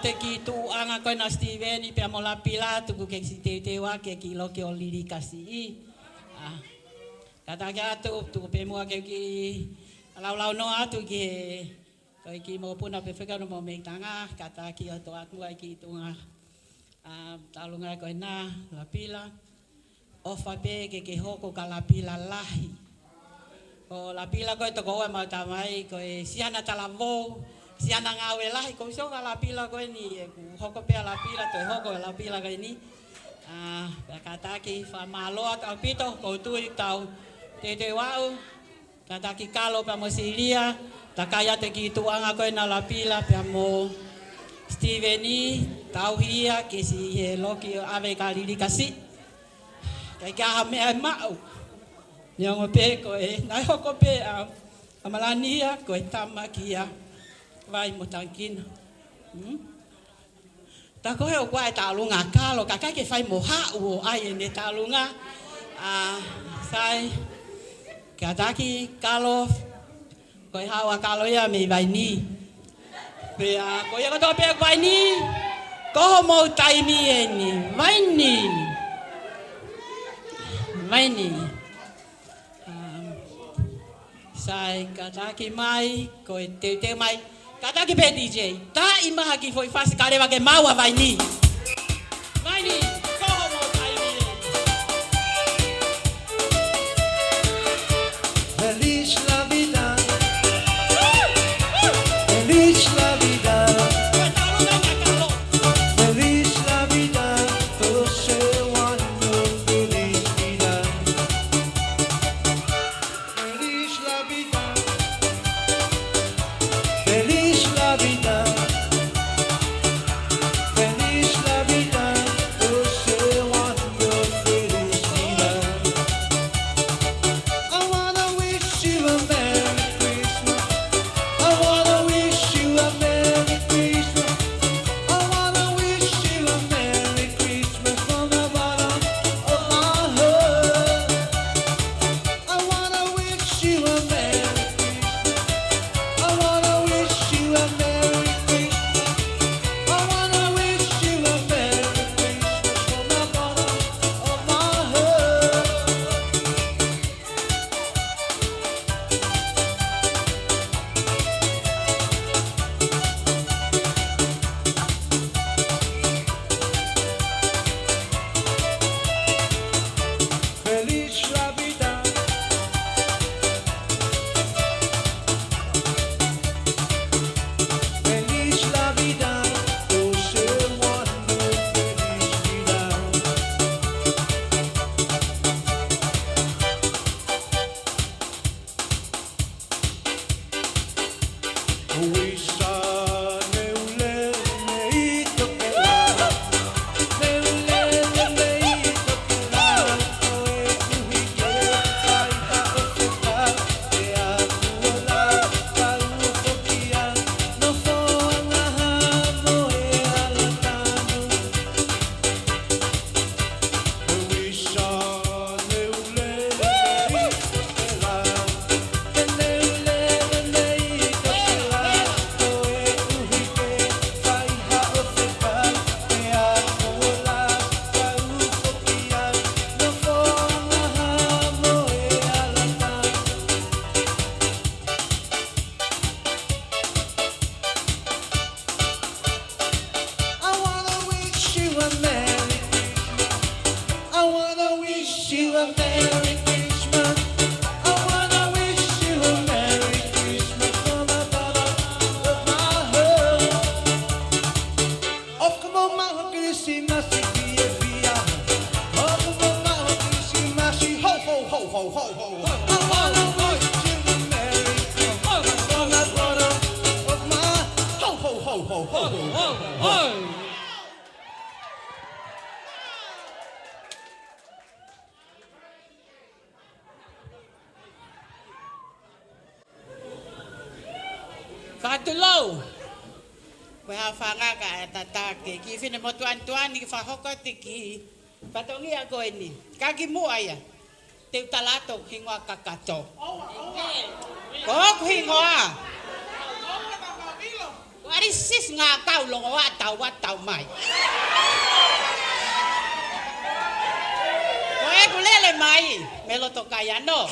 Te ki tu anga koe na Steveni pe mo la pila tu ke si te wa ke ki lo ke o liri kasi kata ga tu pe mo ke ki lau no atu ki koe ki mo puna pe feka no mo me tanga kata ki to atu ai ki tu nga talunga koe na la pila o fa pe ke hoko ka la pila lahi o la pila koe to ko ma tamai koe siana talavo si ana ngawe lah ko so la pila ko ni hoko pe la pila to hoko la pila ko ni kata ki fa malo at pito ko tu tau te wau kata ki kalo pa mo silia ta kaya te ki tu anga ko na la pila pa mo Steveni tau hia ke si he loki ave kalili kasi kai ka me mau yang pe ko na hoko pe amalania ko tamakia vai mo tangkin ta ko he o kwai ta lunga kalo ka ke fai mo ha o ai ne ta lunga sai ka ta ki kalo ko hawa kalo ya me vai ni pe ko ya ko to pe vai ni ko mo tai ni ni vai ni sai ka ta ki mai ko te mai kata ki pe DJ ta imaha ki foi fasi kare wa ke maua vai ni koho mo tai ni Feliz la vida Feliz la vida Feliz la vida todo ser humano feliz vida Feliz la vida Feliz la vida Feliz isi nasi fia fia. Hoku mama hoku isi nasi ho ho ho ho ho ho. Children Mary, from that water of my ho ho ho ho ho ho. Whakatulou. Koe hao whangaka e tatake. Ki whine mo tuan ki whahoko te ki. Patongi a koe ni. Kaki mua ia. Te utalato hingoa kakato. Kok hingoa. Wari sis ngā kau longo watau mai. Koe kulele mai. Meloto kaya no.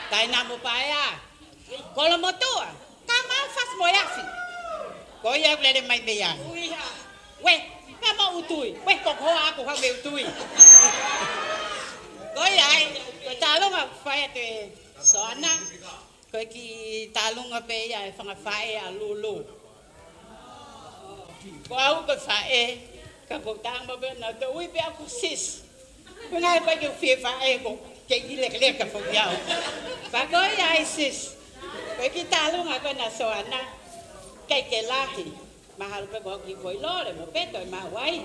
Tai namu paea. Kolo motua. Kama fas moyafi. Ko ia kulele mai bea. We, kama utui. We kok hoa aku hau me utui. Ko ia ko talunga fai te sona. Ko ki talunga pe ia fanga fai a lulu. Ko au ko fai ka ko tang ba na to ui pe aku sis. Ngai pa ki fi fai ko ke ile ka fo ia. Ba ko ia sis. Koe ki talunga koe na soana, kei ke lahi, mahal pe ko ki koi lore, mo peto i mawai.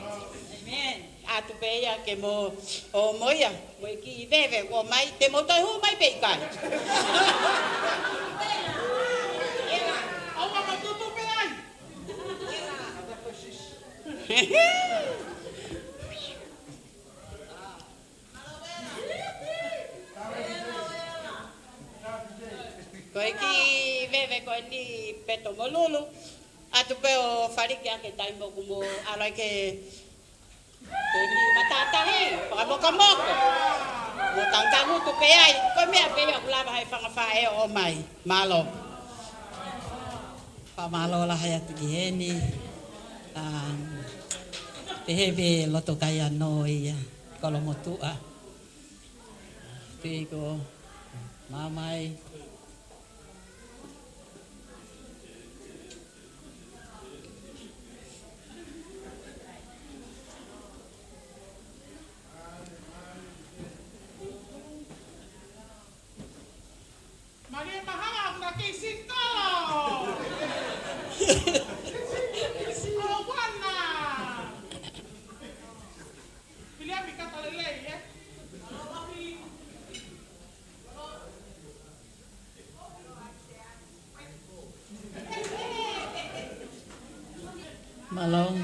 Amen. Atu pe ia ke mo o moia, mo ki veve o mai, te mo toi hu mai pe kai. Au ma tutu pe ai. Koe ki veve koe ni peto molulu. Atu pe o whariki ake taimo kumo aloi ke ni matatahi, whakamoko. Mo tangtangu tu pe ai, koe mea pe ia kulava hai whangawhae o mai, malo. Whamalo la hai atu ki heni. Te hewe loto kai anō ia, kolomotua. Te ko mamai. Maria mahal na kay Sito! Oh, wana! Pilihan mi katalelay, eh? Malong.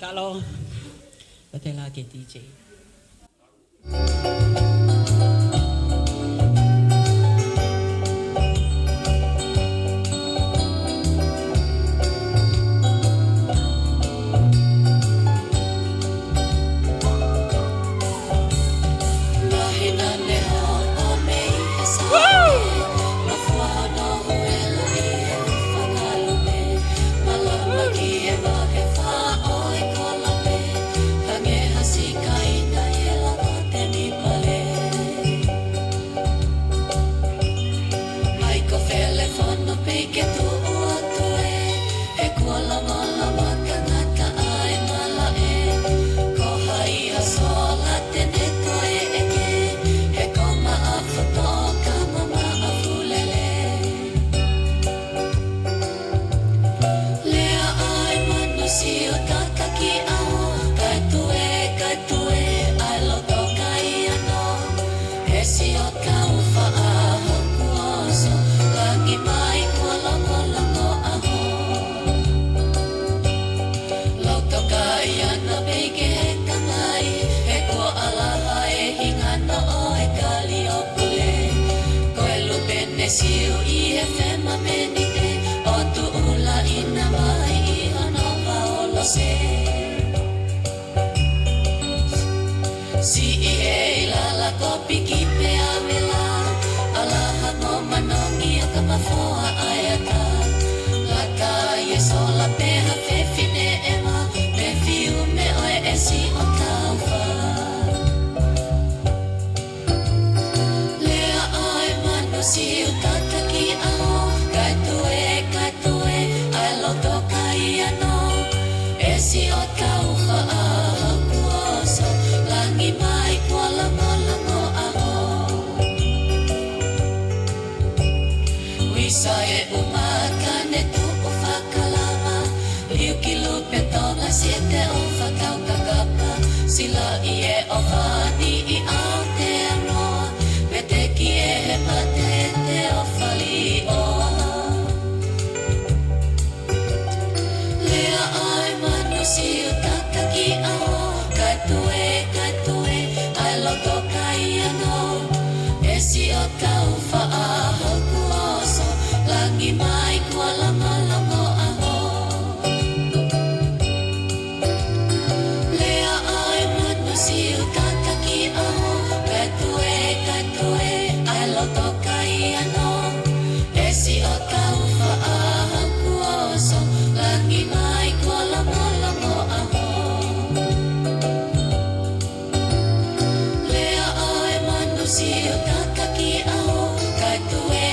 Kalau betul lagi DJ. Si utata ki aho, kai tue Ai e umaka ne tu o whakalama Liu ki lupe tonga siete o whakau kakapa Sila I e o whani I Aotearoa Pete ki e he patete o whali oa Lea ai manu si utaka ki ao Kaitue, ai loto kai ano Esi o kau whaahau kuoso Langi mai kua lama lamo aho Lea ai manu si utaka ki ao Kaitue, ai loto kai ano Esi o kau whaahau kuoso Langi mai kua lama lamo aho Lea ai manu si utaka ki ao Kaitue,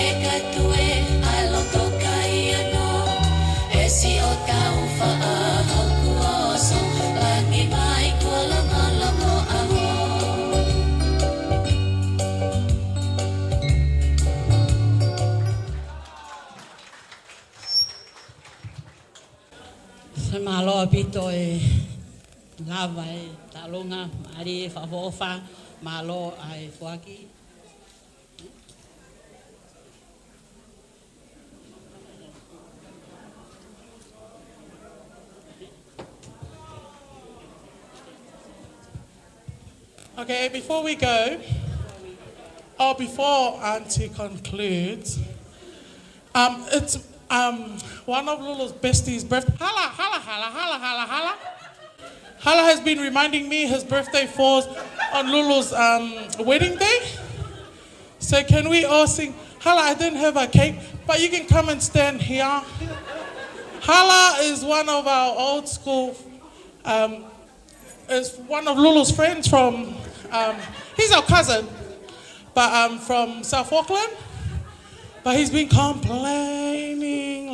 ai loto kai ano Esi o kau whaahau kuoso Langi mai kua lama lamo aho Se malo pito e lava e talonga mari e fafofa malo ai fuaki. Okay, before we go, before Auntie concludes, it's one of Lulu's besties' birthday. Hala. Hala has been reminding me his birthday falls on Lulu's wedding day. So can we all sing? Hala, I didn't have a cake, but you can come and stand here. Hala is one of our old school, is one of Lulu's friends from, he's our cousin, but from South Auckland. But he's been complaining,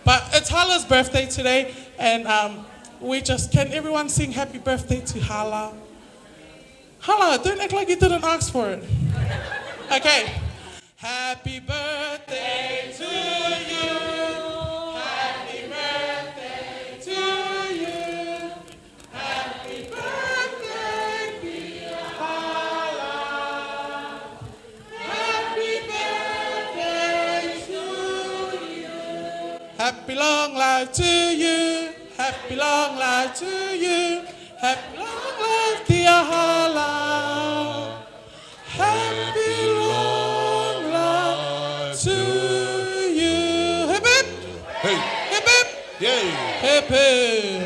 but it's Hala's birthday today, and can everyone sing happy birthday to Hala? Hala, don't act like you didn't ask for it. Okay. Happy birthday to you. Happy birthday to you. Happy birthday, dear Hala. Happy birthday to you. Happy long life to you. Happy long life to you. Happy long life, dear Hala. Happy long life to you. Hip hip. Hey. Hip hip. Yay. Hip hip.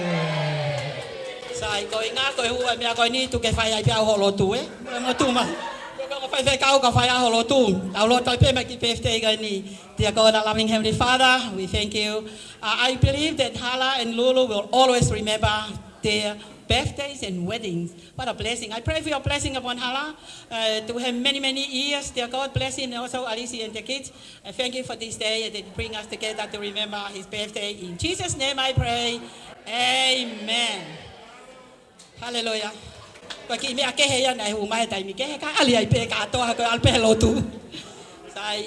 Sai ko inga ko hu me ko ni tu ke fai ai pia holo tu e. Mo tu ma. Ko fai kau ka fai holo tu. Au lo toi pe me ki birthday ga ni. Dear God, our loving Heavenly Father, we thank you. I believe that Hala and Lulu will always remember their birthdays and weddings. What a blessing. I pray for your blessing upon Hala to have many, many years. Dear God, bless him and also Alicia and the kids. I thank you for this day that bring us together to remember his birthday. In Jesus' name I pray. Amen. Hallelujah. Ko ki me ke he ya nai hu mai tai mi ke ka ali ai pe ka to ha ko al pe lo tu. Sai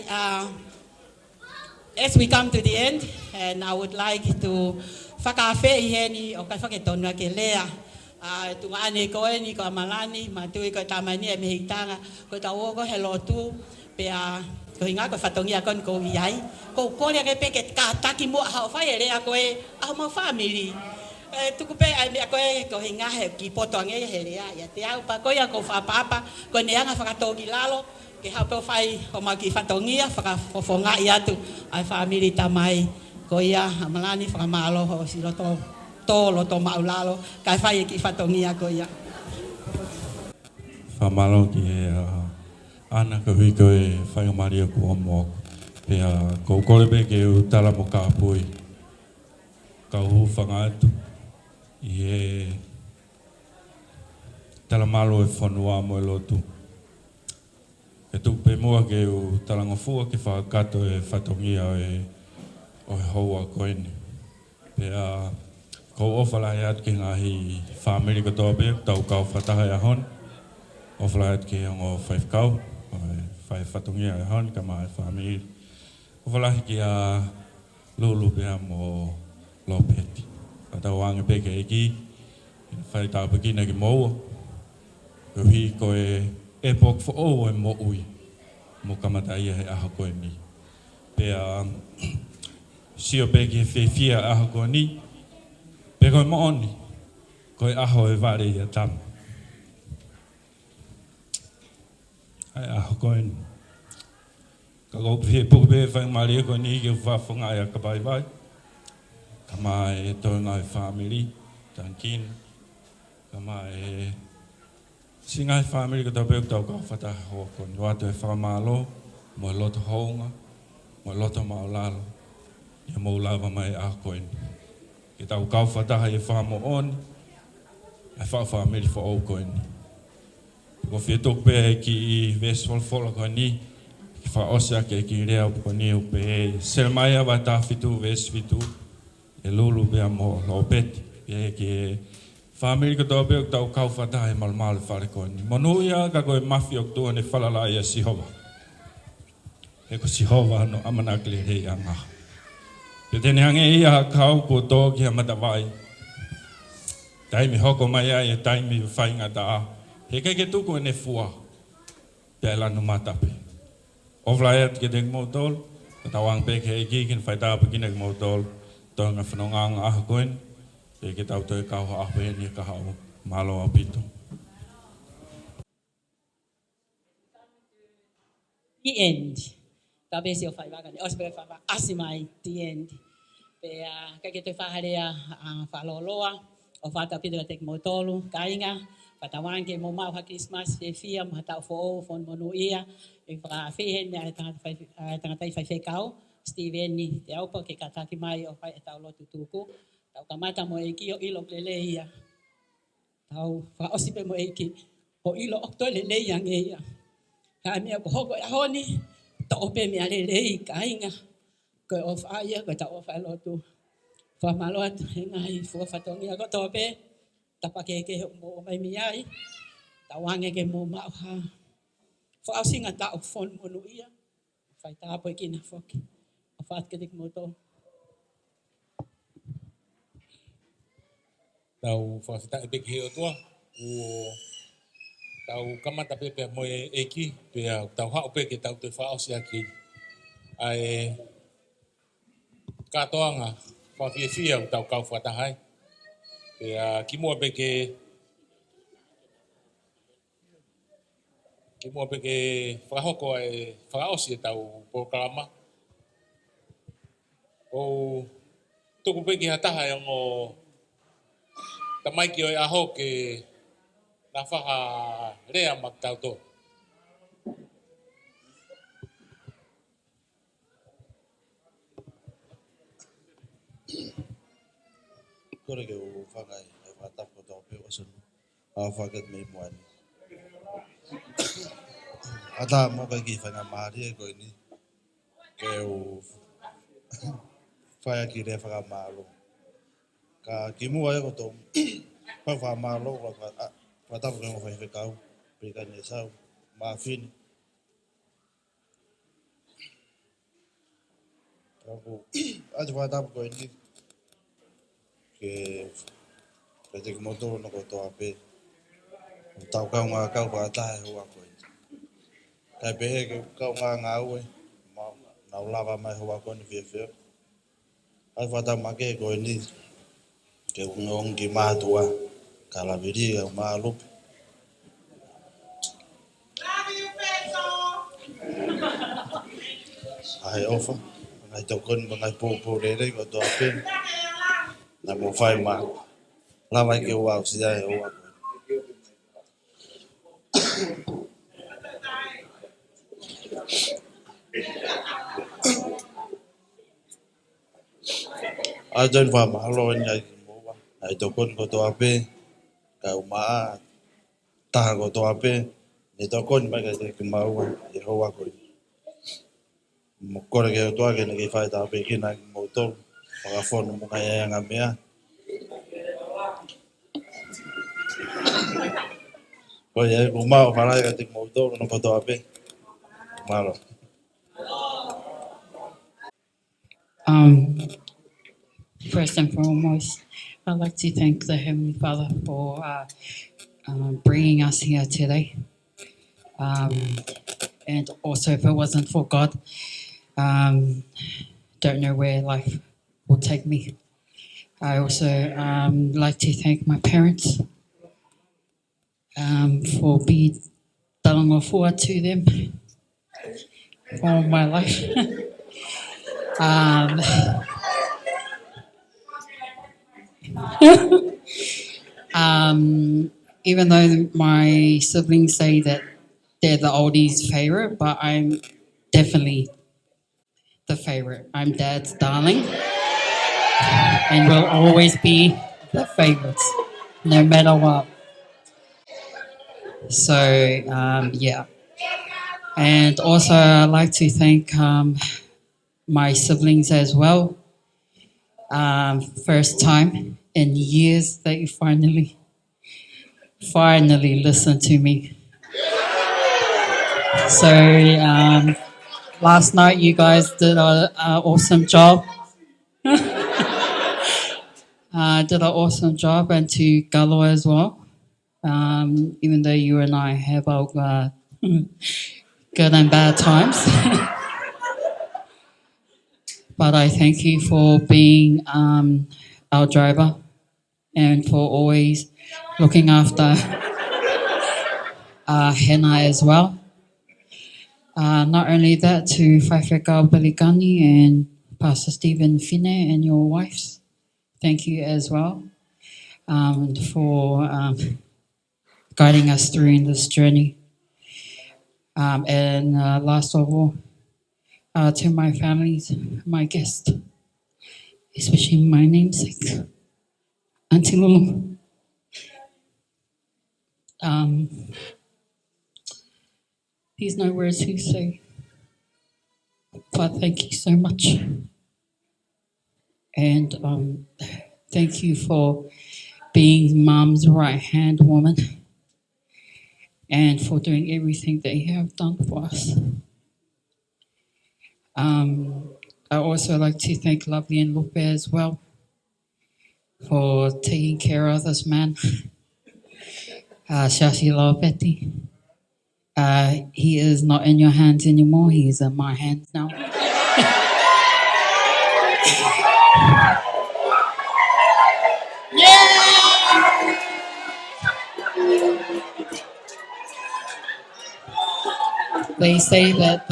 as we come to the end, and I would like to whakawhi he ni o kai whaketona ke lea. Tunga ane koe ni ko malani, matui ko tamani e mehitanga, ko tau ko he lotu, pea ko hinga ko whatongia kon ko iai, ko kore ke peke ka taki mua hao whai e lea koe, au mau family. Tuku pe ai mea koe ko hinga he ki potonge he lea, ia te au pa koe ko whapapa, ko neanga whakatogi lalo, ke haupe whai o maki whatongia, whakafofonga i atu, ai family tamai, ko ia malani whakamalo ho si loto, to loto maulalo, kai whai ki whatongia ko ia. Whamalo ki he ana ka hui koe whaiamaria ku omo, pea ko korepe ke u tala mo ka pui, ka hu whanga atu, i he tala malo e whanua mo e lotu. E tuk pe mua ke u talangofua ke whakato e whatongia o he houa koene. Pea ko ofalai at ki ngahi whamiri katoa pe, tau kau whataha e hon. Ofalai at ki ango whaifkau, whai whatongia e hon, ka mai whamiri. Walahi ki a lulu pea mo Lopeti. Ata wanga peke eki, whai tā pakina ki moua. Uhi koe e pok fo o e mo ui. Mo kamata ia he aha koe ni. Pea sio peke he whewhia aha koe ni. Pe koe mo oni. Koe aho e ware ia tamu. Ai aho koe ni. Ka kau phe puku phe whai maria koe ni ke whafunga ia ka bai bai. Ka mai e toi ngai family, tankin. Ka mai e singai family ka tau pēk tau kau whata hoa koe ni. Watu e whamalo, mo e loto hounga, mo e loto maulalo. Ia mou lava mai a koe ni. Ke tau kau whataha e whamo oni, ai wha family wha au koe ni. Ko whetok pē ki i Westfall koe ni, ki wha osea ke ki rea upo ni upe e Selmaia wa tā whitu, West whitu, e lulu pēa mo Lopeti, pē ki e family ka tau pēk tau kau whataha e malmale whare koe ni. Monu ia ka koe mafi ok tua ne whalala ia Sihova. E ko Sihova no amanakle rei anga. Pe tene hange ia kau ko tō ki ha matawai. Taimi hoko mai ai e taimi whainga ta. He kei ke tuku e ne fua. Pea lanu matape. Ofla e ke dek mautol. Ka tawang peke e kikin whai tāpa kina ke mautol. Tō ngā whanonga aha koen. Pe ke tau toi kau ha ahu e ni ka hau. Malo a pito. The end. Ka besi o whai wakani. Ospe whai asi mai. The end. Pe ka ke te whaharea whaloloa. O whata pito ka tek mautolu. Ka inga. Patawange mo mau ha Christmas e fia mo ta fo fon monu ia e fra fe ne tanga fai fe kau Steven ni te au po ke kataki mai o fai ta lo tutuku tau kamata mo e ki o ilo lele ia tau fa osipe mo e ki o ilo okto lele ia nge ia ka mi ko hogo a honi to ope mi ale le ka inga ko of aia ko ta of alo tu fa malot ngai fo fa tongia ko tope tapake ke mo mai mi ai tawange ke mo ma ha fa singa ta fon mo ia fai ta po ki na fok afat ke dik mo to Tau fa ta e big hill tua. O tau kamata pepe mo e eki pe tau ha pe ke tau te fa o sia ki. Ai katoanga fa fia tau kau fa ta hai. Pe ki mo pe ke ki mo pe ke fa hoko e fa o sia tau programa. O tuku pe ki hata hai ngo tamai ki o aho ke na whaha rea mak tau tō. Kore ke o whakai e whatapo tō pe wasunu. A whakat mei moani. Ata mo kai ki whanga maari e koe ni. Ke o whaia ki rea whaka maaro. Ka ki mua e ko tō whaka maaro whatapo ke mo whai whekau. Pika ni e sau. Maa whini. Ati whatapo koe ni. Ke te moto no ko to ape tau ka nga ka ba ta ho ko ka be ke ka nga we na lava mai ho ko ni fe ai fa ta ma ke ko ni ke ngong ki ma tua ka la viri ma lup ai ofa ai to kon ba ngai po re ko to ape na mo fai ma la vai ke wa si dai ho ai don va ma lo ni ai mo ba ai to kon ko to ape ka ma ta ko to ape ni to kon ba ke ma wa e ho wa ko mo kore ke to ke ni fai ta ape ki na mo to pa fon mo ka ya nga mea oye ko ma para ka te mo to no ko to ape malo Um, First and foremost, I'd like to thank the Heavenly Father for bringing us here today. And also, if it wasn't for God, don't know where life will take me. I also like to thank my parents for being talangofua to them for all my life. um, Even though my siblings say that they're the oldies' favorite, but I'm definitely the favorite. I'm Dad's darling and will always be the favorites, no matter what. So, yeah. And also, I'd like to thank my siblings as well. First time in years that you finally listen to me. So last night you guys did an awesome job. Did an awesome job, and to Galo as well. Even though you and I have our good and bad times. But I thank you for being our driver and for always looking after Hena as well. Not only that, to Whaiwhekau Belikani and Pastor Stephen Fine and your wives. Thank you as well for guiding us through in this journey. And last of all, to my families, my guests, especially my namesake, Auntie Lulu. There's no words to say, but thank you so much. And thank you for being Mom's right-hand woman and for doing everything that you have done for us. I also like to thank Lovely and Lupe as well for taking care of this man, Siaosi Lopeti. He is not in your hands anymore. He is in my hands now. Yeah! They say that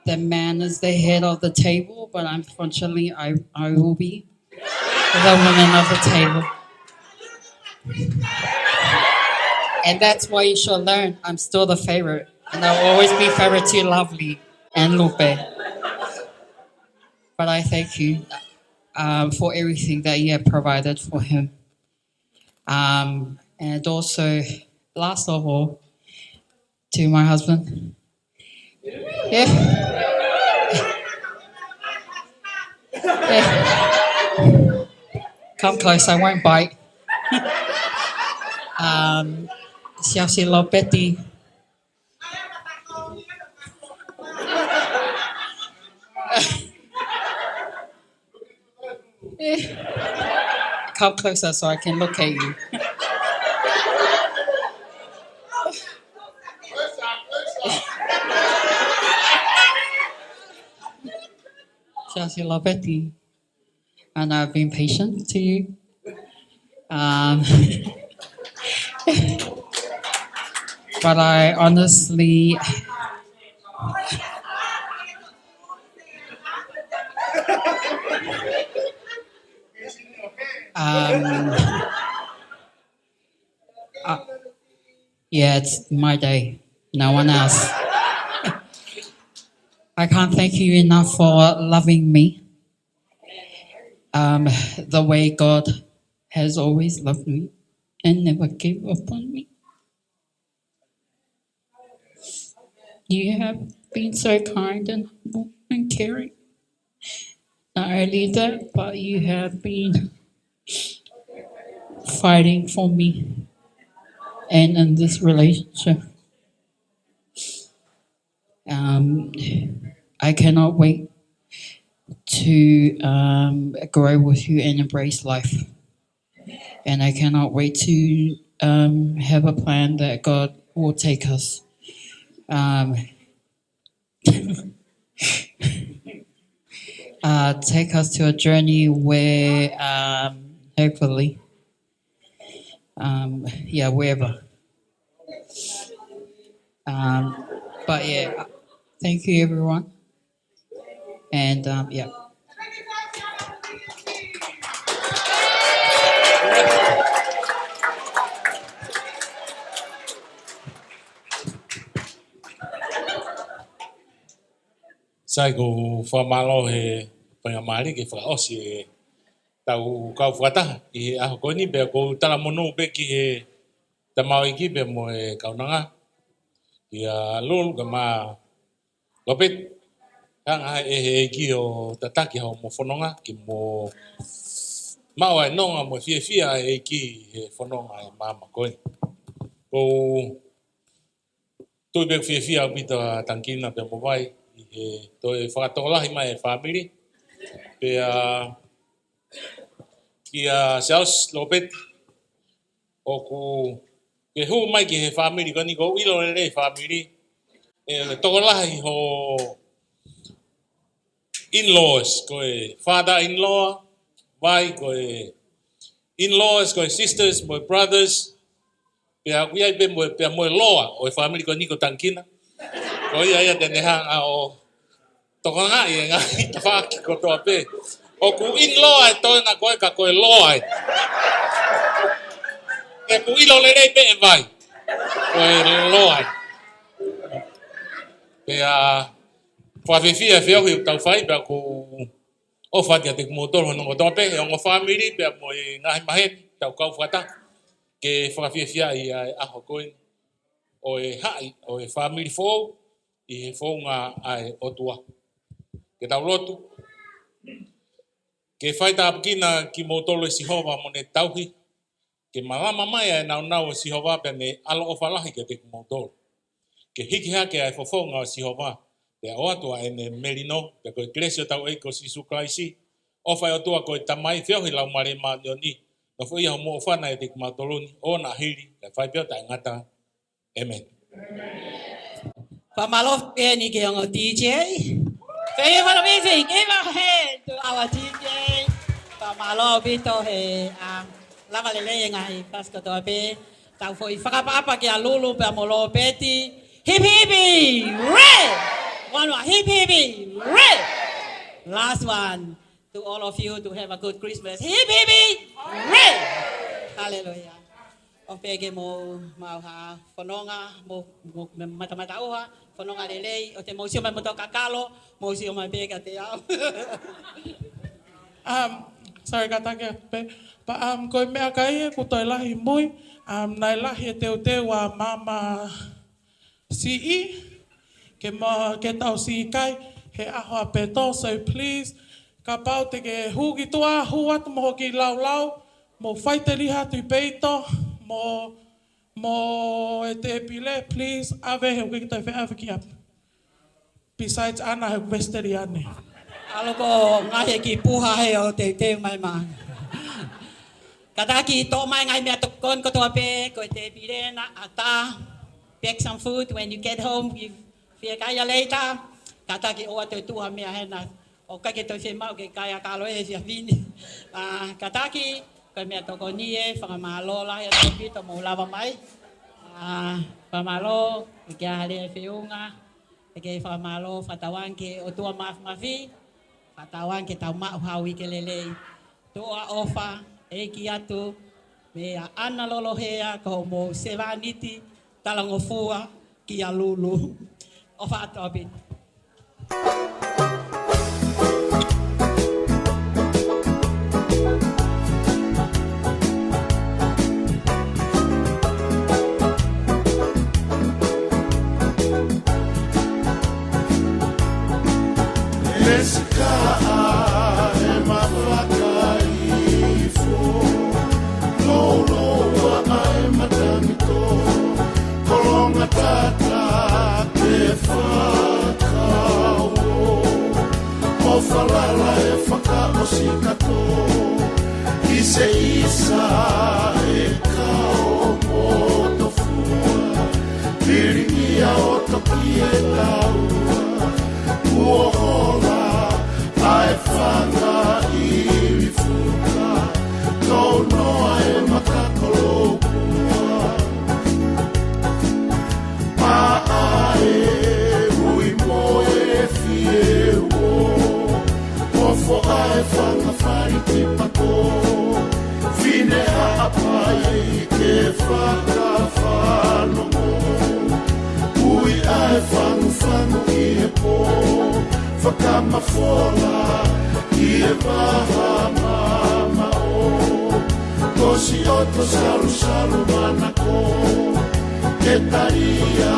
the man is the head of the table, but unfortunately, I will be the woman of the table. And that's why you should learn. I'm still the favorite, and I'll always be favorite to Lovely and Lupe. But I thank you for everything that you have provided for him. And also, last of all, to my husband. Yeah. Yeah. Come close, I won't bite. Siaosi Lopeti. Come closer so I can look at you. Siaosi Lopeti. And I've been patient to you. But I honestly yeah, it's my day. No one else. I can't thank you enough for loving me the way God has always loved me and never gave up on me. You have been so kind and humble and caring. Not only that, but you have been fighting for me and in this relationship. I cannot wait to grow with you and embrace life. And I cannot wait to have a plan that God will take us. Take us to a journey where hopefully, wherever. But yeah, thank you everyone. And yeah. Sai ko whamalo he whangamari ke whakaosi e tau kau whakata i aho koni pe ko tala mono pe ki he tamau iki pe mo e kaunanga i a lulu ka ma Lopeti hanga e he ki o tataki hao mo whanonga ki mo mau ai nonga mo fia e ki he whanonga e mama koni ko tui pe fia pita tankina pe mo vai toi whakatokolahi mai e family pe ki Siaosi Lopeti o ku ke hu mai ki he family kani ko ilo le family e tokolahi ho in-laws ko e father-in-law vai ko e in-laws ko e sisters mo brothers pe aku ai pe mo loa o e family ko ni ko tankina ko ia tene hanga o tokonga i nga tafaki ko to ape o ku in-law e to na ko ka ko e loa e ku ilo le pe vai ko e loa pe Vaiufia feo hi tau fai pe ku o fatia te motor no to ape o ngo family pe mo ngai mahen tau kau fata ke Vaiufia i a ho koin o e hai o e family fo i fo nga ai o tua ke tau lotu ke fai ta apkina ki motolo si hova mo ne tauhi ke malama mai ai nau si hova pe ne alo o falahi ke te motolo ke hiki ha ke ai fo nga si hova pe o atua ene melino pe ko iglesia tau e ko si sukaisi o fai o tua ko tamai feo hi lau mare ma ni no foi ho mo fana e te matoloni o na hiri ke fai pe ta ngata amen. Pamalo ni ke ang DJ. Kaya para busy, give a hand to our DJ. Pamalo bito he lava lele ngai pas ko to ape tau foi whakapa ki a lulu pe mo Lopeti. Hip hip red. One more hip hip red. Last one to all of you to have a good Christmas. Hip hip red. Hallelujah. Opege mo mau ha fononga mo mata oha fononga lele o te mosio mai moto kakalo mosio mai pega te au. Sorry kata ke pa ko me akai ku toi lahi moi nai lahi te wa mama CE ke tau si kai he aho apeto so please ka pau te ke hugi tua huat mo ki lau mo faite liha tu peito mo te pile please ave he ke ta fe ave ki up besides ana he vesteriane Aloko ngahe ki puha he o te mai ma. Kataki to mai ngai mea tokon ko to ape ko te pile na ata pack some food when you get home you feel kaya later kataki o te tua mea he na o ka ke to se mau ke kaya kalo e sia vini kataki ko mea toko ni e whakamalo la ya te pito mo lava mai pamalo ke hale feunga ke whakamalo whatawan ke o tua mafi whatawan ke tau mau hawi ke lele toa ofa e ki atu me ana Lolohea ko mo sevaniti talangofua ki a lulu ofa atobit. whalala e whaka o si kato I se isa e kao moto fua Piringia o toki e taua Ua hola ai whanga I rifuka Tau noa e makakolo pua Maae ui moe fie uo Ofo ai whanga whari ki pako Fine haapai ke whaka whanongo Ui ai whangu I e po Whakamafola I e waha mama o Kosi oto salu salu manako Ke taria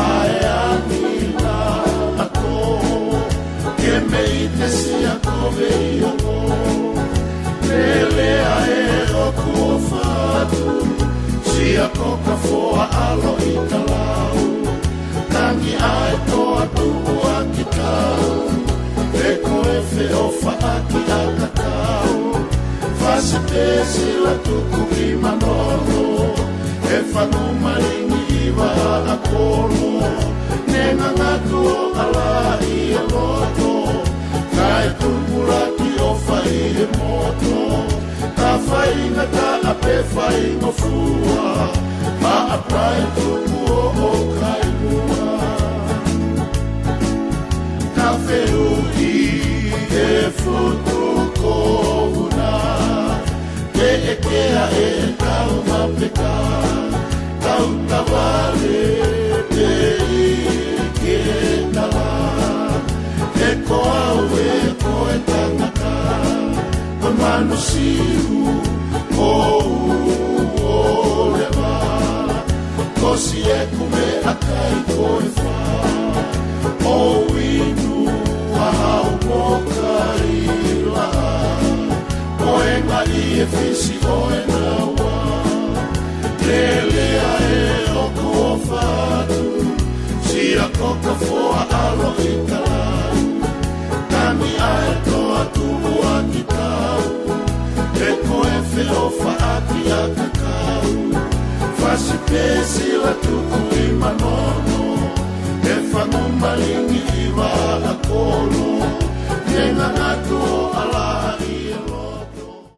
ae anila ako Ke mei te sia kove I ongo Lelea e oku o whatu Sia koka foa alo I talau Tangi ae toa tuku a ki tau E koe whe o whaaki a kakau Whase te sila tuku I manono E whanu maringi I wa a kolo Nenga ngatu o ala I e loto Kai tumpula ki o whai e moto Ka whainga ka ape whaingo fua Ma a prae tuku o kai mua Ka wheu I e futu kovuna Ke e kea e tau mapeka Tau tawale te I ke tala E koa ue koe tangata Kon manu siu o lewa Kosi e kume akai koe wha O inu a hau moka I laha Koe nga I e fisi